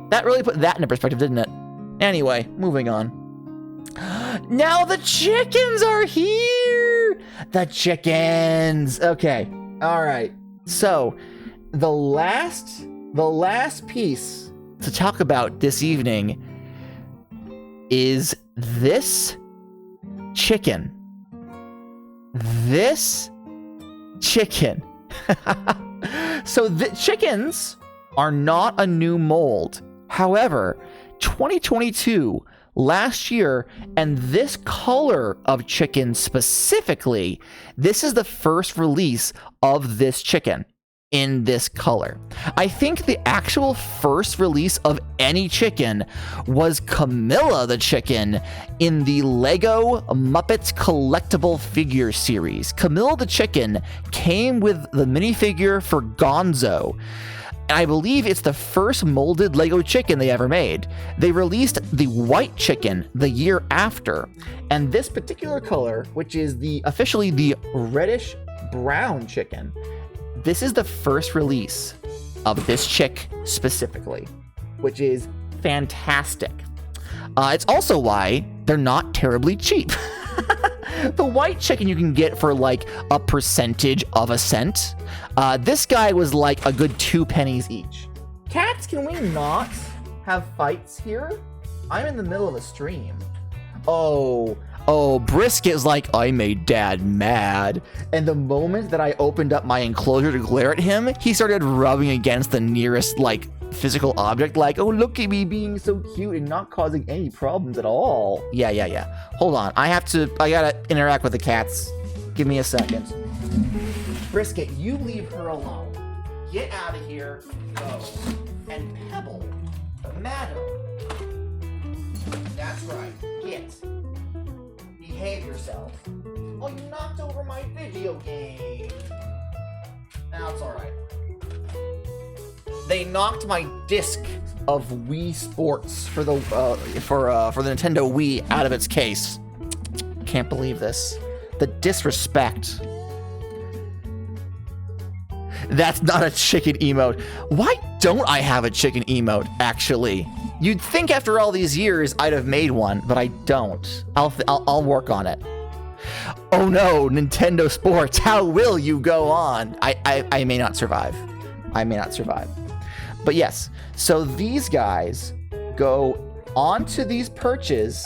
That really put that into perspective, didn't it? Anyway, moving on. Now the chickens are here! The chickens! Okay, all right. So, the last piece to talk about this evening is this chicken. This chicken. So the chickens are not a new mold. However, 2022, last year, and this color of chicken specifically, this is the first release of this chicken in this color. I think the actual first release of any chicken was Camilla the chicken in the Lego Muppets collectible figure series. Camilla the chicken came with the minifigure for Gonzo. I believe it's the first molded Lego chicken they ever made. They released the white chicken the year after, and this particular color, which is officially the reddish brown chicken, this is the first release of this chick specifically, which is fantastic. It's also why they're not terribly cheap. The white chicken you can get for like a percentage of a cent. This guy was like a good 2 pennies each. Cats, can we not have fights here? I'm in the middle of a stream. Oh, Brisket is like, I made Dad mad. And the moment that I opened up my enclosure to glare at him, he started rubbing against the nearest, like, physical object, like, oh, look at me being so cute and not causing any problems at all. Yeah. Hold on, I gotta interact with the cats. Give me a second. Brisket, you leave her alone. Get out of here, go. And Pebble, madam. That's right, get. Behave yourself. Oh, you knocked over my video game. Now it's alright. They knocked my disc of Wii Sports for the Nintendo Wii out of its case. Can't believe this. The disrespect. That's not a chicken emote. Why don't I have a chicken emote, actually? You'd think after all these years I'd have made one, but I don't. I'll work on it. Oh no, Nintendo Sports, how will you go on? I may not survive. I may not survive. But yes, so these guys go onto these perches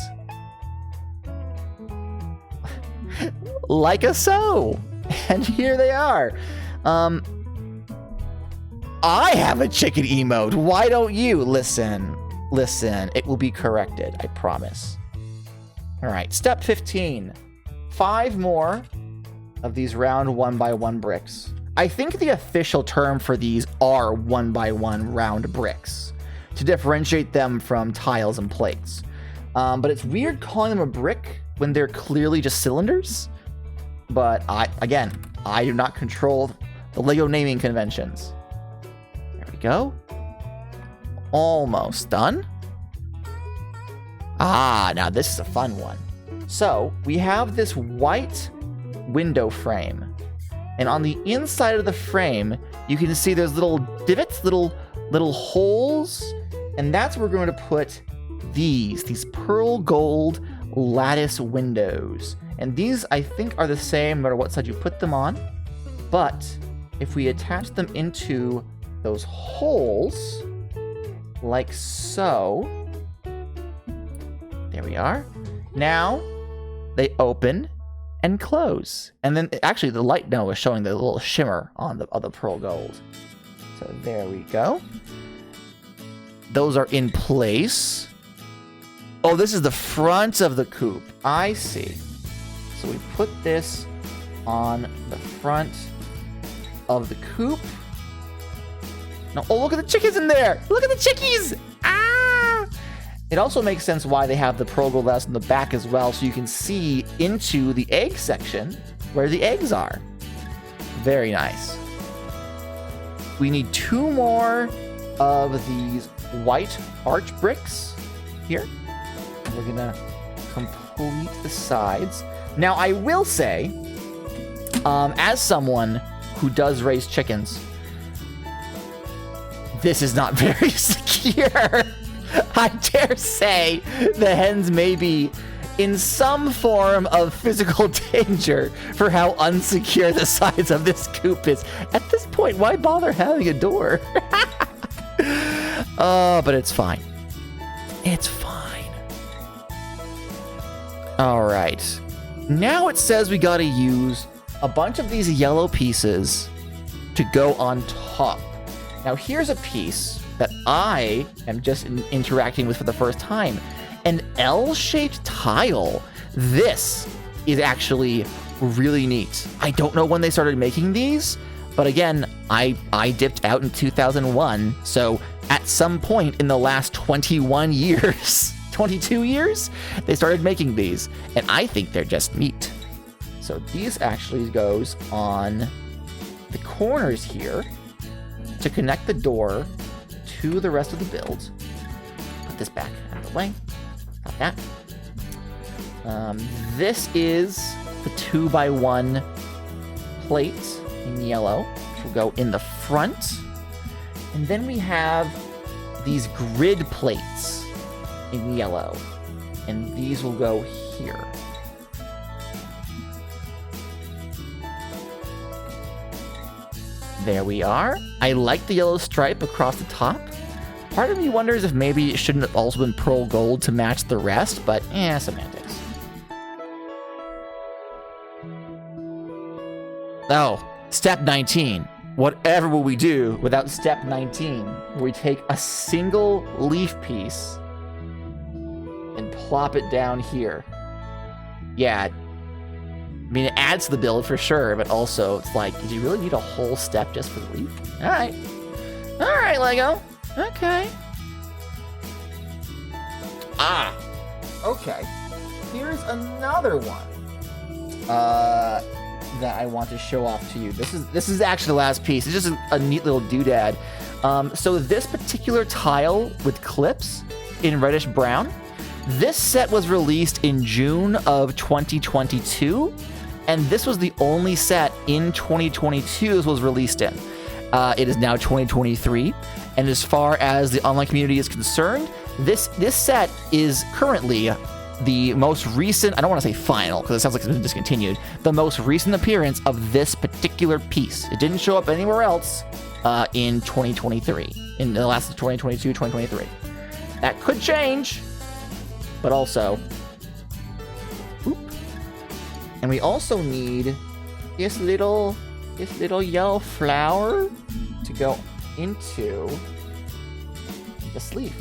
like a so. And here they are. I have a chicken emote. Why don't you? Listen, it will be corrected, I promise. All right, step 15. 5 more of these round 1x1 bricks. I think the official term for these are 1x1 round bricks to differentiate them from tiles and plates. But it's weird calling them a brick when they're clearly just cylinders. But I do not control the LEGO naming conventions. There we go. Almost done. Ah, now this is a fun one. So we have this white window frame, and on the inside of the frame, you can see there's little divots, little holes, and that's where we're going to put these pearl gold lattice windows. And these, I think, are the same no matter what side you put them on. But if we attach them into those holes, like so, there we are. Now they open and close. And then actually the light now is showing the little shimmer on the pearl gold. So there we go. Those are in place. Oh, this is the front of the coop. I see. So we put this on the front of the coop. Now, oh, look at the chickens in there. Look at the chickies. Ah! It also makes sense why they have the pearl gold lattice in the back as well, so you can see into the egg section where the eggs are. Very nice. We need 2 more of these white arch bricks here. We're gonna complete the sides. Now, I will say, as someone who does raise chickens, this is not very secure. I dare say the hens may be in some form of physical danger for how unsecure the sides of this coop is. At this point, why bother having a door? Oh, but it's fine. It's fine. All right. Now it says we gotta use a bunch of these yellow pieces to go on top. Now here's a piece that I am just interacting with for the first time. An L-shaped tile. This is actually really neat. I don't know when they started making these, but again, I dipped out in 2001, so at some point in the last 21 years, 22 years, they started making these, and I think they're just neat. So these actually goes on the corners here to connect the door to the rest of the build. Put this back out of the way. Not that. This is the 2x1 plate in yellow, which will go in the front. And then we have these grid plates in yellow, and these will go here. There we are. I like the yellow stripe across the top. Part of me wonders if maybe it shouldn't have also been pearl gold to match the rest, but semantics. Oh, step 19. Whatever will we do without step 19, where we take a single leaf piece and plop it down here. Yeah, I mean, it adds to the build for sure, but also it's like, did you really need a whole step just for the leaf? All right, Lego. Okay. Ah, okay. Here's another one that I want to show off to you. This is actually the last piece. It's just a neat little doodad. So this particular tile with clips in reddish brown, this set was released in June of 2022. And this was the only set in 2022 this was released in. It is now 2023, and as far as the online community is concerned, this set is currently the most recent, I don't want to say final, because it sounds like it's been discontinued, the most recent appearance of this particular piece. It didn't show up anywhere else in 2023, in the last 2022, 2023. That could change, but also... Oop. And we also need this little yellow flower to go into the sleeve.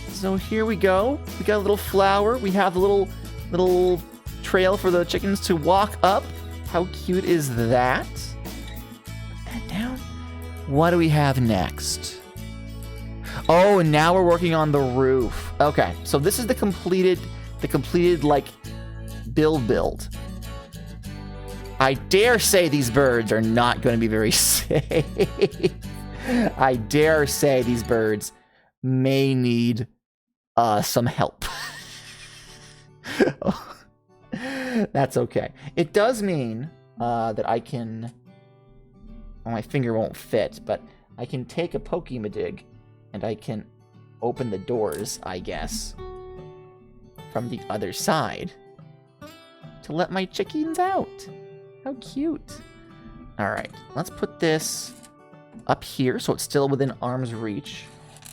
So here we go. We got a little flower. We have the little trail for the chickens to walk up. How cute is that? Put that down. What do we have next? Oh, and now we're working on the roof. Okay, so this is the completed like build. I dare say these birds are not going to be very safe. I dare say these birds may need some help. That's okay. It does mean that I can... Well, my finger won't fit, but I can take a Pokemon and I can open the doors, I guess, from the other side to let my chickens out. How cute. All right, let's put this up here so it's still within arm's reach.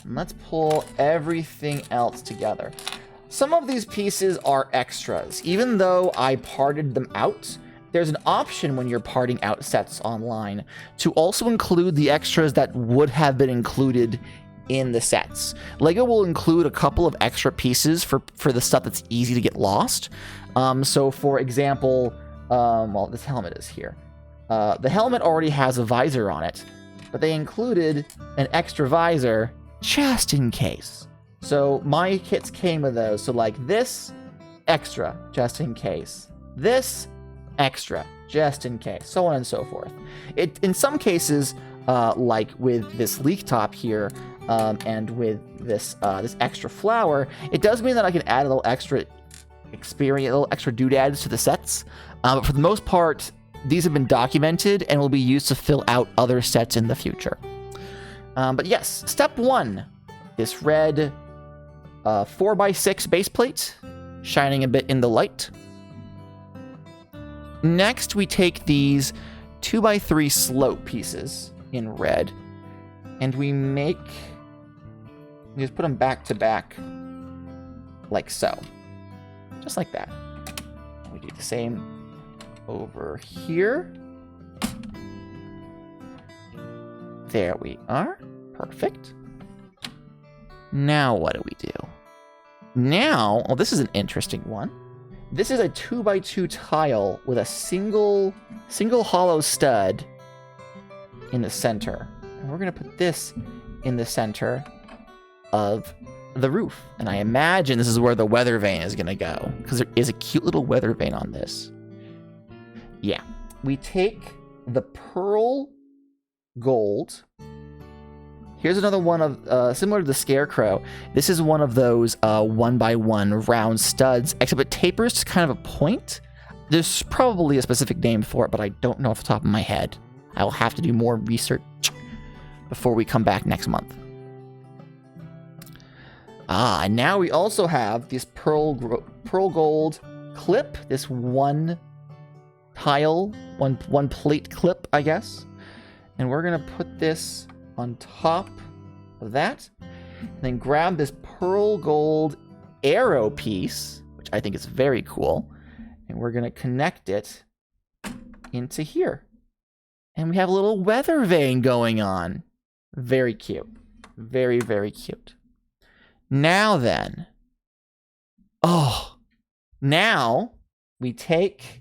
And let's pull everything else together. Some of these pieces are extras. Even though I parted them out, there's an option when you're parting out sets online to also include the extras that would have been included in the sets. LEGO will include a couple of extra pieces for the stuff that's easy to get lost. So for example, well, this helmet is here. The helmet already has a visor on it, but they included an extra visor just in case. So my kits came with those. So like this, extra, just in case. This, extra, just in case. So on and so forth. In some cases, like with this leak top here, and with this this extra flower, it does mean that I can add a little extra experience, little extra doodads to the sets. But for the most part, these have been documented and will be used to fill out other sets in the future. But yes, step 1, this red 4x6 base plate, shining a bit in the light. Next, we take these 2x3 slope pieces in red, and we just put them back to back, like so. Just like that. We do the same over here. There we are. Perfect. Now what do we do? Now, oh, this is an interesting one. This is a 2x2 tile with a single hollow stud in the center. And we're gonna put this in the center of the roof. And I imagine this is where the weather vane is gonna go, because there is a cute little weather vane on this. Yeah. We take the pearl gold. Here's another one of, similar to the Scarecrow. This is one of those 1x1 round studs, except it tapers to kind of a point. There's probably a specific name for it, but I don't know off the top of my head. I will have to do more research before we come back next month. And now we also have this pearl gold clip, this one tile, one plate clip, I guess. And we're gonna put this on top of that, and then grab this pearl gold arrow piece, which I think is very cool, and we're gonna connect it into here. And we have a little weather vane going on. Very cute. Very, very cute. Now then, now we take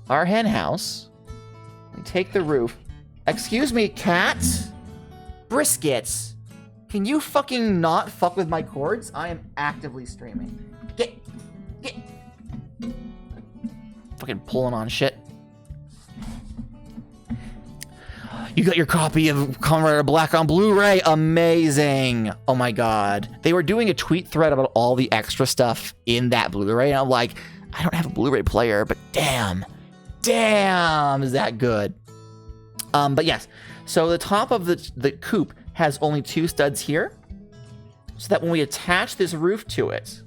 our hen house, we take the roof. Excuse me, cat? Briskets, can you fucking not fuck with my cords? I am actively streaming. Get. Fucking pulling on shit. You got your copy of Kamen Rider Black on Blu-ray. Amazing. Oh my god. They were doing a tweet thread about all the extra stuff in that Blu-ray, and I'm like, I don't have a Blu-ray player, but damn, is that good. But yes, so the top of the coop has only 2 studs here, so that when we attach this roof to it,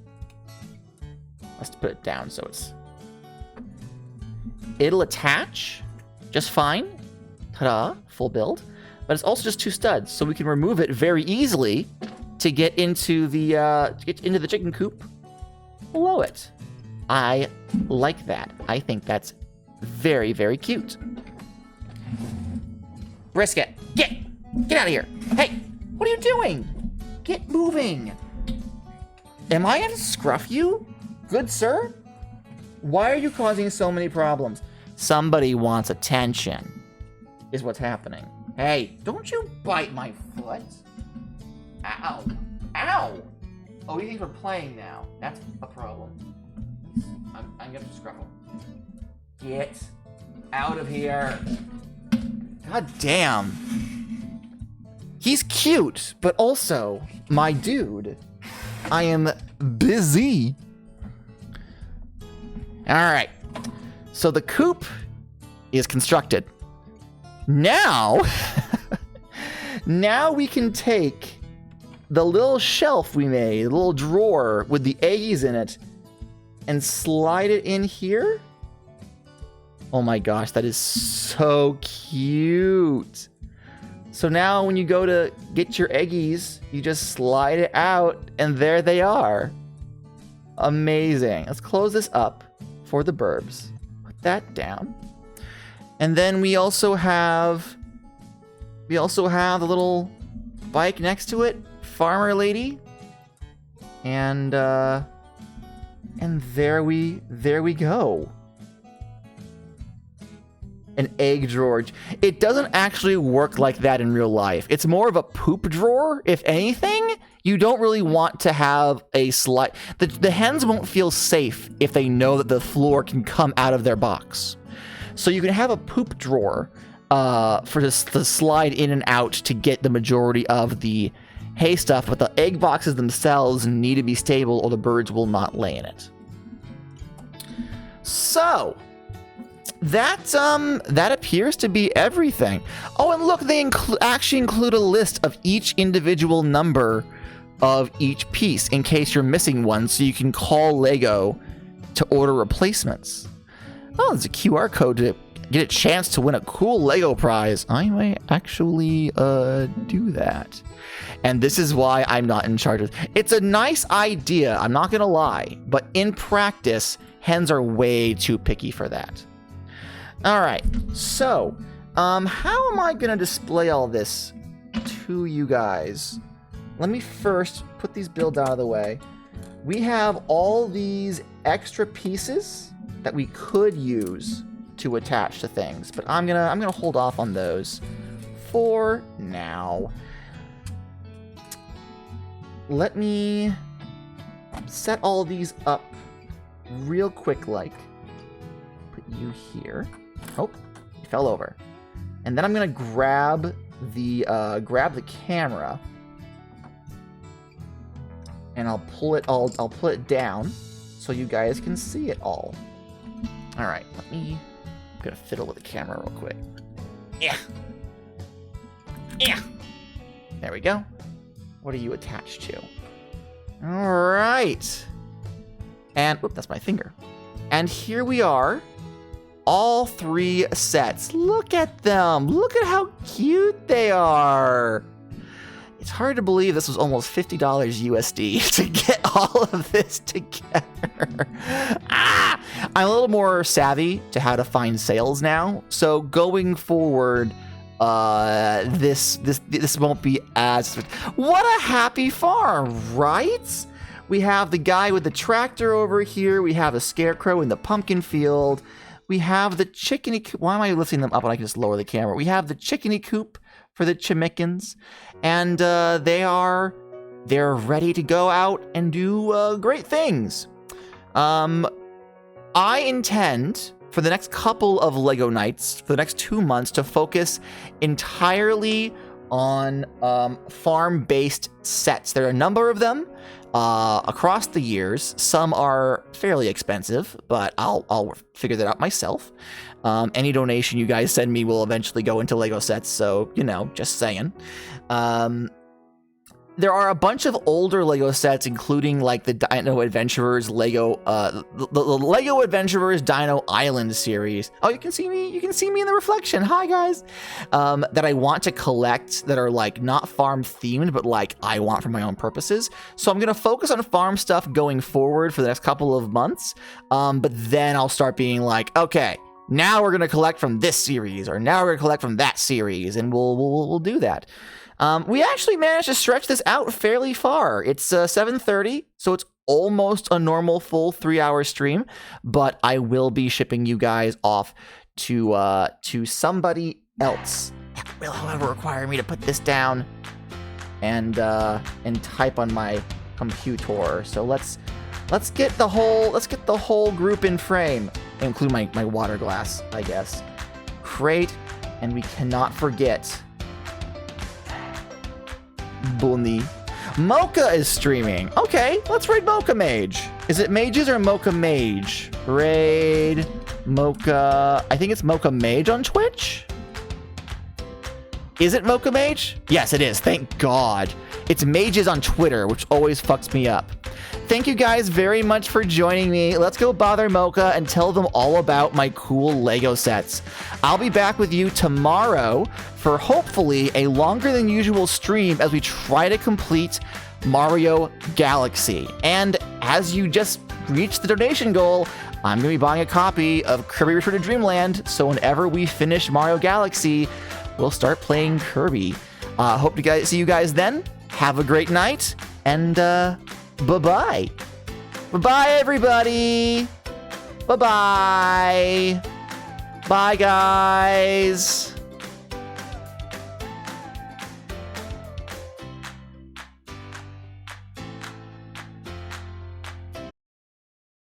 let's put it down so it'll attach just fine. Ta-da, full build. But it's also just 2 studs, so we can remove it very easily to get into the chicken coop below it. I like that. I think that's very, very cute. Brisket, get out of here. Hey, what are you doing? Get moving. Am I gonna scruff you? Good sir? Why are you causing so many problems? Somebody wants attention, is what's happening. Hey, don't you bite my foot. Ow. Ow! Oh, you think we're playing now. That's a problem. I'm gonna scruff him. Get out of here. God damn. He's cute, but also my dude. I am busy. All right. So the coop is constructed. Now, now we can take the little shelf we made, the little drawer with the eggies in it, and slide it in here. Oh my gosh, that is so cute. So now when you go to get your eggies, you just slide it out, and there they are. Amazing. Let's close this up for the burbs. Put that down. And then we also have the little bike next to it, farmer lady. And there we go. An egg drawer. It doesn't actually work like that in real life. It's more of a poop drawer, if anything. You don't really want to have a slide. The hens won't feel safe if they know that the floor can come out of their box. So you can have a poop drawer for this to slide in and out to get the majority of the hay stuff, but the egg boxes themselves need to be stable or the birds will not lay in it. So that appears to be everything. Oh, and look, they actually include a list of each individual number of each piece in case you're missing one, so you can call Lego to order replacements. Oh, there's a QR code to get a chance to win a cool Lego prize. I might actually do that. And this is why I'm not in charge of it. It's a nice idea, I'm not gonna lie, but in practice, hens are way too picky for that. All right, so how am I gonna display all this to you guys? Let me first put these builds out of the way. We have all these extra pieces that we could use to attach to things, but I'm gonna hold off on those for now. Let me set all these up real quick, like put you here. Oh, you fell over. And then I'm gonna grab the camera, and I'll pull it down so you guys can see it all. All right, I'm gonna fiddle with the camera real quick. Yeah. There we go. What are you attached to? All right. And, whoop, that's my finger. And here we are. All 3 sets. Look at them. Look at how cute they are. It's hard to believe this was almost $50 USD to get all of this together. I'm a little more savvy to how to find sales now. So going forward, this won't be as... What a happy farm, right? We have the guy with the tractor over here. We have the scarecrow in the pumpkin field. We have the chickeny coop. Why am I lifting them up when I can just lower the camera? We have the chickeny coop for the chimickens, and they're ready to go out and do great things. I intend for the next couple of Lego nights, for the next 2 months, to focus entirely on farm-based sets. There are a number of them. across the years. Some are fairly expensive, but I'll figure that out myself. Any donation you guys send me will eventually go into Lego sets, so, you know, just saying. There are a bunch of older Lego sets, including like the Dino Adventurers Lego, the Lego Adventurers Dino Island series. Oh, you can see me in the reflection. Hi guys. That I want to collect that are like not farm themed, but like I want for my own purposes. So I'm gonna focus on farm stuff going forward for the next couple of months. But then I'll start being like, okay, now we're gonna collect from this series, or now we're gonna collect from that series, and we'll do that. We actually managed to stretch this out fairly far. It's 7:30, so it's almost a normal full 3-hour stream, but I will be shipping you guys off to somebody else. That will, however, require me to put this down and type on my computer. So let's get the whole group in frame, include my water glass, I guess. Great, and we cannot forget Bunny. Mocha is streaming. Okay, let's raid Mocha Mage. Is it Mages or Mocha Mage? Raid Mocha. I think it's Mocha Mage on Twitch. Is it Mocha Mage? Yes, it is. Thank God. It's Mages on Twitter, which always fucks me up. Thank you guys very much for joining me. Let's go bother Mocha and tell them all about my cool Lego sets. I'll be back with you tomorrow for hopefully a longer than usual stream as we try to complete Mario Galaxy. And as you just reached the donation goal, I'm going to be buying a copy of Kirby Return to Dreamland, so whenever we finish Mario Galaxy, we'll start playing Kirby. Hope to see you guys then. Have a great night, and bye-bye. Bye-bye, everybody. Bye-bye. Bye, guys.